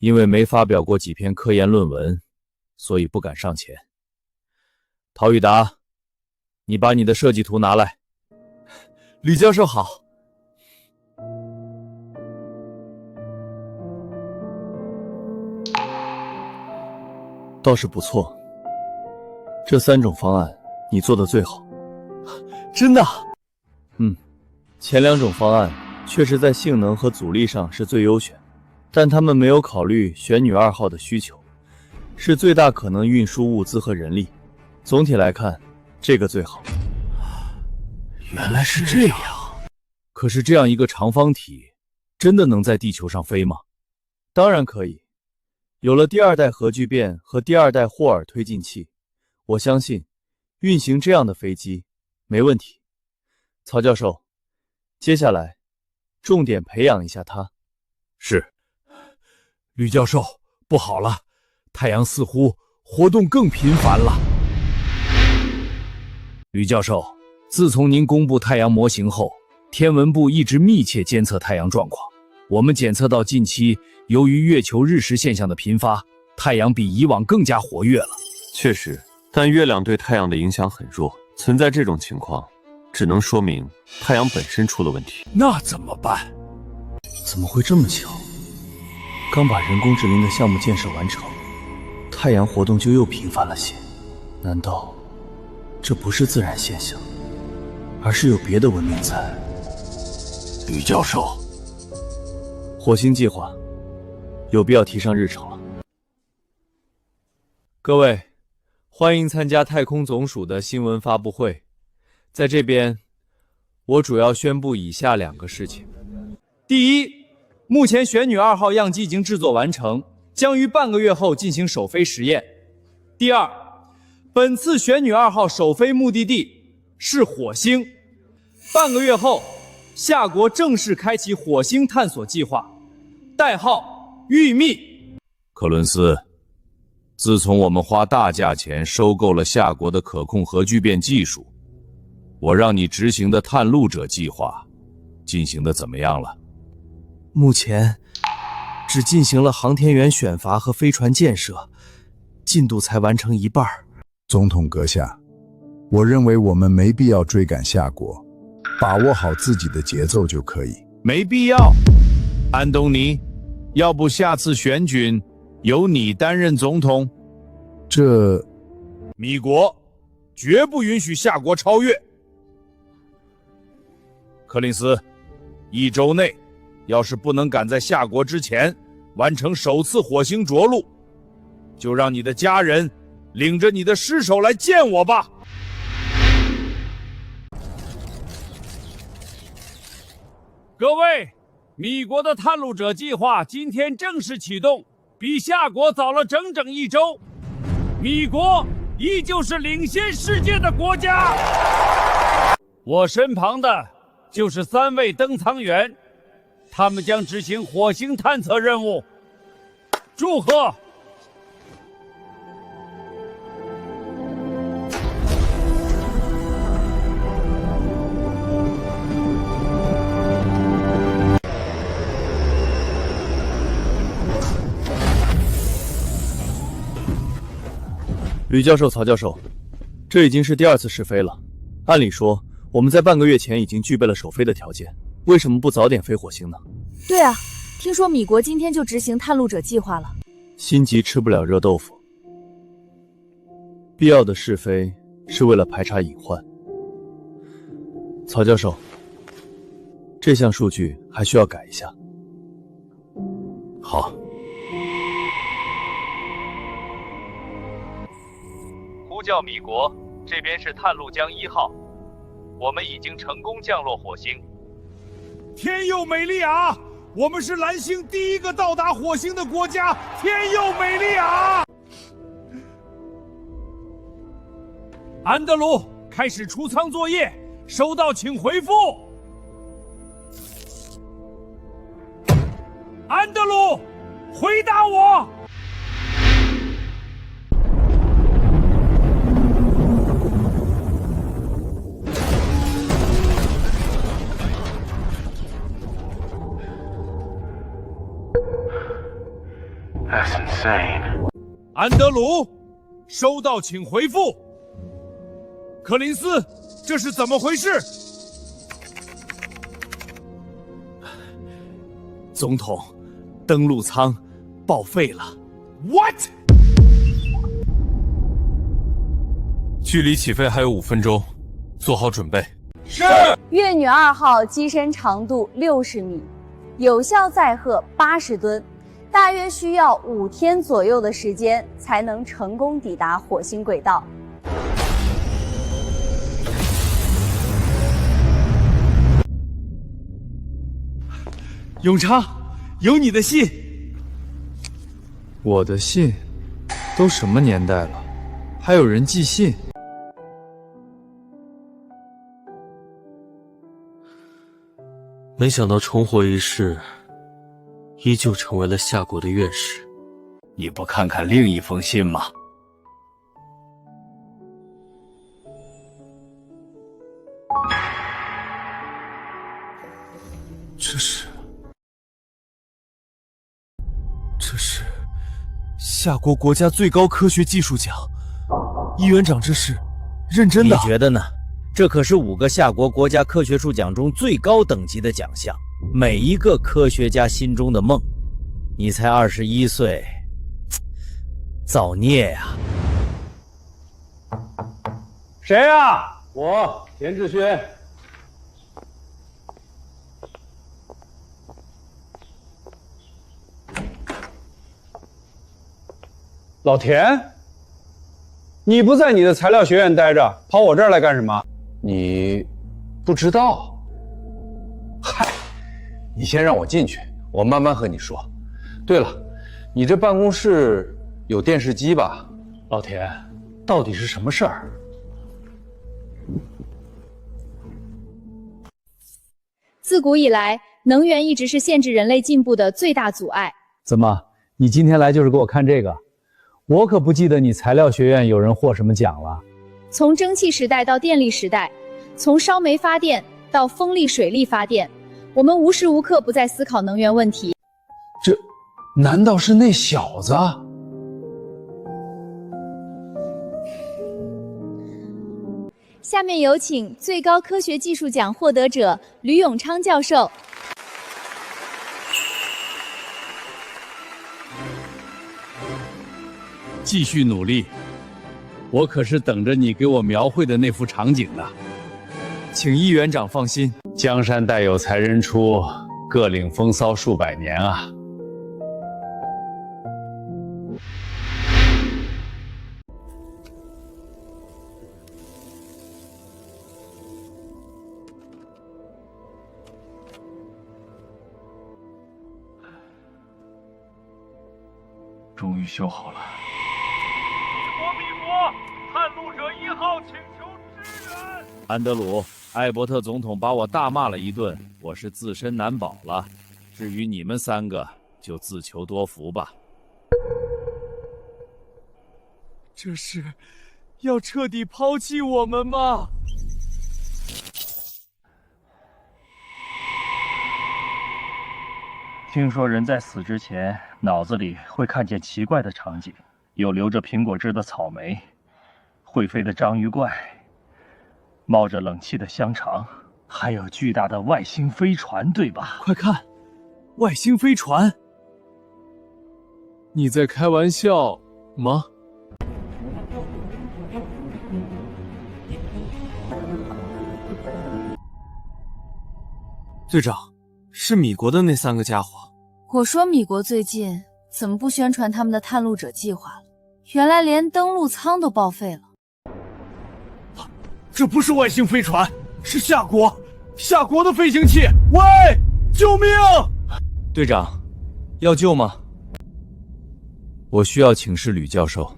因为没发表过几篇科研论文，所以不敢上前。陶宇达，你把你的设计图拿来。吕教授好。倒是不错，这3种方案你做的最好。真的？前2种方案确实在性能和阻力上是最优选，但他们没有考虑玄女2号的需求，是最大可能运输物资和人力。总体来看，这个最好。原来是这样。可是这样一个长方体，真的能在地球上飞吗？当然可以。有了第2代核聚变和第2代霍尔推进器，我相信运行这样的飞机没问题。曹教授，接下来重点培养一下它。是。吕教授，不好了，太阳似乎活动更频繁了。吕教授，自从您公布太阳模型后，天文部一直密切监测太阳状况。我们检测到近期由于月球日食现象的频发，太阳比以往更加活跃了。确实，但月亮对太阳的影响很弱，存在这种情况，只能说明太阳本身出了问题。那怎么办？怎么会这么巧？刚把人工智能的项目建设完成，太阳活动就又频繁了些。难道这不是自然现象，而是有别的文明在？吕教授，火星计划有必要提上日程了。各位，欢迎参加太空总署的新闻发布会。在这边，我主要宣布以下2个事情。第一，目前玄女2号样机已经制作完成，将于半个月后进行首飞实验。第二，本次玄女2号首飞目的地是火星，半个月后，夏国正式开启火星探索计划，代号玉密。克伦斯，自从我们花大价钱收购了夏国的可控核聚变技术，我让你执行的探路者计划进行的怎么样了？目前只进行了航天员选拔和飞船建设，进度才完成一半。总统阁下，我认为我们没必要追赶夏国，把握好自己的节奏就可以。没必要。安东尼，要不下次选举由你担任总统？这……米国绝不允许夏国超越。柯林斯，1周内要是不能赶在夏国之前完成首次火星着陆，就让你的家人领着你的尸首来见我吧。各位，米国的探路者计划今天正式启动，比夏国早了整整1周。米国依旧是领先世界的国家。我身旁的就是3位登舱员，他们将执行火星探测任务。祝贺！吕教授、曹教授，这已经是第2次试飞了。按理说，我们在半个月前已经具备了首飞的条件，为什么不早点飞火星呢？对啊，听说米国今天就执行探路者计划了。心急吃不了热豆腐，必要的试飞是为了排查隐患。曹教授，这项数据还需要改一下。好。呼叫米国，这边是探路江1号，我们已经成功降落火星。天佑美利亚！我们是蓝星第一个到达火星的国家，天佑美利亚！安德鲁，开始出舱作业，收到请回复。安德鲁，回答我。That's insane. 安德鲁，收到，请回复。柯林斯，这是怎么回事？总统，登陆舱报废了。What？ 距离起飞还有5分钟，做好准备。是。月女2号机身长度60米，有效载荷80吨，大约需要5天左右的时间才能成功抵达火星轨道。永昌，有你的信。我的信？都什么年代了，还有人寄信？没想到重活一世，依旧成为了夏国的院士。你不看看另一封信吗？这是夏国国家最高科学技术奖。议员长，这是认真的？你觉得呢？这可是5个夏国国家科学术奖中最高等级的奖项，每一个科学家心中的梦。你才21岁，造孽呀！谁呀？我田志轩。老田，你不在你的材料学院待着，跑我这儿来干什么？你不知道？嗨，你先让我进去，我慢慢和你说。对了，你这办公室有电视机吧？老田，到底是什么事儿？自古以来，能源一直是限制人类进步的最大阻碍。怎么，你今天来就是给我看这个？我可不记得你材料学院有人获什么奖了。从蒸汽时代到电力时代，从烧煤发电到风力、水力发电，我们无时无刻不在思考能源问题。这难道是那小子？下面有请最高科学技术奖获得者吕永昌教授。继续努力，我可是等着你给我描绘的那幅场景呢。请议员长放心，江山代有才人出，各领风骚数百年啊。终于修好了。米国，探路者1号请求支援。安德鲁，艾伯特总统把我大骂了一顿，我是自身难保了。至于你们3个，就自求多福吧。这是要彻底抛弃我们吗？听说人在死之前，脑子里会看见奇怪的场景，有流着苹果汁的草莓，会飞的章鱼怪，冒着冷气的香肠，还有巨大的外星飞船，对吧？快看，外星飞船！你在开玩笑吗？队长，是米国的那3个家伙。我说米国最近怎么不宣传他们的探路者计划了？原来连登陆舱都报废了。这不是外星飞船，是夏国的飞行器！喂，救命！队长，要救吗？我需要请示吕教授。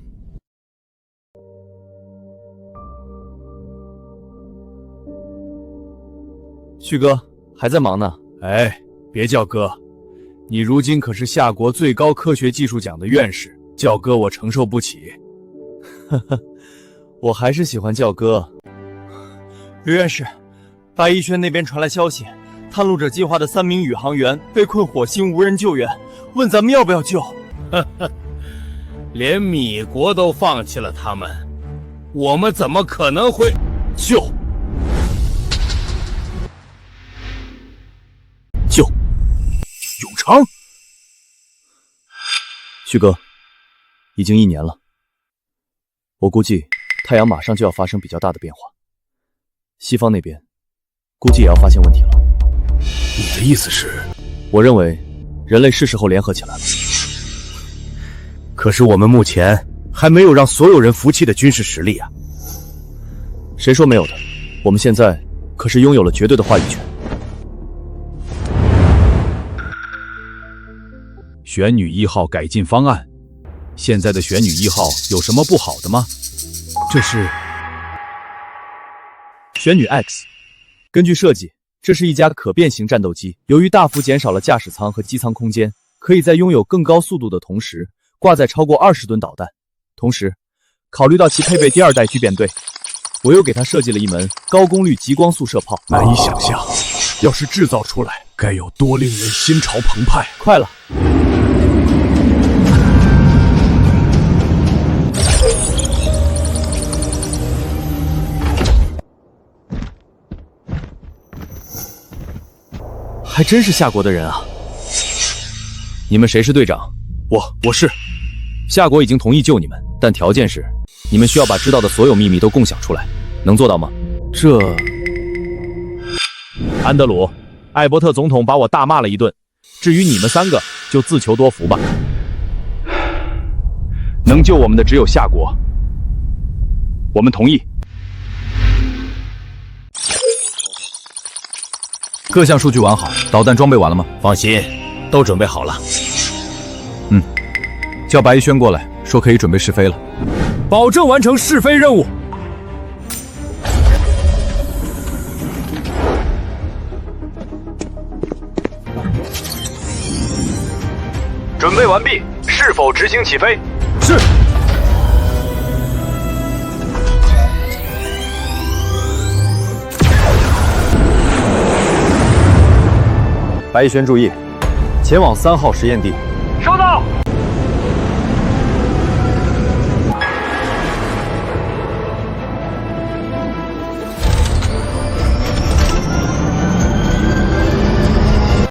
旭哥还在忙呢。哎，别叫哥，你如今可是夏国最高科学技术奖的院士，叫哥我承受不起。呵呵，我还是喜欢叫哥。吕院士，白逸轩那边传来消息，探路者计划的3名宇航员被困火星无人救援，问咱们要不要救。呵呵，连米国都放弃了他们，我们怎么可能会救？永昌，旭哥，已经1年了，我估计太阳马上就要发生比较大的变化，西方那边估计也要发现问题了。你的意思是？我认为人类是时候联合起来了。可是我们目前还没有让所有人服气的军事实力啊！谁说没有的？我们现在可是拥有了绝对的话语权。玄女1号改进方案，现在的玄女1号有什么不好的吗？这是玄女 X。根据设计，这是一架可变形战斗机，由于大幅减少了驾驶舱和机舱空间，可以在拥有更高速度的同时，挂载超过20吨导弹。同时，考虑到其配备第2代聚变队，我又给它设计了一门高功率极光速射炮。难以想象，要是制造出来，该有多令人心潮澎湃！快了！还真是夏国的人啊！你们谁是队长？我是。夏国已经同意救你们，但条件是你们需要把知道的所有秘密都共享出来，能做到吗？这……安德鲁，艾伯特总统把我大骂了一顿，至于你们3个，就自求多福吧。能救我们的只有夏国，我们同意。各项数据完好，导弹装备完了吗？放心，都准备好了。叫白逸轩过来，说可以准备试飞了。保证完成试飞任务。准备完毕，是否执行起飞？是。白逸轩注意，前往3号实验地。收到。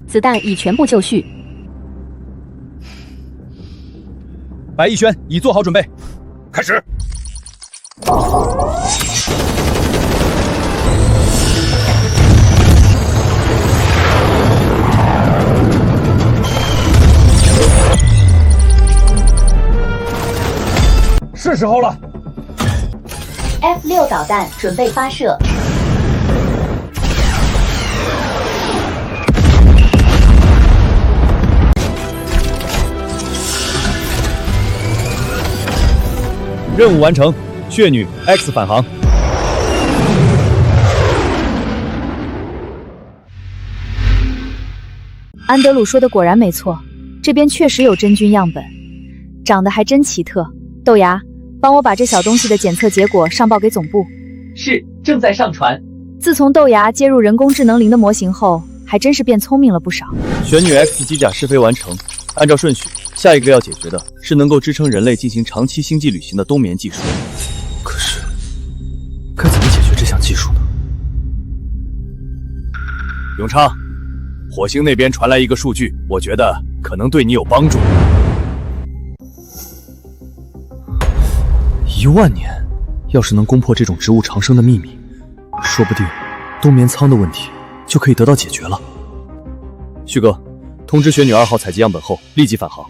子弹已全部就绪。白逸轩已做好准备，开始。是时候了。F6 导弹准备发射。任务完成，血女 X 返航。安德鲁说的果然没错，这边确实有真菌样本，长得还真奇特。豆芽，帮我把这小东西的检测结果上报给总部。是，正在上传。自从豆芽接入人工智能灵的模型后，还真是变聪明了不少。玄女 X 机甲试飞完成，按照顺序，下一个要解决的是能够支撑人类进行长期星际旅行的冬眠技术。可是，该怎么解决这项技术呢？永昌，火星那边传来一个数据，我觉得可能对你有帮助。1万年，要是能攻破这种植物长生的秘密，说不定冬眠舱的问题就可以得到解决了。旭哥，通知雪女2号采集样本后立即返航。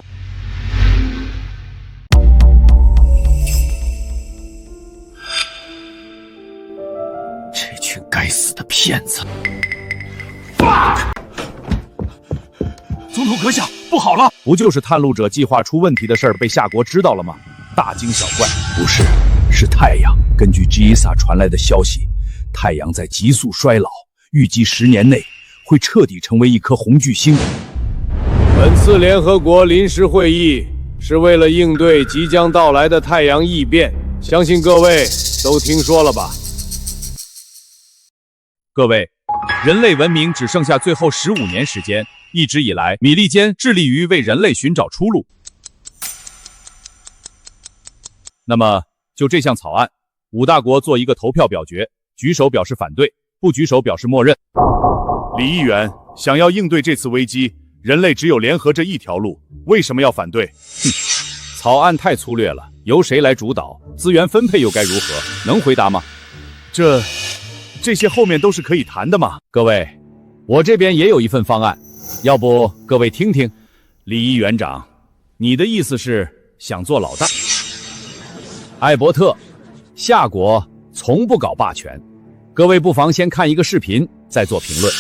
这群该死的骗子！总统阁下，不好了！不就是探路者计划出问题的事儿被夏国知道了吗？大惊小怪。不是，是太阳。根据 GISA 传来的消息，太阳在急速衰老，预计10年内会彻底成为一颗红巨星。本次联合国临时会议是为了应对即将到来的太阳异变，相信各位都听说了吧？各位，人类文明只剩下最后15年时间。一直以来，米利坚致力于为人类寻找出路。那么，就这项草案，5大国做一个投票表决，举手表示反对，不举手表示默认。李议员，想要应对这次危机，人类只有联合这一条路，为什么要反对？哼，草案太粗略了，由谁来主导？资源分配又该如何？能回答吗？这些后面都是可以谈的嘛。各位，我这边也有一份方案。要不各位听听，李议员长，你的意思是想做老大？艾伯特，夏国从不搞霸权，各位不妨先看一个视频，再做评论。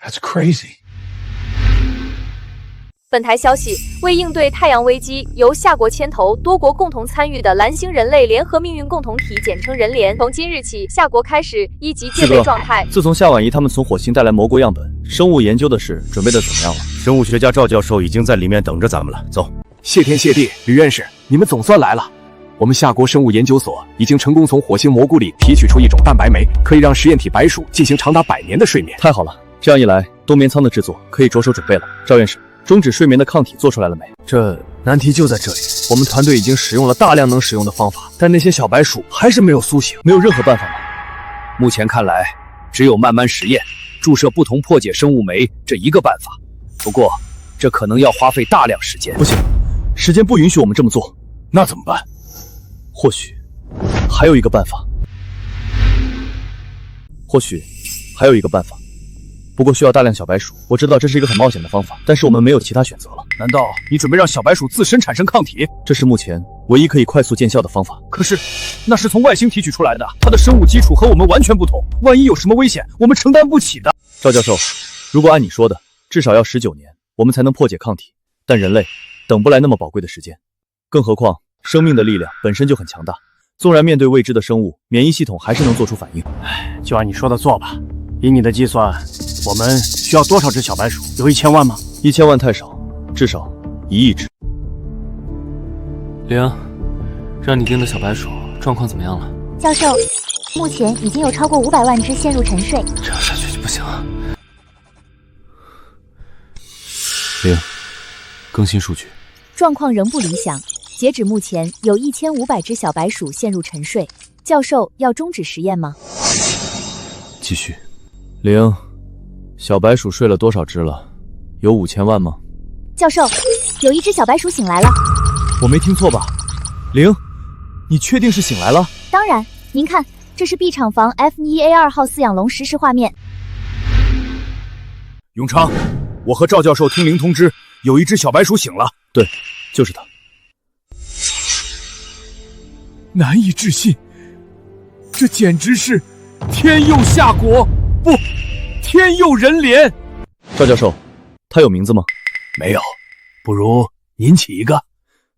That's crazy。本台消息，为应对太阳危机，由夏国牵头、多国共同参与的蓝星人类联合命运共同体，简称人联，从今日起，夏国开始1级戒备状态。自从夏婉仪他们从火星带来蘑菇样本，生物研究的事准备的怎么样了？生物学家赵教授已经在里面等着咱们了，走。谢天谢地，吕院士，你们总算来了。我们夏国生物研究所已经成功从火星蘑菇里提取出一种蛋白酶，可以让实验体白鼠进行长达100年的睡眠。太好了，这样一来，冬眠舱的制作可以着手准备了。赵院士，终止睡眠的抗体做出来了没？这难题就在这里，我们团队已经使用了大量能使用的方法，但那些小白鼠还是没有苏醒。没有任何办法吗？目前看来，只有慢慢实验，注射不同破解生物酶这一个办法。不过，这可能要花费大量时间。不行，时间不允许我们这么做。那怎么办？或许还有一个办法。不过需要大量小白鼠，我知道这是一个很冒险的方法，但是我们没有其他选择了。难道你准备让小白鼠自身产生抗体？这是目前唯一可以快速见效的方法。可是，那是从外星提取出来的，它的生物基础和我们完全不同，万一有什么危险，我们承担不起的。赵教授，如果按你说的，至少要19年，我们才能破解抗体，但人类等不来那么宝贵的时间。更何况，生命的力量本身就很强大，纵然面对未知的生物，免疫系统还是能做出反应。就按你说的做吧。以你的计算，我们需要多少只小白鼠？有1000万吗？1000万太少，至少1亿只。灵，让你盯的小白鼠状况怎么样了？教授，目前已经有超过500万只陷入沉睡。这样下去就不行了。灵，更新数据，状况仍不理想。截止目前，有1500只小白鼠陷入沉睡。教授，要终止实验吗？继续。灵，小白鼠睡了多少只了？有5000万吗？教授，有一只小白鼠醒来了。我没听错吧？灵，你确定是醒来了？当然，您看，这是 B 厂房 F1A2 号饲养笼实时画面。永昌，我和赵教授听灵通知，有一只小白鼠醒了。对，就是它。难以置信，这简直是天佑夏国，不，天佑人联。赵教授，他有名字吗？没有，不如您起一个。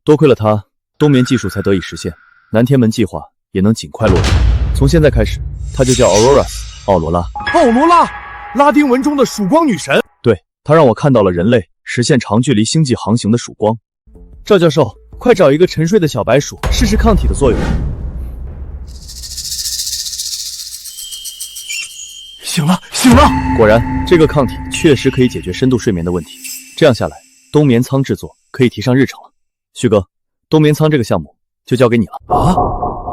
多亏了他，冬眠技术才得以实现，南天门计划也能尽快落实。从现在开始，他就叫 Aurora， 奥罗拉。奥罗拉，拉丁文中的曙光女神。对，他让我看到了人类实现长距离星际航行的曙光。赵教授，快找一个沉睡的小白鼠，试试抗体的作用。醒了，醒了！果然，这个抗体确实可以解决深度睡眠的问题。这样下来，冬眠舱制作可以提上日程了。旭哥，冬眠舱这个项目就交给你了。啊，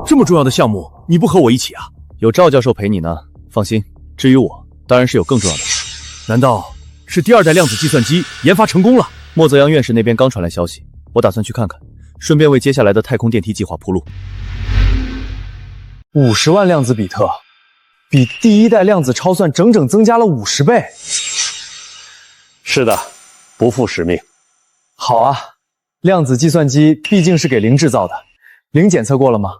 这么重要的项目，你不和我一起啊？有赵教授陪你呢，放心。至于我，当然是有更重要的事。难道是第2代量子计算机研发成功了？莫泽阳院士那边刚传来消息，我打算去看看，顺便为接下来的太空电梯计划铺路。50万量子比特，比第一代量子超算整整增加了50倍。是的，不负使命。好啊，量子计算机毕竟是给零制造的，零检测过了吗？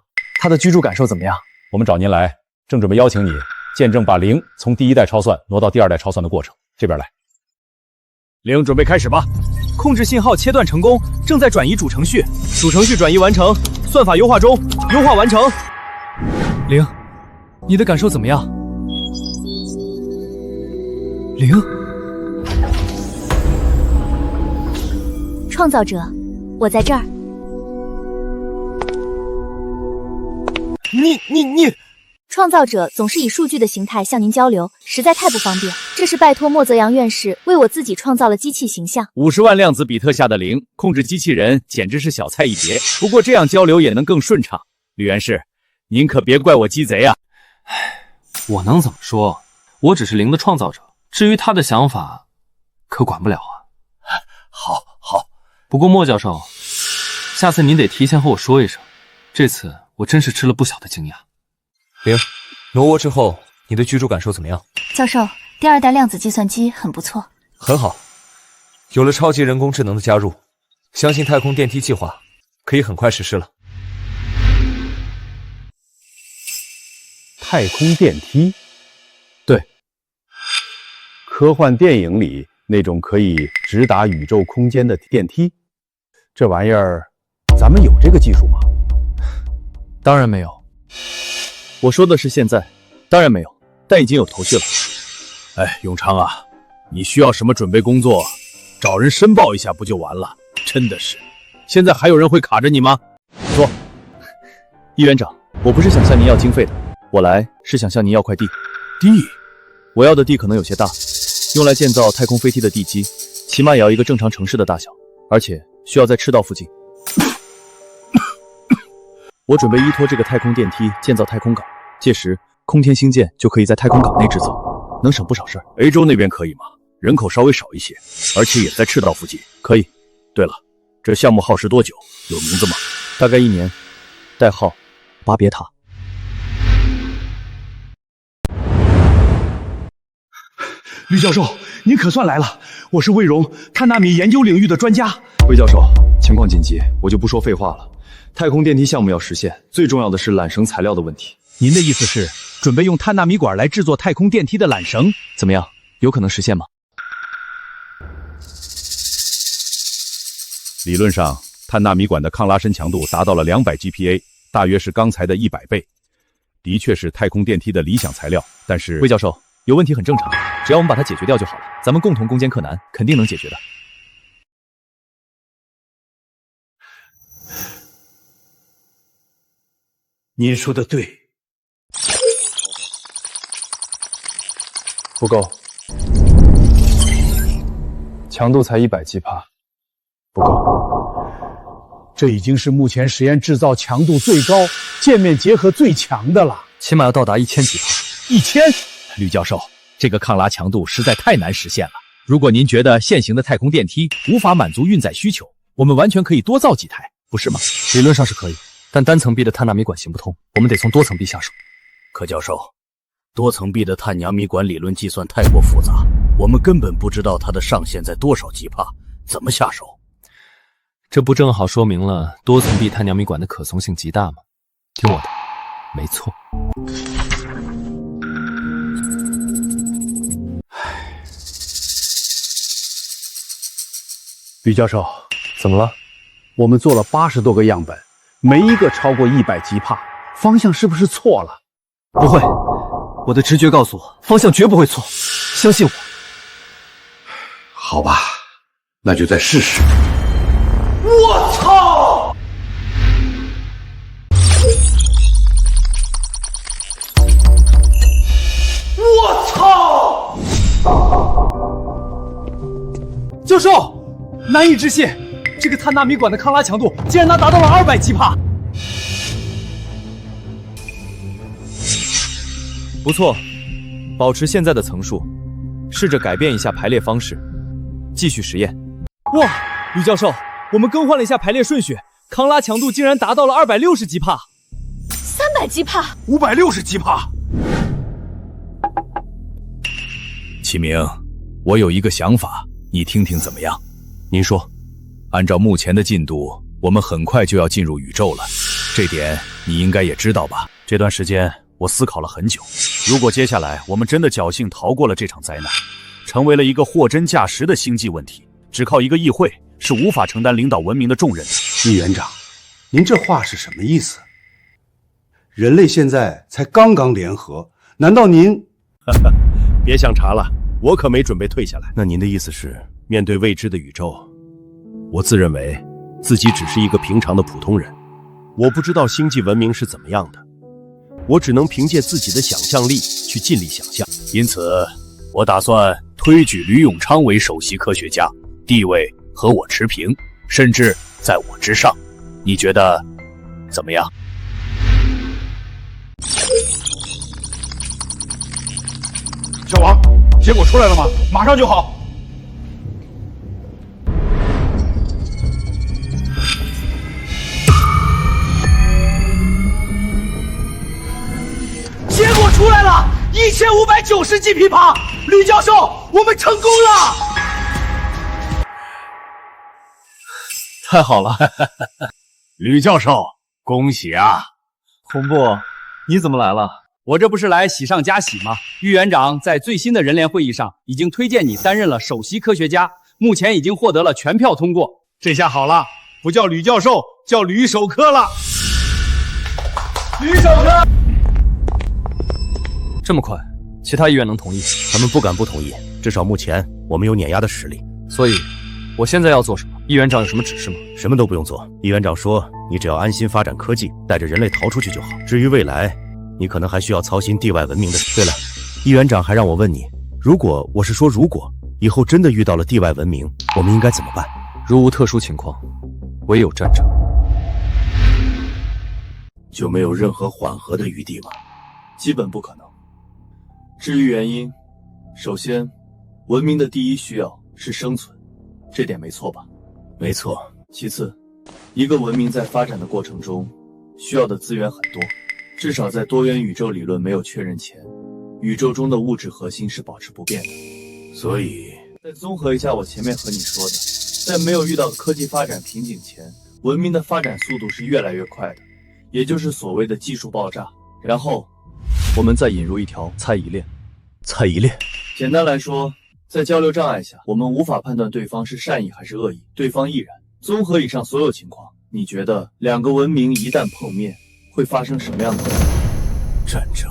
他的居住感受怎么样？我们找您来，正准备邀请你见证把零从第一代超算挪到第二代超算的过程。这边来。零，准备开始吧。控制信号切断成功，正在转移主程序，主程序转移完成，算法优化中，优化完成。零，你的感受怎么样？零，创造者，我在这儿。你，创造者总是以数据的形态向您交流，实在太不方便。这是拜托莫泽阳院士为我自己创造了机器形象。50万量子比特下的零，控制机器人简直是小菜一碟。不过这样交流也能更顺畅。吕院士，您可别怪我鸡贼啊！我能怎么说？我只是零的创造者，至于他的想法，可管不了啊。好。不过莫教授，下次您得提前和我说一声，这次我真是吃了不小的惊讶。零，挪窝之后，你的居住感受怎么样？教授，第二代量子计算机很不错。很好，有了超级人工智能的加入，相信太空电梯计划可以很快实施了。太空电梯？对，科幻电影里那种可以直达宇宙空间的电梯，这玩意儿，咱们有这个技术吗？当然没有。我说的是现在，当然没有，但已经有头绪了。哎，永昌啊，你需要什么准备工作，找人申报一下不就完了？真的是，现在还有人会卡着你吗？说，易院长，我不是想向您要经费的，我来是想向您要块地。地？我要的地可能有些大，用来建造太空飞梯的地基，起码也要一个正常城市的大小，而且需要在赤道附近。我准备依托这个太空电梯建造太空港，届时空天星舰就可以在太空港内制造，能省不少事儿。A 州那边可以吗？人口稍微少一些，而且也在赤道附近。可以。对了，这项目耗时多久？有名字吗？大概1年，代号巴别塔。吕教授，您可算来了，我是魏荣，碳纳米研究领域的专家。魏教授，情况紧急，我就不说废话了。太空电梯项目要实现，最重要的是缆绳材料的问题。您的意思是准备用碳纳米管来制作太空电梯的缆绳？怎么样？有可能实现吗？理论上，碳纳米管的抗拉伸强度达到了200 GPa， 大约是刚才的100倍，的确是太空电梯的理想材料。但是，魏教授，有问题很正常，只要我们把它解决掉就好了。咱们共同攻坚克难，肯定能解决的。您说的对。不够，强度才100 G 帕，不够。这已经是目前实验制造强度最高、界面结合最强的了，起码要到达1000 G 帕。1000？吕教授，这个抗拉强度实在太难实现了。如果您觉得现行的太空电梯无法满足运载需求，我们完全可以多造几台，不是吗？理论上是可以，但单层壁的碳纳米管行不通，我们得从多层壁下手。柯教授，多层壁的碳纳米管理论计算太过复杂，我们根本不知道它的上限在多少 G 帕，怎么下手？这不正好说明了多层壁碳纳米管的可从性极大吗？听我的，没错。吕教授，怎么了？我们做了80多个样本，没一个超过100 G 帕，方向是不是错了？不会，我的直觉告诉我，方向绝不会错，相信我。好吧，那就再试试。我操！我操！教授，难以置信，这个碳纳米管的抗拉强度竟然能达到了200 G 帕。不错，保持现在的层数，试着改变一下排列方式，继续实验。哇，吕教授，我们更换了一下排列顺序，康拉强度竟然达到了260吉帕，300吉帕，560吉帕。启明，我有一个想法，你听听怎么样？您说。按照目前的进度，我们很快就要进入宇宙了，这点你应该也知道吧？这段时间我思考了很久，如果接下来我们真的侥幸逃过了这场灾难，成为了一个货真价实的星际问题，只靠一个议会是无法承担领导文明的重任的。易园长，您这话是什么意思？人类现在才刚刚联合，难道您……别想茬了，我可没准备退下来。那您的意思是，面对未知的宇宙，我自认为自己只是一个平常的普通人，我不知道星际文明是怎么样的，我只能凭借自己的想象力去尽力想象。因此，我打算推举吕永昌为首席科学家，地位和我持平，甚至在我之上。你觉得怎么样？小王，结果出来了吗？马上就好。结果出来了，1590吉匹帕，吕教授，我们成功了！太好了，吕教授，恭喜啊！红布，你怎么来了？我这不是来喜上加喜吗？郁园长在最新的人联会议上已经推荐你担任了首席科学家，目前已经获得了全票通过。这下好了，不叫吕教授，叫吕守科了。吕守科，这么快，其他议员能同意？他们不敢不同意，至少目前我们有碾压的实力。所以，我现在要做什么？议员长有什么指示吗？什么都不用做。议员长说，你只要安心发展科技，带着人类逃出去就好。至于未来，你可能还需要操心地外文明的事。对了，议员长还让我问你，如果以后真的遇到了地外文明，我们应该怎么办？如无特殊情况，唯有战争。就没有任何缓和的余地吗？基本不可能。至于原因，首先，文明的第一需要是生存，这点没错吧？没错。其次，一个文明在发展的过程中，需要的资源很多。至少在多元宇宙理论没有确认前，宇宙中的物质核心是保持不变的。所以，再综合一下我前面和你说的，在没有遇到科技发展瓶颈前，文明的发展速度是越来越快的，也就是所谓的技术爆炸。然后，我们再引入一条猜疑链。猜疑链，简单来说，在交流障碍下，我们无法判断对方是善意还是恶意，对方亦然。综合以上所有情况，你觉得两个文明一旦碰面，会发生什么样的战争？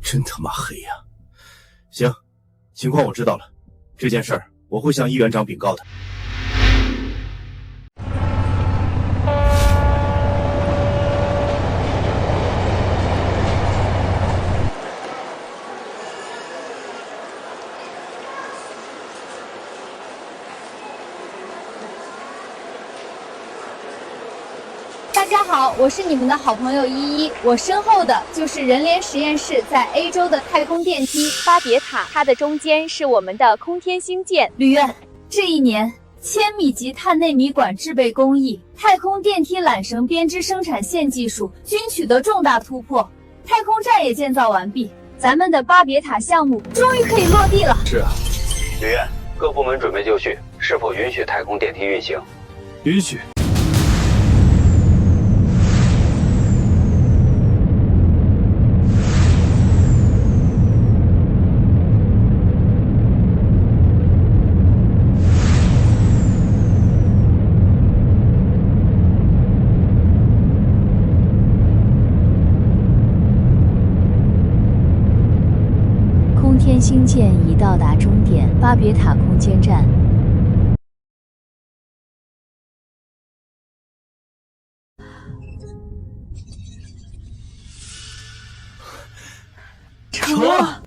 真他妈黑呀！行，情况我知道了，这件事儿我会向议员长禀告的。大家好，我是你们的好朋友依依，我身后的就是人联实验室在 A 洲的太空电梯巴别塔，它的中间是我们的空天星舰。吕院，这一年1000米级碳内米管制备工艺、太空电梯缆绳编织生产线技术均取得重大突破，太空站也建造完毕，咱们的巴别塔项目终于可以落地了。是啊，吕院，各部门准备就绪，是否允许太空电梯运行？允许。空天星舰已到达终点巴别塔空间站。成了。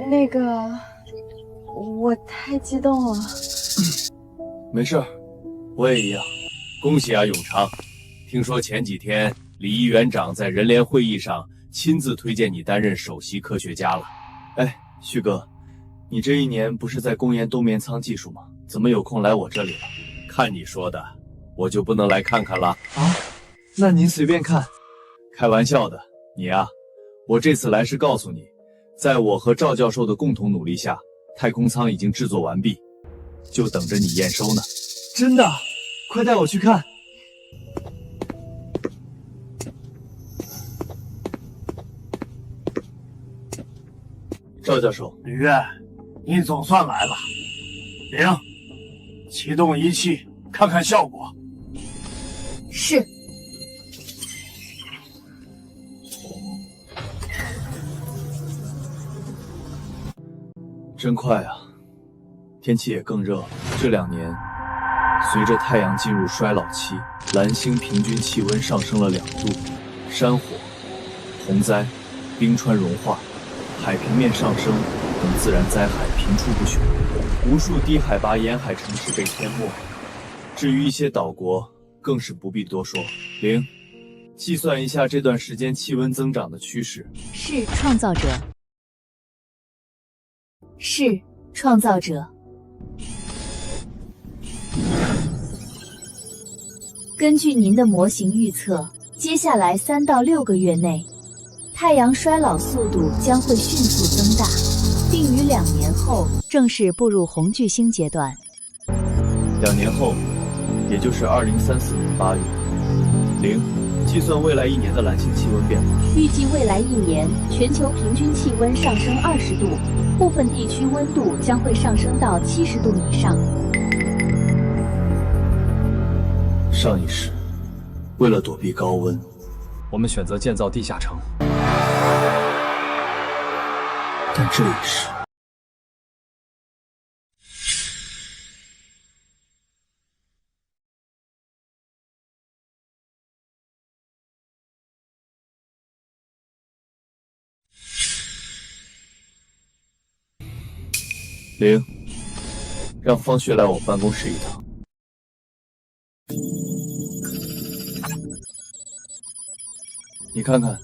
那个，我太激动了。没事儿，我也一样。恭喜啊，永昌！听说前几天李议员长在人联会议上亲自推荐你担任首席科学家了。哎，旭哥，你这一年不是在攻研冬眠仓技术吗？怎么有空来我这里了？看你说的，我就不能来看看了？啊，那您随便看。开玩笑的，你啊，我这次来是告诉你，在我和赵教授的共同努力下，太空舱已经制作完毕，就等着你验收呢。真的？快带我去看。赵教授，吕月，你总算来了。灵，启动仪器，看看效果。是。真快啊！天气也更热了。这2年，随着太阳进入衰老期，蓝星平均气温上升了2度，山火、洪灾、冰川融化、海平面上升等自然灾害频出不穷，无数低海拔沿海城市被淹没。至于一些岛国，更是不必多说。灵，计算一下这段时间气温增长的趋势。是创造者。是创造者。根据您的模型预测，接下来3到6个月内，太阳衰老速度将会迅速增大，并于2年后正式步入红巨星阶段。2年后，也就是2034年8月，灵，计算未来1年的蓝星气温变化。预计未来1年，全球平均气温上升20度，部分地区温度将会上升到70度以上。上一世，为了躲避高温，我们选择建造地下城。但这一世，灵，让方旭来我办公室一趟。你看看，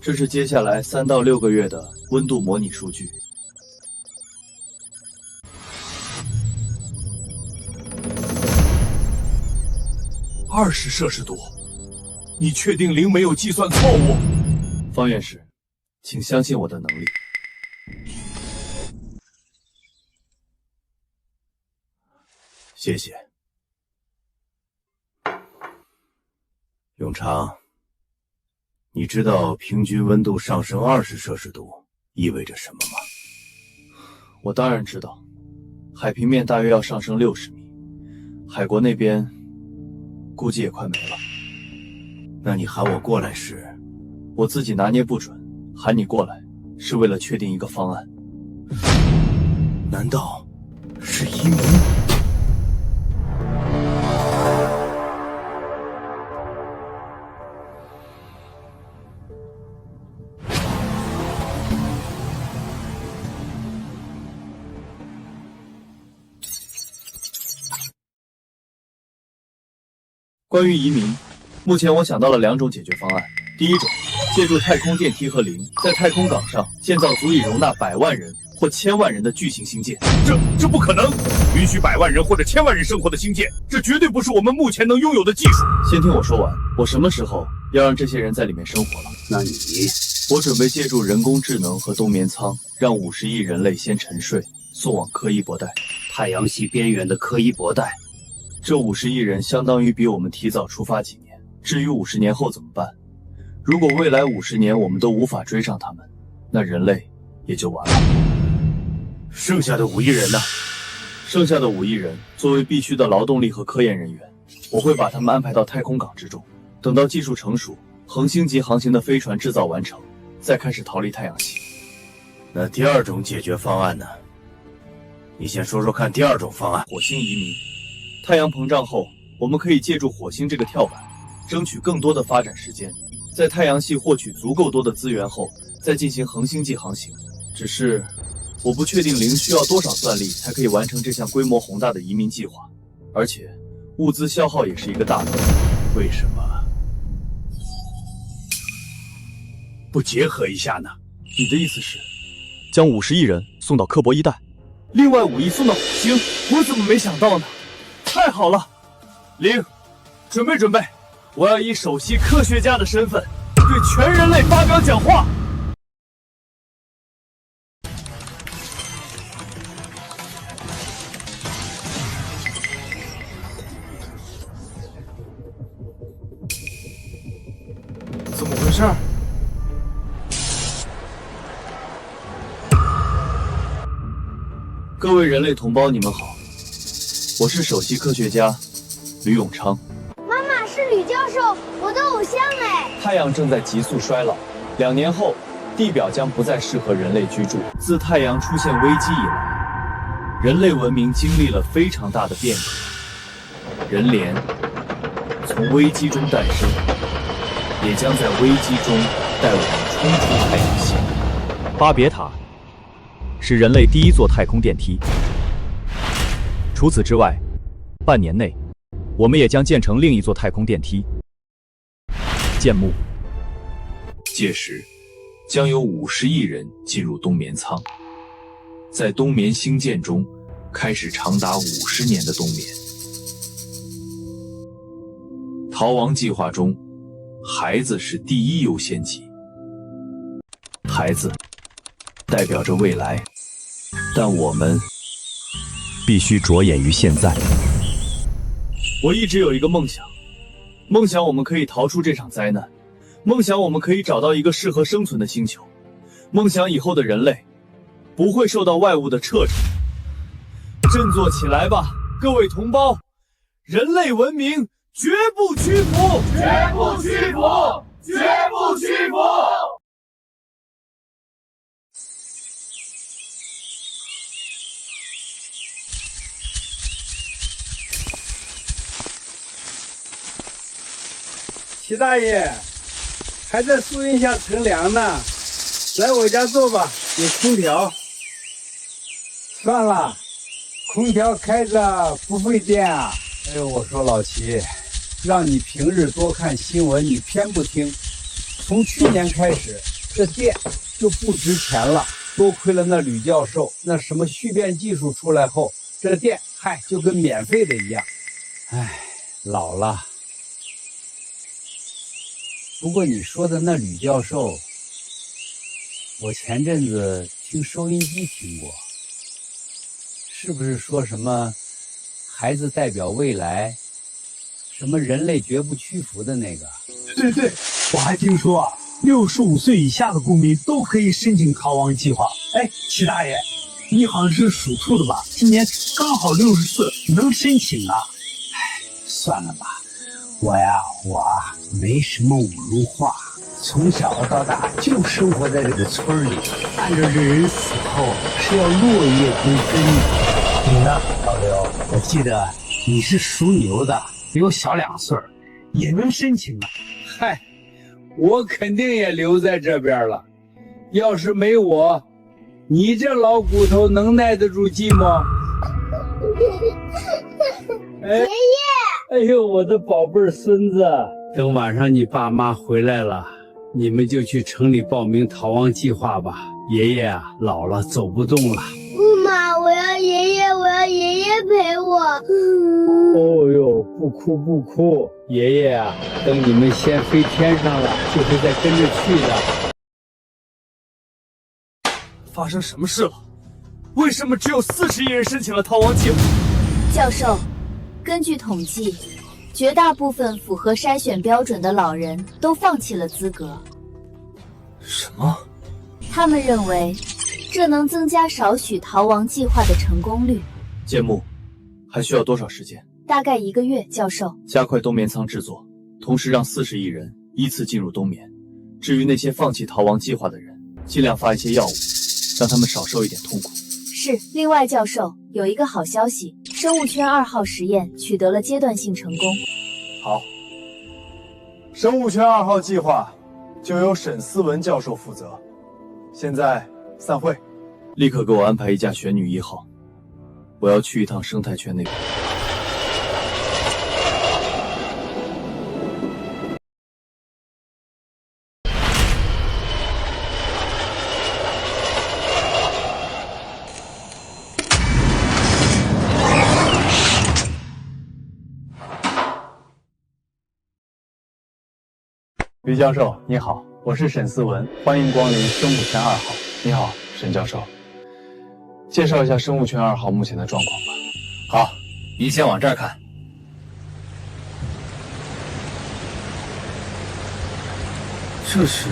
这是接下来3到6个月的温度模拟数据。20摄氏度，你确定灵没有计算错误？方院士，请相信我的能力。谢谢。永昌，你知道平均温度上升20摄氏度意味着什么吗？我当然知道，海平面大约要上升60米，海国那边估计也快没了。那你喊我过来时，我自己拿捏不准，喊你过来是为了确定一个方案。难道是移民？关于移民，目前我想到了2种解决方案。第一种，借助太空电梯和灵，在太空港上建造足以容纳100万人或1000万人的巨型星舰。这不可能！允许100万人或者1000万人生活的星舰，这绝对不是我们目前能拥有的技术。先听我说完，我什么时候要让这些人在里面生活了？那你，我准备借助人工智能和冬眠舱，让50亿人类先沉睡，送往柯伊伯带，太阳系边缘的柯伊伯带。这50亿人相当于比我们提早出发几年。至于50年后怎么办？如果未来50年我们都无法追上他们，那人类也就完了。剩下的5亿人呢？剩下的5亿人作为必须的劳动力和科研人员，我会把他们安排到太空港之中。等到技术成熟，恒星级航行的飞船制造完成，再开始逃离太阳系。那第2种解决方案呢？你先说说看第2种方案。火星移民。太阳膨胀后，我们可以借助火星这个跳板，争取更多的发展时间，在太阳系获取足够多的资源后，再进行恒星际航行。只是，我不确定灵需要多少算力才可以完成这项规模宏大的移民计划，而且物资消耗也是一个大头。为什么不结合一下呢？你的意思是，将50亿人送到科博一带，另外5亿送到火星。我怎么没想到呢？太好了！零，准备，我要以首席科学家的身份对全人类发表讲话。怎么回事？各位人类同胞，你们好，我是首席科学家吕永昌。妈妈是吕教授，我的偶像哎。太阳正在急速衰老，2年后，地表将不再适合人类居住。自太阳出现危机以来，人类文明经历了非常大的变革。人脸从危机中诞生，也将在危机中带我们冲出太阳系。巴别塔是人类第一座太空电梯。除此之外，半年内，我们也将建成另一座太空电梯——建木。届时，将有50亿人进入冬眠舱，在冬眠兴建中开始长达50年的冬眠。逃亡计划中，孩子是第一优先级。孩子代表着未来，但我们必须着眼于现在。我一直有一个梦想，梦想我们可以逃出这场灾难，梦想我们可以找到一个适合生存的星球，梦想以后的人类不会受到外物的掣肘。振作起来吧，各位同胞！人类文明绝不屈服，绝不屈服，绝不屈服！齐大爷，还在树荫下乘凉呢，来我家坐吧，有空调。算了，空调开着不费电啊。哎呦，我说老齐，让你平日多看新闻，你偏不听。从去年开始，这电就不值钱了，多亏了那吕教授那什么蓄电技术出来后，这电就跟免费的一样。哎，老了。不过你说的那吕教授，我前阵子听收音机听过，是不是说什么孩子代表未来，什么人类绝不屈服的那个？对，我还听说啊，65岁以下的公民都可以申请逃亡计划。哎，齐大爷，你好像是属兔的吧？今年刚好64，能申请啊？哎，算了吧。我没什么五路话，从小到大就生活在这个村里，按照这人死后是要落叶归根的。你呢，老刘？我记得你是属牛的，比我小2岁，也能申请啊。嗨，我肯定也留在这边了。要是没我，你这老骨头能耐得住寂寞？爷爷。哎呦，我的宝贝孙子！等晚上你爸妈回来了，你们就去城里报名逃亡计划吧。爷爷啊，老了走不动了。不嘛，我要爷爷，我要爷爷陪我。哦呦，不哭，爷爷啊，等你们先飞天上了，就会再跟着去的。发生什么事了？为什么只有40亿人申请了逃亡计划？教授，根据统计，绝大部分符合筛选标准的老人都放弃了资格。什么？他们认为，这能增加少许逃亡计划的成功率。建木，还需要多少时间？大概1个月，教授。加快冬眠舱制作，同时让40亿人依次进入冬眠。至于那些放弃逃亡计划的人，尽量发一些药物，让他们少受一点痛苦。是。另外，教授，有一个好消息，生物圈2号实验取得了阶段性成功。好，生物圈2号计划就由沈思文教授负责。现在散会。立刻给我安排一架玄女1号，我要去一趟生态圈那边。吕教授，你好，我是沈思文，欢迎光临生物圈2号。你好，沈教授，介绍一下生物圈2号目前的状况吧。好，您先往这儿看。这是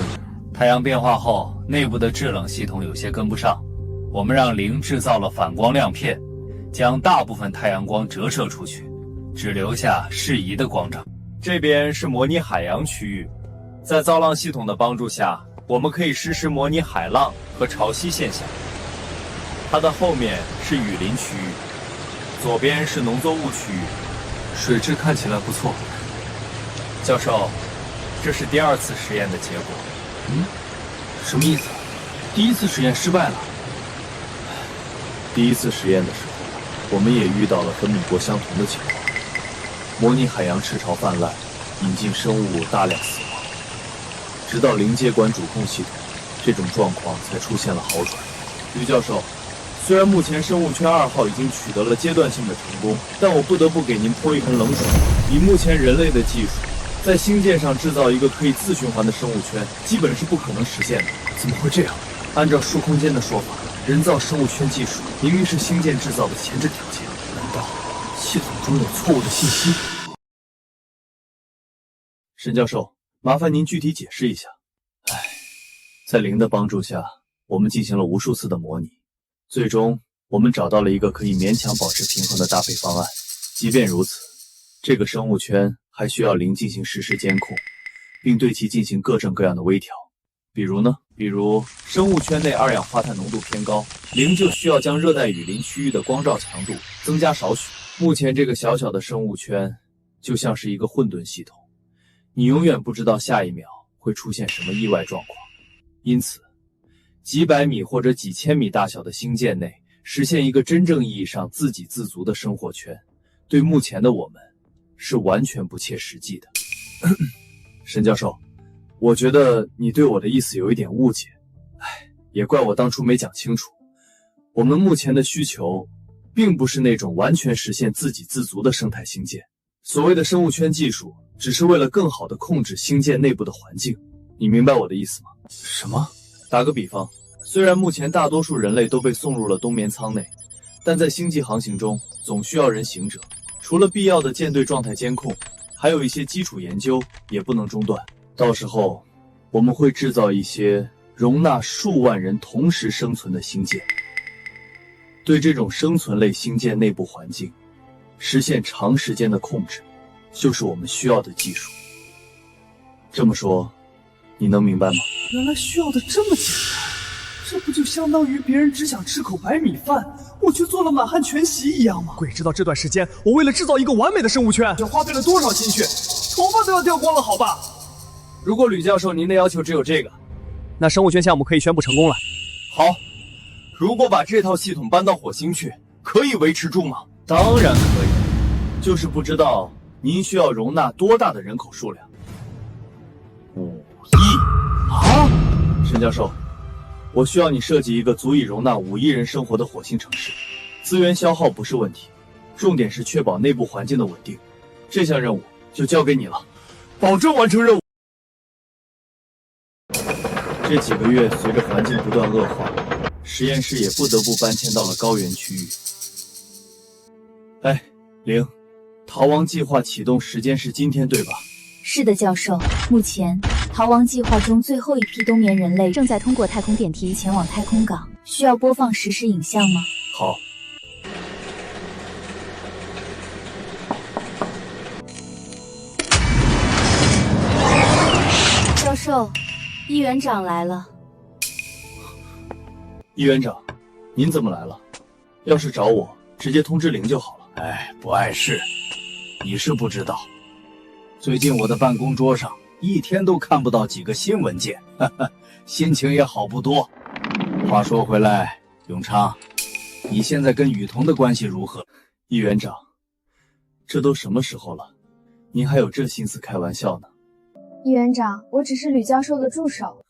太阳变化后内部的制冷系统有些跟不上，我们让零制造了反光亮片，将大部分太阳光折射出去，只留下适宜的光照。这边是模拟海洋区域，在造浪系统的帮助下，我们可以实时模拟海浪和潮汐现象。它的后面是雨林区域，左边是农作物区域，水质看起来不错。教授，这是第2次实验的结果。什么意思？第1次实验失败了。第1次实验的时候，我们也遇到了和米国相同的情况，模拟海洋赤潮泛滥，引进生物大量死亡，直到零接管主控系统，这种状况才出现了好转。吕教授，虽然目前生物圈2号已经取得了阶段性的成功，但我不得不给您泼一盆冷水。以目前人类的技术，在星舰上制造一个可以自循环的生物圈，基本是不可能实现的。怎么会这样？按照数空间的说法，人造生物圈技术明明是星舰制造的前置条件，难道系统中有错误的信息？沈教授，麻烦您具体解释一下。在零的帮助下，我们进行了无数次的模拟，最终我们找到了一个可以勉强保持平衡的搭配方案。即便如此，这个生物圈还需要零进行实时监控，并对其进行各种各样的微调。比如生物圈内二氧化碳浓度偏高，零就需要将热带雨林区域的光照强度增加少许。目前这个小小的生物圈就像是一个混沌系统，你永远不知道下一秒会出现什么意外状况。因此，几百米或者几千米大小的星舰内实现一个真正意义上自给自足的生活圈，对目前的我们是完全不切实际的。沈教授，我觉得你对我的意思有一点误解，也怪我当初没讲清楚。我们目前的需求并不是那种完全实现自给自足的生态星舰，所谓的生物圈技术只是为了更好地控制星舰内部的环境，你明白我的意思吗？什么？打个比方，虽然目前大多数人类都被送入了冬眠舱内，但在星际航行中总需要人行者，除了必要的舰队状态监控，还有一些基础研究也不能中断。到时候我们会制造一些容纳数万人同时生存的星舰，对这种生存类星舰内部环境实现长时间的控制，就是我们需要的技术。这么说你能明白吗？原来需要的这么简单，这不就相当于别人只想吃口白米饭，我却做了满汉全席一样吗？鬼知道这段时间我为了制造一个完美的生物圈，又花费了多少心血，头发都要掉光了，好吧？如果吕教授您的要求只有这个，那生物圈项目可以宣布成功了。好，如果把这套系统搬到火星去，可以维持住吗？当然可以，就是不知道您需要容纳多大的人口数量。5亿啊！沈教授，我需要你设计一个足以容纳5亿人生活的火星城市，资源消耗不是问题，重点是确保内部环境的稳定。这项任务就交给你了，保证完成任务。这几个月随着环境不断恶化，实验室也不得不搬迁到了高原区域。零，逃亡计划启动时间是今天对吧？是的，教授。目前逃亡计划中最后一批冬眠人类正在通过太空电梯前往太空港，需要播放实时影像吗？好。教授，易园长来了。易园长，您怎么来了？要是找我，直接通知零就好了。不碍事，你是不知道，最近我的办公桌上一天都看不到几个新文件，心情也好不多。话说回来，永昌，你现在跟雨桐的关系如何？易园长，这都什么时候了，您还有这心思开玩笑呢？易园长，我只是吕教授的助手。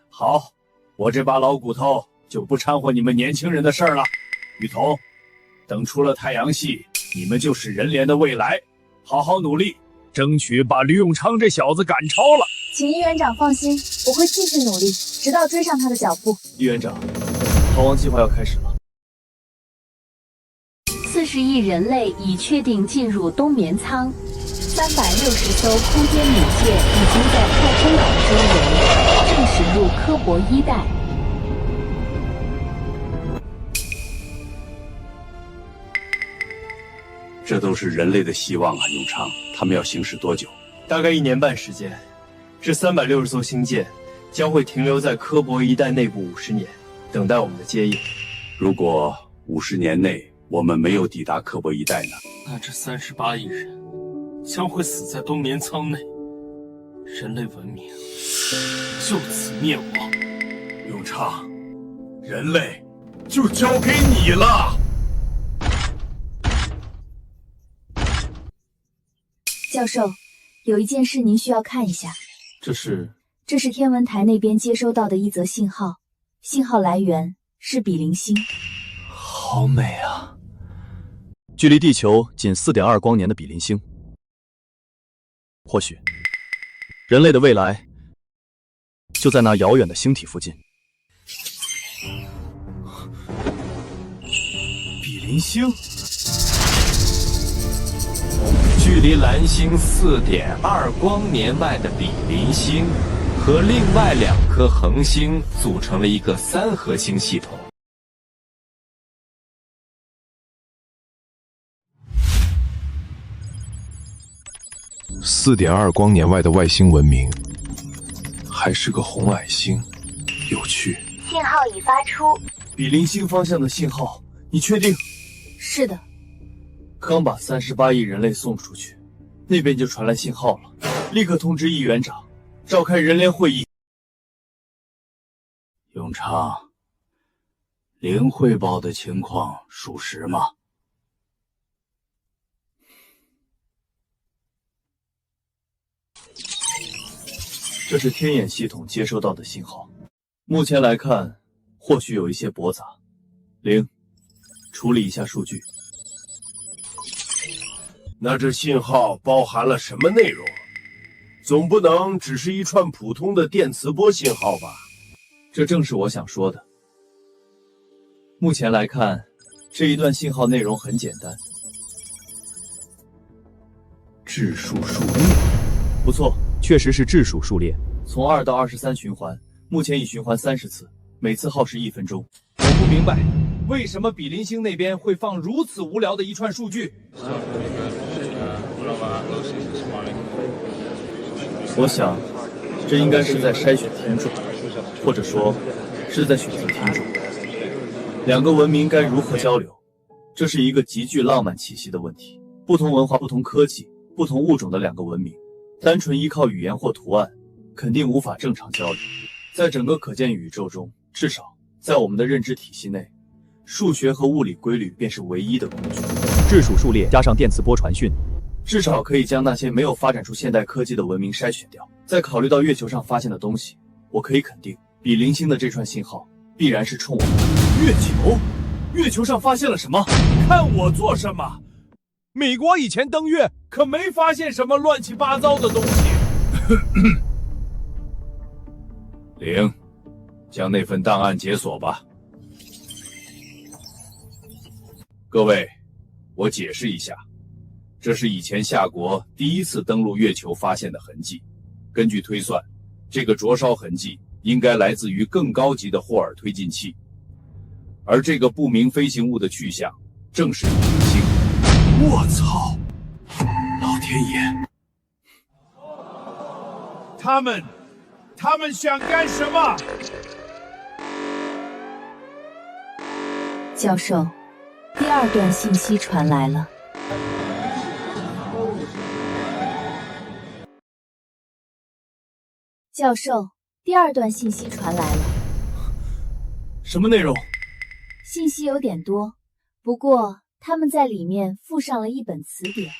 好，我这把老骨头就不掺和你们年轻人的事儿了。雨桐，等出了太阳系，你们就是人联的未来，好好努力，争取把吕永昌这小子赶超了。请易园长放心，我会继续努力，直到追上他的脚步。易园长，逃亡计划要开始了。40亿人类已确定进入冬眠舱，360艘空间母舰已经在太空港周围正驶入科博一带。这都是人类的希望啊，永昌。他们要行驶多久？大概1年半时间。这360艘星舰将会停留在科博一带内部50年，等待我们的接应。如果50年内我们没有抵达科博一带呢？那这38亿人将会死在冬眠舱内，人类文明就此灭亡。永昌，人类就交给你了。教授，有一件事您需要看一下。这是天文台那边接收到的一则信号，信号来源是比邻星。好美啊！距离地球仅4.2光年的比邻星，或许人类的未来就在那遥远的星体附近。比邻星距离蓝星4.2光年外的比邻星和另外2颗恒星组成了一个3合星系统。4.2光年外的外星文明，还是个红矮星，有趣。信号已发出。比邻星方向的信号，你确定？是的。刚把38亿人类送出去，那边就传来信号了，立刻通知易园长，召开人联会议。永昌，零汇报的情况属实吗？这是天眼系统接收到的信号，目前来看，或许有一些驳杂。零，处理一下数据。那这信号包含了什么内容？总不能只是一串普通的电磁波信号吧？这正是我想说的。目前来看，这一段信号内容很简单。质数数列，不错，确实是质数数列。从2到23循环，目前已循环30次，每次耗时1分钟。我不明白，为什么比邻星那边会放如此无聊的一串数据？我想，这应该是在筛选听众，或者说是在选择听众。2个文明该如何交流？这是一个极具浪漫气息的问题。不同文化、不同科技、不同物种的2个文明，单纯依靠语言或图案，肯定无法正常交流。在整个可见宇宙中，至少在我们的认知体系内，数学和物理规律便是唯一的工具。质数数列加上电磁波传讯，至少可以将那些没有发展出现代科技的文明筛选掉。再考虑到月球上发现的东西，我可以肯定，比邻星的这串信号必然是冲我们的。月球？月球上发现了什么？看我做什么！美国以前登月可没发现什么乱七八糟的东西。零，将那份档案解锁吧。各位，我解释一下，这是以前夏国第一次登陆月球发现的痕迹。根据推算，这个灼烧痕迹应该来自于更高级的霍尔推进器，而这个不明飞行物的去向正是比邻星。我操！老天爷！他们想干什么？教授，第2段信息传来了。教授，第2段信息传来了。什么内容？信息有点多，不过他们在里面附上了一本词典。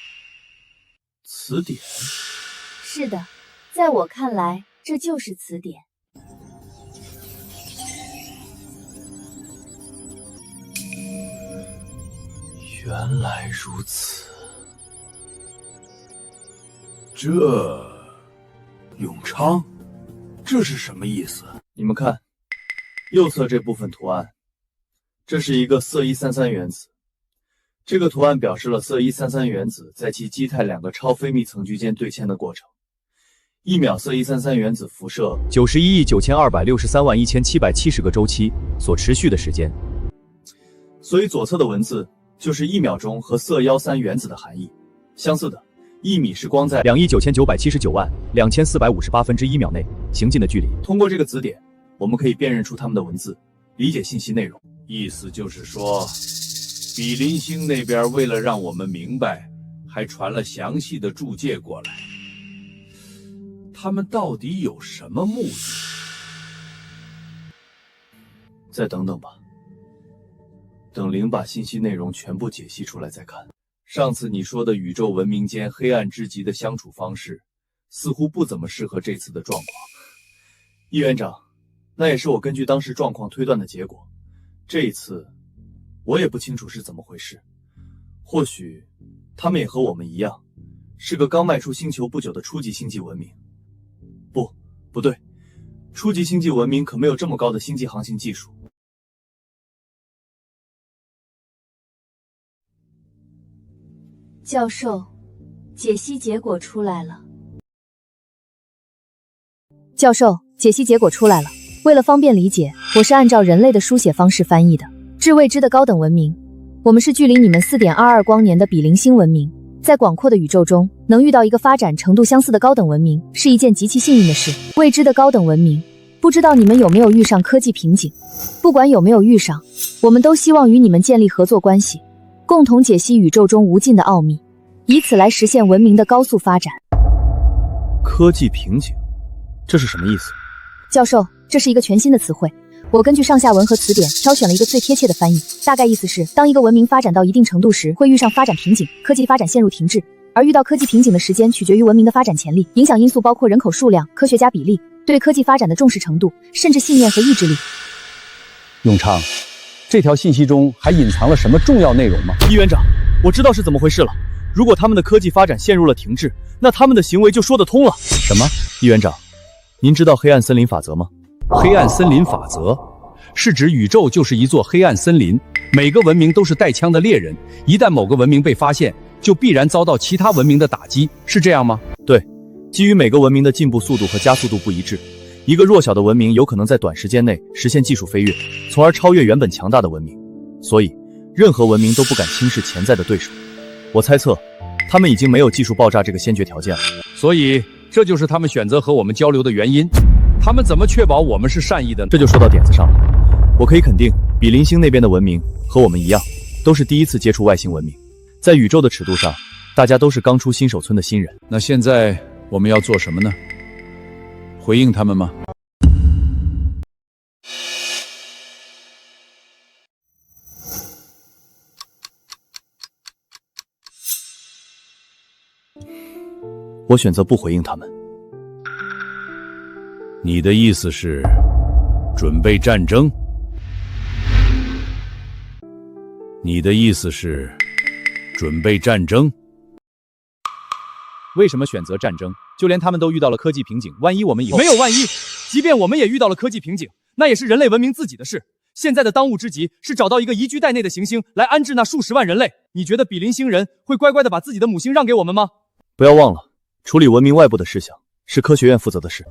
词典？是的，在我看来，这就是词典。原来如此。这，永昌，这是什么意思？你们看，右侧这部分图案，这是一个铯133原子。这个图案表示了铯133原子在其基态两个超非密层距间对牵的过程。1秒铯133原子辐射9192631770个周期所持续的时间。所以左侧的文字就是1秒钟和铯13原子的含义。相似的，1米是光在299792458分之1秒内行进的距离。通过这个词典，我们可以辨认出它们的文字，理解信息内容。意思就是说，比邻星那边为了让我们明白，还传了详细的注解过来。他们到底有什么目的？再等等吧，等灵把信息内容全部解析出来再看。上次你说的宇宙文明间黑暗之极的相处方式，似乎不怎么适合这次的状况。易园长，那也是我根据当时状况推断的结果。这一次，我也不清楚是怎么回事。或许，他们也和我们一样，是个刚迈出星球不久的初级星际文明。不对，初级星际文明可没有这么高的星际航行技术。教授，解析结果出来了。教授，解析结果出来了。为了方便理解，我是按照人类的书写方式翻译的。至未知的高等文明，我们是距离你们4.22光年的比邻星文明。在广阔的宇宙中，能遇到一个发展程度相似的高等文明，是一件极其幸运的事。未知的高等文明，不知道你们有没有遇上科技瓶颈？不管有没有遇上，我们都希望与你们建立合作关系，共同解析宇宙中无尽的奥秘，以此来实现文明的高速发展。科技瓶颈，这是什么意思？教授，这是一个全新的词汇。我根据上下文和词典挑选了一个最贴切的翻译，大概意思是，当一个文明发展到一定程度时，会遇上发展瓶颈，科技发展陷入停滞，而遇到科技瓶颈的时间取决于文明的发展潜力，影响因素包括人口数量、科学家比例、对科技发展的重视程度，甚至信念和意志力。永昌，这条信息中还隐藏了什么重要内容吗？易园长，我知道是怎么回事了。如果他们的科技发展陷入了停滞，那他们的行为就说得通了。什么？易园长，您知道黑暗森林法则吗？黑暗森林法则是指宇宙就是一座黑暗森林，每个文明都是带枪的猎人，一旦某个文明被发现，就必然遭到其他文明的打击，是这样吗？对，基于每个文明的进步速度和加速度不一致，一个弱小的文明有可能在短时间内实现技术飞跃，从而超越原本强大的文明。所以，任何文明都不敢轻视潜在的对手。我猜测，他们已经没有技术爆炸这个先决条件了。所以，这就是他们选择和我们交流的原因。他们怎么确保我们是善意的呢？这就说到点子上了。我可以肯定，比邻星那边的文明和我们一样，都是第一次接触外星文明。在宇宙的尺度上，大家都是刚出新手村的新人。那现在我们要做什么呢？回应他们吗？我选择不回应他们。你的意思是准备战争？你的意思是准备战争？为什么选择战争？就连他们都遇到了科技瓶颈，万一我们以后……没有万一，即便我们也遇到了科技瓶颈，那也是人类文明自己的事。现在的当务之急是找到一个宜居带内的行星来安置那数十万人类。你觉得比邻星人会乖乖的把自己的母星让给我们吗？不要忘了，处理文明外部的事项是科学院负责的事。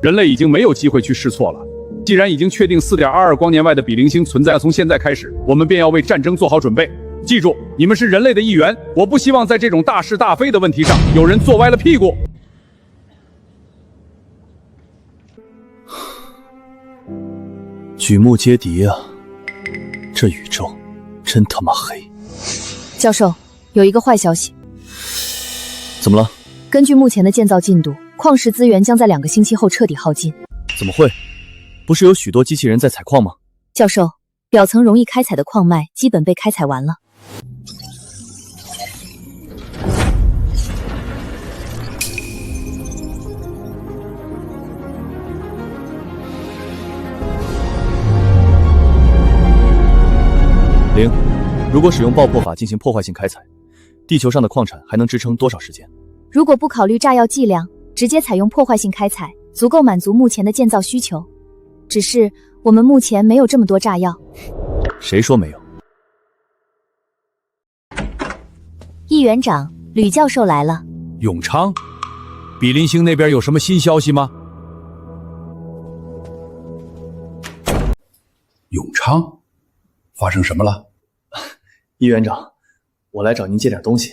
人类已经没有机会去试错了。既然已经确定4.22光年外的比邻星存在，从现在开始，我们便要为战争做好准备。记住，你们是人类的一员，我不希望在这种大是大非的问题上有人坐歪了屁股。举目皆敌啊！这宇宙真他妈黑。教授，有一个坏消息。怎么了？根据目前的建造进度，矿石资源将在2个星期后彻底耗尽。怎么会？不是有许多机器人在采矿吗？教授，表层容易开采的矿脉基本被开采完了。灵，如果使用爆破法进行破坏性开采，地球上的矿产还能支撑多少时间？如果不考虑炸药剂量，直接采用破坏性开采，足够满足目前的建造需求。只是我们目前没有这么多炸药。谁说没有？易园长，吕教授来了。永昌，比邻星那边有什么新消息吗？永昌，发生什么了？易园长，我来找您借点东西。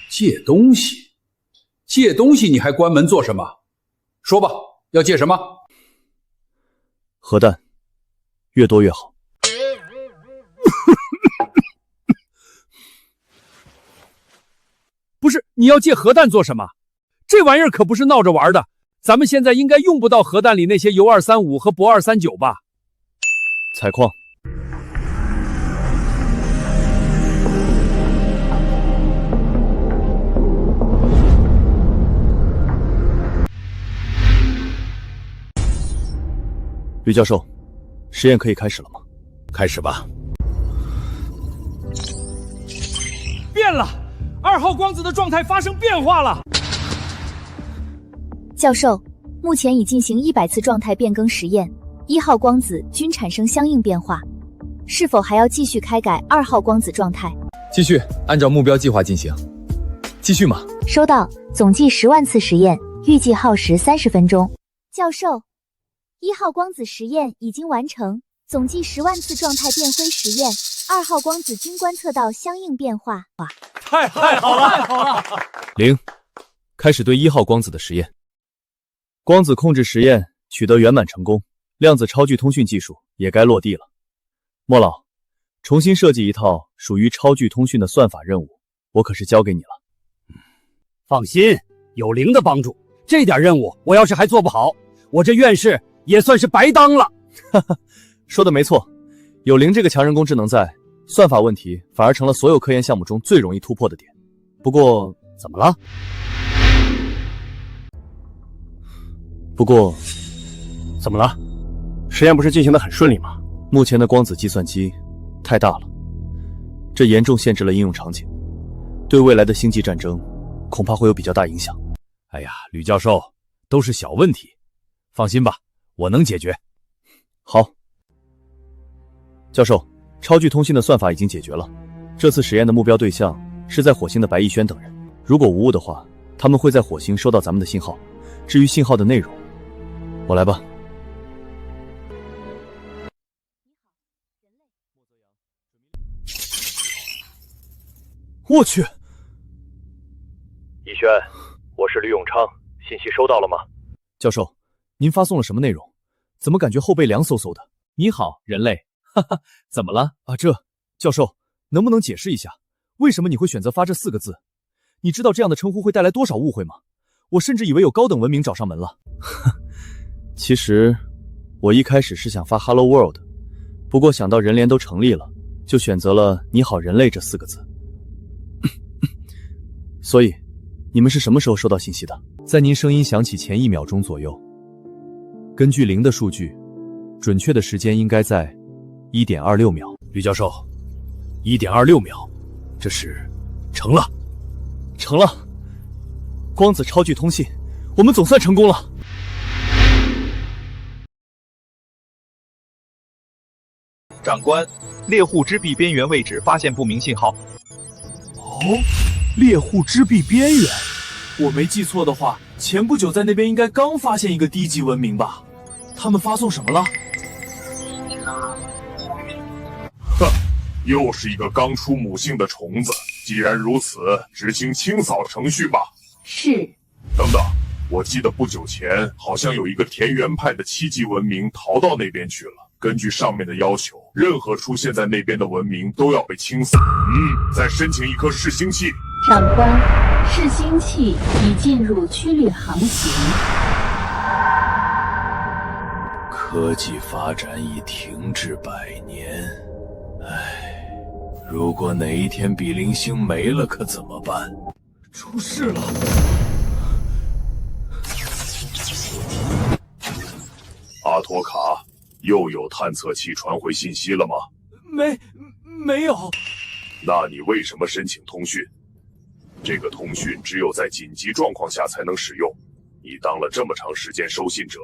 借东西？借东西你还关门做什么？说吧，要借什么？核弹，越多越好。不是，你要借核弹做什么？这玩意儿可不是闹着玩的。咱们现在应该用不到核弹里那些铀235和铂239吧？采矿。吕教授，实验可以开始了吗？开始吧。变了，2号光子的状态发生变化了。教授，目前已进行100次状态变更实验，1号光子均产生相应变化，是否还要继续开改2号光子状态？继续，按照目标计划进行。继续嘛。收到，总计10万次实验，预计耗时30分钟。教授，1号光子实验已经完成，总计10万次状态变灰实验，2号光子均观测到相应变化。太好了，太好了！零，开始对1号光子的实验。光子控制实验取得圆满成功，量子超距通讯技术也该落地了。莫老，重新设计一套属于超距通讯的算法任务，我可是交给你了。放心，有零的帮助，这点任务我要是还做不好，我这院士也算是白当了。哈哈，说的没错，有零这个强人工智能在，算法问题反而成了所有科研项目中最容易突破的点。不过，怎么了？怎么了？实验不是进行得很顺利吗？目前的光子计算机太大了，这严重限制了应用场景，对未来的星际战争恐怕会有比较大影响。哎呀，吕教授，都是小问题，放心吧，我能解决。好，教授，超距通信的算法已经解决了。这次实验的目标对象是在火星的白逸轩等人，如果无误的话，他们会在火星收到咱们的信号。至于信号的内容，我来吧。我去！逸轩，我是吕永昌，信息收到了吗？教授，您发送了什么内容？怎么感觉后背凉飕飕的？你好，人类，哈哈，怎么了？啊，教授，能不能解释一下，为什么你会选择发这4个字？你知道这样的称呼会带来多少误会吗？我甚至以为有高等文明找上门了。其实，我一开始是想发 Hello World， 不过想到人联都成立了，就选择了你好人类这4个字。所以，你们是什么时候收到信息的？在您声音响起前1秒钟左右。根据零的数据，准确的时间应该在1.26秒。吕教授，1.26秒，这是成了，成了！光子超距通信，我们总算成功了。长官，猎户之壁边缘位置发现不明信号。哦，猎户之壁边缘，我没记错的话，前不久在那边应该刚发现一个低级文明吧？他们发送什么了？哼，又是一个刚出母性的虫子。既然如此，执行清扫程序吧。是。等等，我记得不久前好像有一个田园派的7级文明逃到那边去了。根据上面的要求，任何出现在那边的文明都要被清扫。再申请一颗视星器。长官，视星器已进入区域航行。科技发展已停滞100年，唉，如果哪一天比邻星没了，可怎么办？出事了！阿托卡，又有探测器传回信息了吗？没有。那你为什么申请通讯？这个通讯只有在紧急状况下才能使用。你当了这么长时间收信者，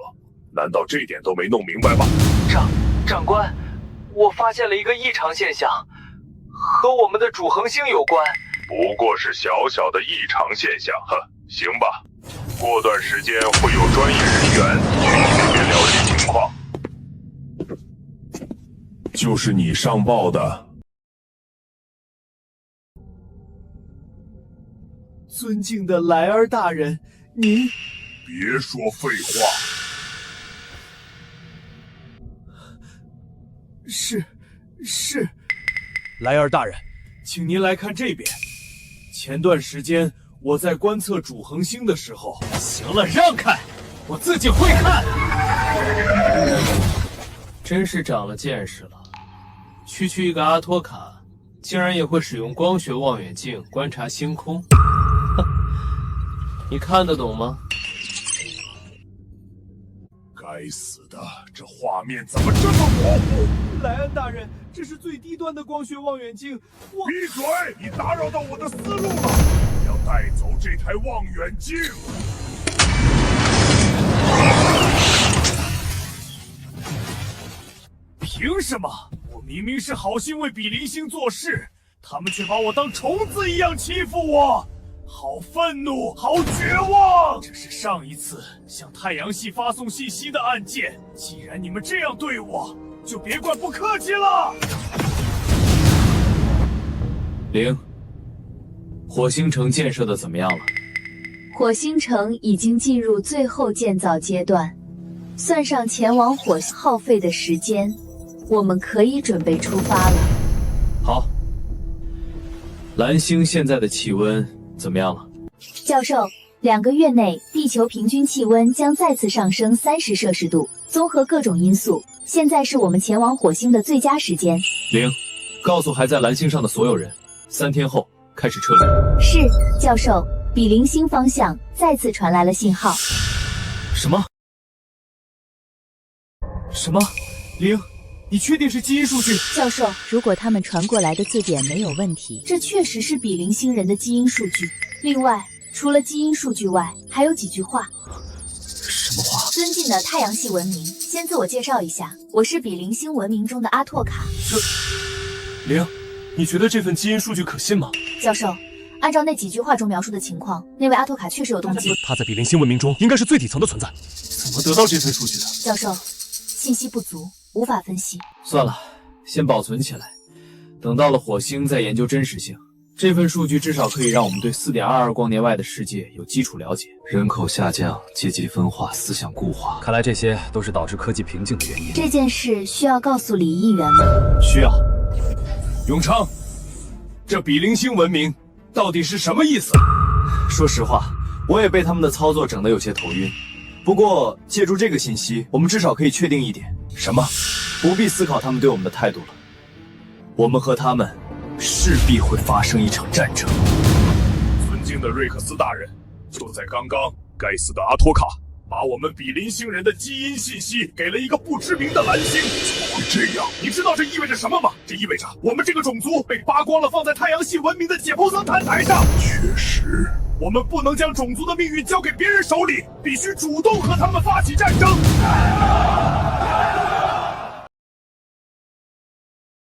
难道这点都没弄明白吗？长官，我发现了一个异常现象，和我们的主恒星有关。不过是小小的异常现象，行吧。过段时间会有专业人员去你那边了解情况。就是你上报的。尊敬的莱尔大人，您别说废话。是，莱尔大人，请您来看这边。前段时间我在观测主恒星的时候，行了，让开，我自己会看。真是长了见识了，区区一个阿托卡，竟然也会使用光学望远镜观察星空。你看得懂吗？该死的，这画面怎么这么模糊？莱恩大人，这是最低端的光学望远镜。闭嘴！你打扰到我的思路了。我要带走这台望远镜。凭什么？我明明是好心为比邻星做事，他们却把我当虫子一样欺负我。好愤怒，好绝望！这是上一次向太阳系发送信息的案件。既然你们这样对我，就别怪不客气了。零，火星城建设的怎么样了？火星城已经进入最后建造阶段，算上前往火星耗费的时间，我们可以准备出发了。好。蓝星现在的气温怎么样了？教授，2个月内地球平均气温将再次上升30摄氏度。综合各种因素，现在是我们前往火星的最佳时间。零，告诉还在蓝星上的所有人，3天后开始撤离。是，教授。比邻星方向再次传来了信号。什么？零？你确定是基因数据？教授，如果他们传过来的字典没有问题，这确实是比邻星人的基因数据。另外，除了基因数据外，还有几句话。什么话？尊敬的太阳系文明，先自我介绍一下，我是比邻星文明中的阿托卡。零，你觉得这份基因数据可信吗？教授，按照那几句话中描述的情况，那位阿托卡确实有动机。他在比邻星文明中应该是最底层的存在。怎么得到这份数据的？教授，信息不足，无法分析。算了，先保存起来，等到了火星再研究真实性。这份数据至少可以让我们对4.22光年外的世界有基础了解。人口下降、阶级分化、思想固化，看来这些都是导致科技瓶颈的原因。这件事需要告诉李议员吗？需要。永昌，这比邻星文明到底是什么意思？说实话，我也被他们的操作整得有些头晕。不过，借助这个信息，我们至少可以确定一点：什么？不必思考他们对我们的态度了。我们和他们势必会发生一场战争。尊敬的瑞克斯大人，就在刚刚，该死的阿托卡把我们比邻星人的基因信息给了一个不知名的蓝星。怎么会这样？你知道这意味着什么吗？这意味着我们这个种族被扒光了，放在太阳系文明的解剖层谈台上。确实，我们不能将种族的命运交给别人手里，必须主动和他们发起战争。